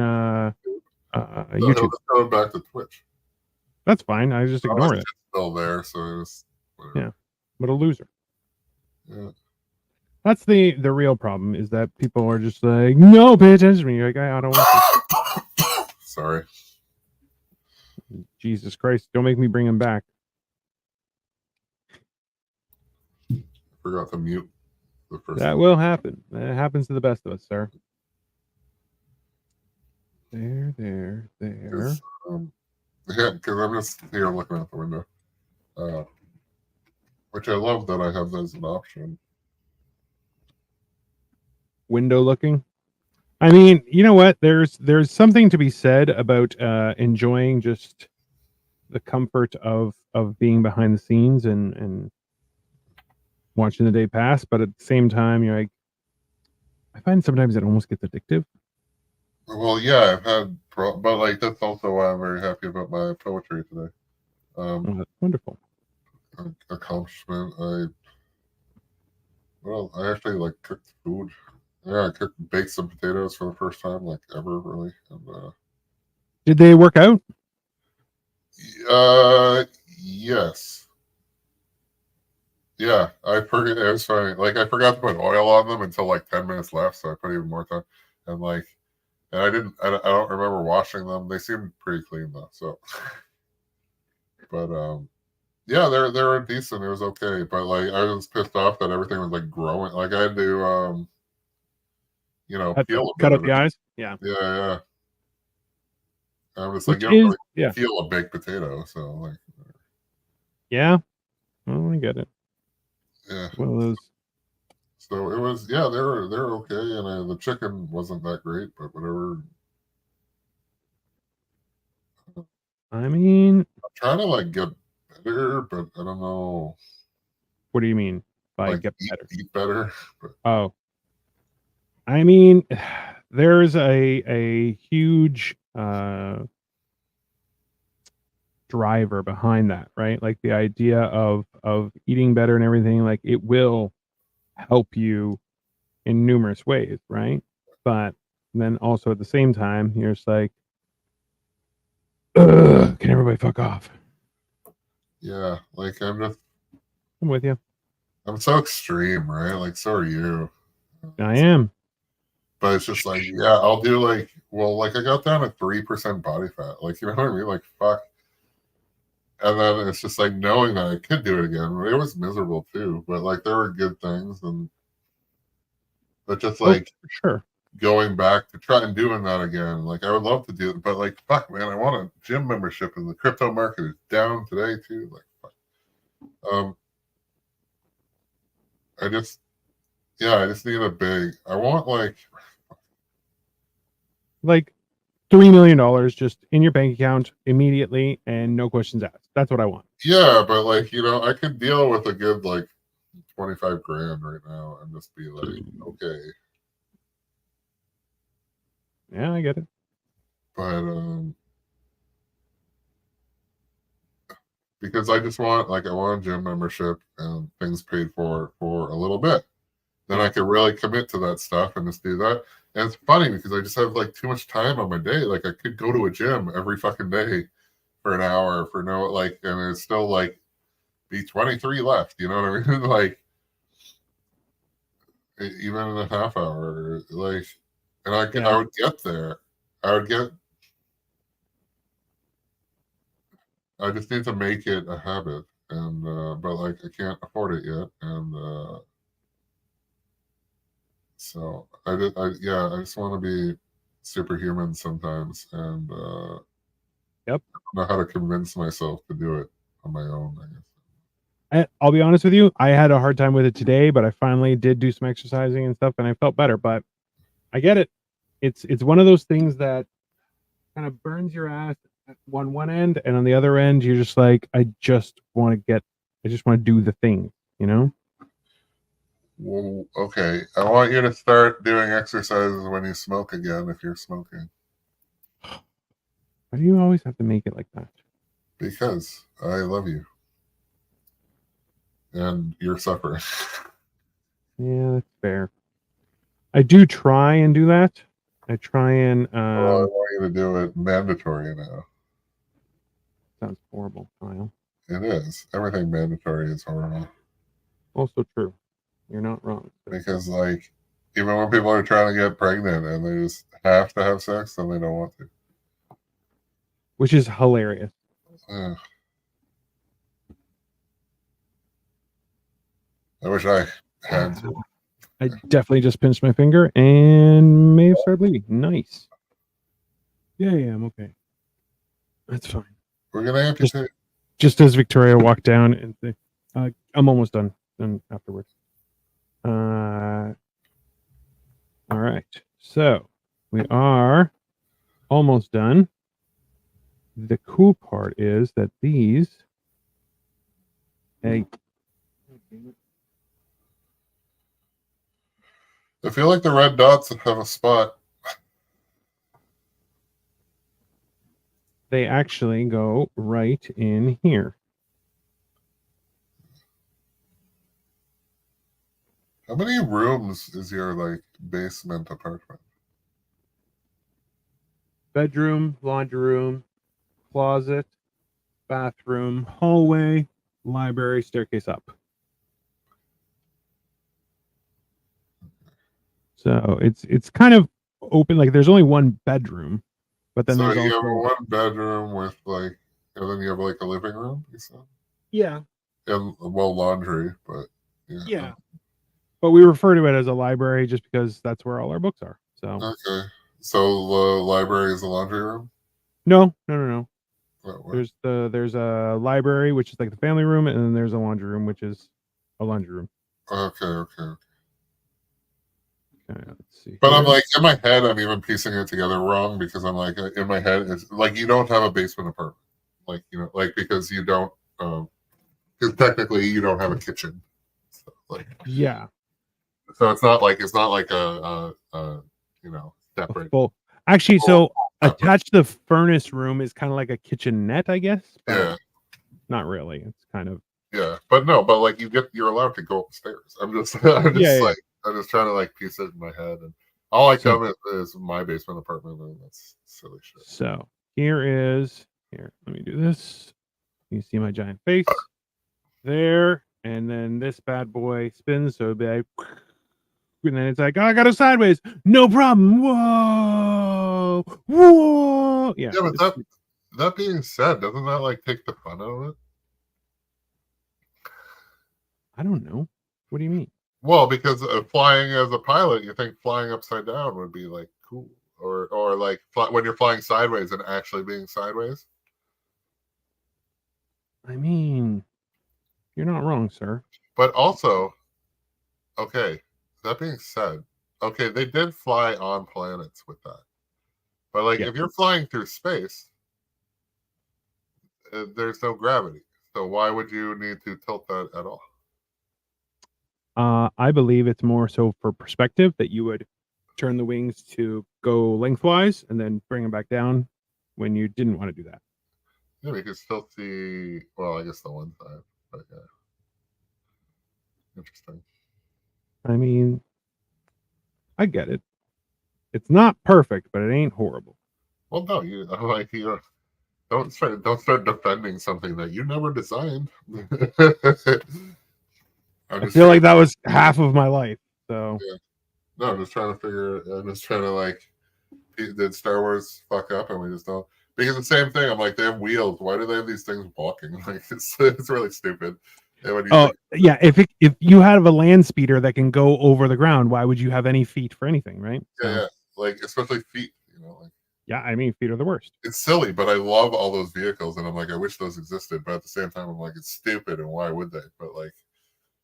YouTube. He'll just go back to Twitch. That's fine. I just ignore it. It's still there, so it's yeah. What a loser. Yeah. That's the real problem, is that people are just like, no, pay attention to me. Like, I don't want to. Sorry. Jesus Christ, don't make me bring him back. Forgot to mute the first that will happen. That happens to the best of us, sir. There. Yeah, because I'm just here looking out the window. Which I love that I have as an option. Window looking. I mean, you know what? There's something to be said about enjoying just the comfort of being behind the scenes and watching the day pass, but at the same time, you're like, I find sometimes it almost gets addictive. Well, yeah, I've had, but like that's also why I'm very happy about my poetry today. Oh, that's wonderful. Accomplishment. I actually like cooked food. Yeah, I baked some potatoes for the first time, like ever, really. And, did they work out? Yes. Yeah, it was funny. Like I forgot to put oil on them until like 10 minutes left, so I put even more time. And like, and I don't remember washing them. They seemed pretty clean though. So, but yeah, they were decent. It was okay, but like I was pissed off that everything was like growing. Like I had to peel cut up the eyes. Yeah. I'm just like, you don't really feel a baked potato, so like. Yeah, well, I get it. Yeah. One of those. So it was, yeah, they were okay, and the chicken wasn't that great, but whatever. I mean, I'm trying to like get better, but I don't know. What do you mean by like get better? Eat better. But... Oh, I mean, there's a huge driver behind that, right? Like the idea of eating better and everything, like it will help you in numerous ways, right? But then also at the same time, you're just like, can everybody fuck off? Yeah, like I'm with you. I'm so extreme, right? Like so are you. I am. But it's just like, yeah, I'll do like, well, like I got down to 3% body fat. Like, you know what I mean? Like, fuck. And then it's just like knowing that I could do it again. It was miserable too, but like there were good things, but just like sure going back to try and doing that again. Like I would love to do it, but like fuck, man, I want a gym membership, and the crypto market is down today too. Like, fuck. I just need a big. I want like $3 million just in your bank account immediately and no questions asked. That's what I want. Yeah, but like, I could deal with a good like 25 grand right now and just be like, okay. Yeah, I get it. But because I just want I want a gym membership and things paid for a little bit. Then I could really commit to that stuff and just do that. And it's funny because I just have like too much time on my day. Like I could go to a gym every fucking day for an hour for and it's still like be 23 left. You know what I mean? Like even in a half hour, like, and I Yeah. would get there. I just need to make it a habit, and but like I can't afford it yet, and so I just want to be superhuman sometimes, and Yep. I don't know how to convince myself to do it on my own, I guess. I'll be honest with you, I had a hard time with it today, but I finally did do some exercising and stuff, and I felt better. But I get it. It's one of those things that kind of burns your ass at one end, and on the other end, you're just like, I just want to do the thing, you know? Well, okay. I want you to start doing exercises when you smoke again, if you're smoking. Why do you always have to make it like that? Because I love you. And you're suffering. Yeah, that's fair. I do try and do that. I try and Well, I want you to do it mandatory now. sounds horrible, Kyle. It is. Everything mandatory is horrible. Also true. You're not wrong. Because like even when people are trying to get pregnant and they just have to have sex and they don't want to. Which is hilarious. I wish I had to. I definitely just pinched my finger and may have started bleeding. Nice. Yeah, I'm okay. That's fine. We're gonna amputate. Just as Victoria walked down and say, I'm almost done. Then afterwards. All right. So we are almost done. The cool part is that these. Hey. I feel like the red dots have a spot. They actually go right in here. How many rooms is your like basement apartment? Bedroom, laundry room, closet, bathroom, hallway, library, staircase up. So it's kind of open. Like there's only one bedroom, but then there's you also have one bedroom with like, and then you have like a living room. You said? Yeah. And well, laundry, but yeah. But we refer to it as a library just because that's where all our books are. So okay. So the library is the laundry room? No. There's a library which is like the family room, and then there's a laundry room which is a laundry room. Okay. Let's see. But I'm like in my head, I'm even piecing it together wrong because I'm like in my head, it's like you don't have a basement apartment, like like because you don't, because technically you don't have a kitchen, so, like yeah. So it's not like a separate. Full. Actually, so attached to the furnace room is kind of like a kitchenette, I guess. Yeah. Not really. It's kind of. Yeah, but like you're allowed to go upstairs. I'm just I'm just trying to like piece it in my head, and all I come is my basement apartment, and that's silly shit. So here. Let me do this. You see my giant face there, and then this bad boy spins, so it'd be like, and then it's like, oh, I got it sideways, no problem. Whoa. Yeah. But that being said, doesn't that like take the fun out of it? I don't know. What do you mean? Well, because flying as a pilot, you think flying upside down would be like cool, or like when you're flying sideways and actually being sideways. I mean, you're not wrong, sir. But also, okay, that being said, okay, they did fly on planets with that. But like if you're flying through space, there's no gravity. So why would you need to tilt that at all? I believe it's more so for perspective that you would turn the wings to go lengthwise and then bring them back down when you didn't want to do that. Yeah, we could still see. Well, I guess the one side, but yeah, interesting. I mean, I get it. It's not perfect, but it ain't horrible. Well, no, don't start defending something that you never designed. I feel like that was half of my life. So yeah. No, I'm just trying to figure. I'm just trying to like, did Star Wars fuck up and we just don't? Because the same thing. I'm like, they have wheels. Why do they have these things walking? Like it's really stupid. And when you oh yeah, if you have a land speeder that can go over the ground, why would you have any feet for anything, right? yeah, like especially feet. Like yeah, I mean feet are the worst. It's silly, but I love all those vehicles, and I'm like, I wish those existed. But at the same time, I'm like, it's stupid, and why would they? But like,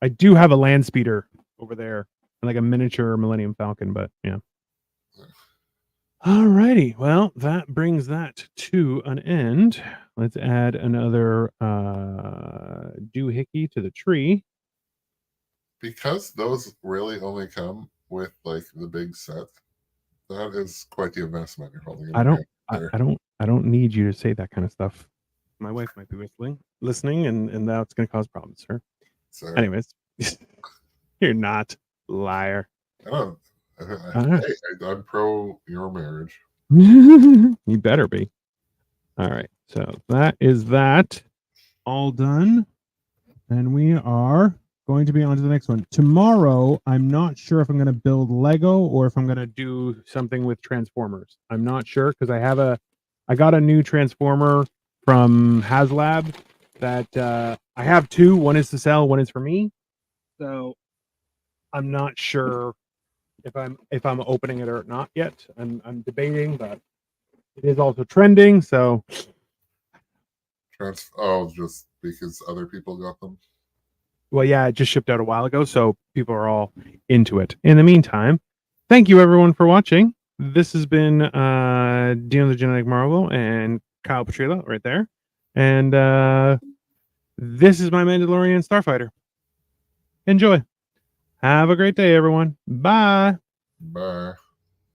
I do have a land speeder over there, like a miniature Millennium Falcon, but yeah. Alrighty, well, that brings that to an end. Let's add another doohickey to the tree. Because those really only come with like the big set, that is quite the investment you're holding. I don't need you to say that kind of stuff. My wife might be listening, and that's going to cause problems, sir. So, anyways, you're not liar. I don't. Hey, I'm pro your marriage. You better be. All right, so that is that all done, and we are going to be on to the next one. Tomorrow, I'm not sure if I'm going to build Lego or if I'm going to do something with Transformers. I'm not sure because I got a new Transformer from HasLab that I have two. One is to sell, one is for me. So I'm not sure if I'm opening it or not yet. I'm debating, but it is also trending. So Just because other people got them. well, yeah, it just shipped out a while ago, so people are all into it. In the meantime, thank you everyone for watching. This has been Dino the Genetic Marvel and Kyle Petrillo right there. And this is my Mandalorian Starfighter. Enjoy. Have a great day, everyone. Bye. Bye.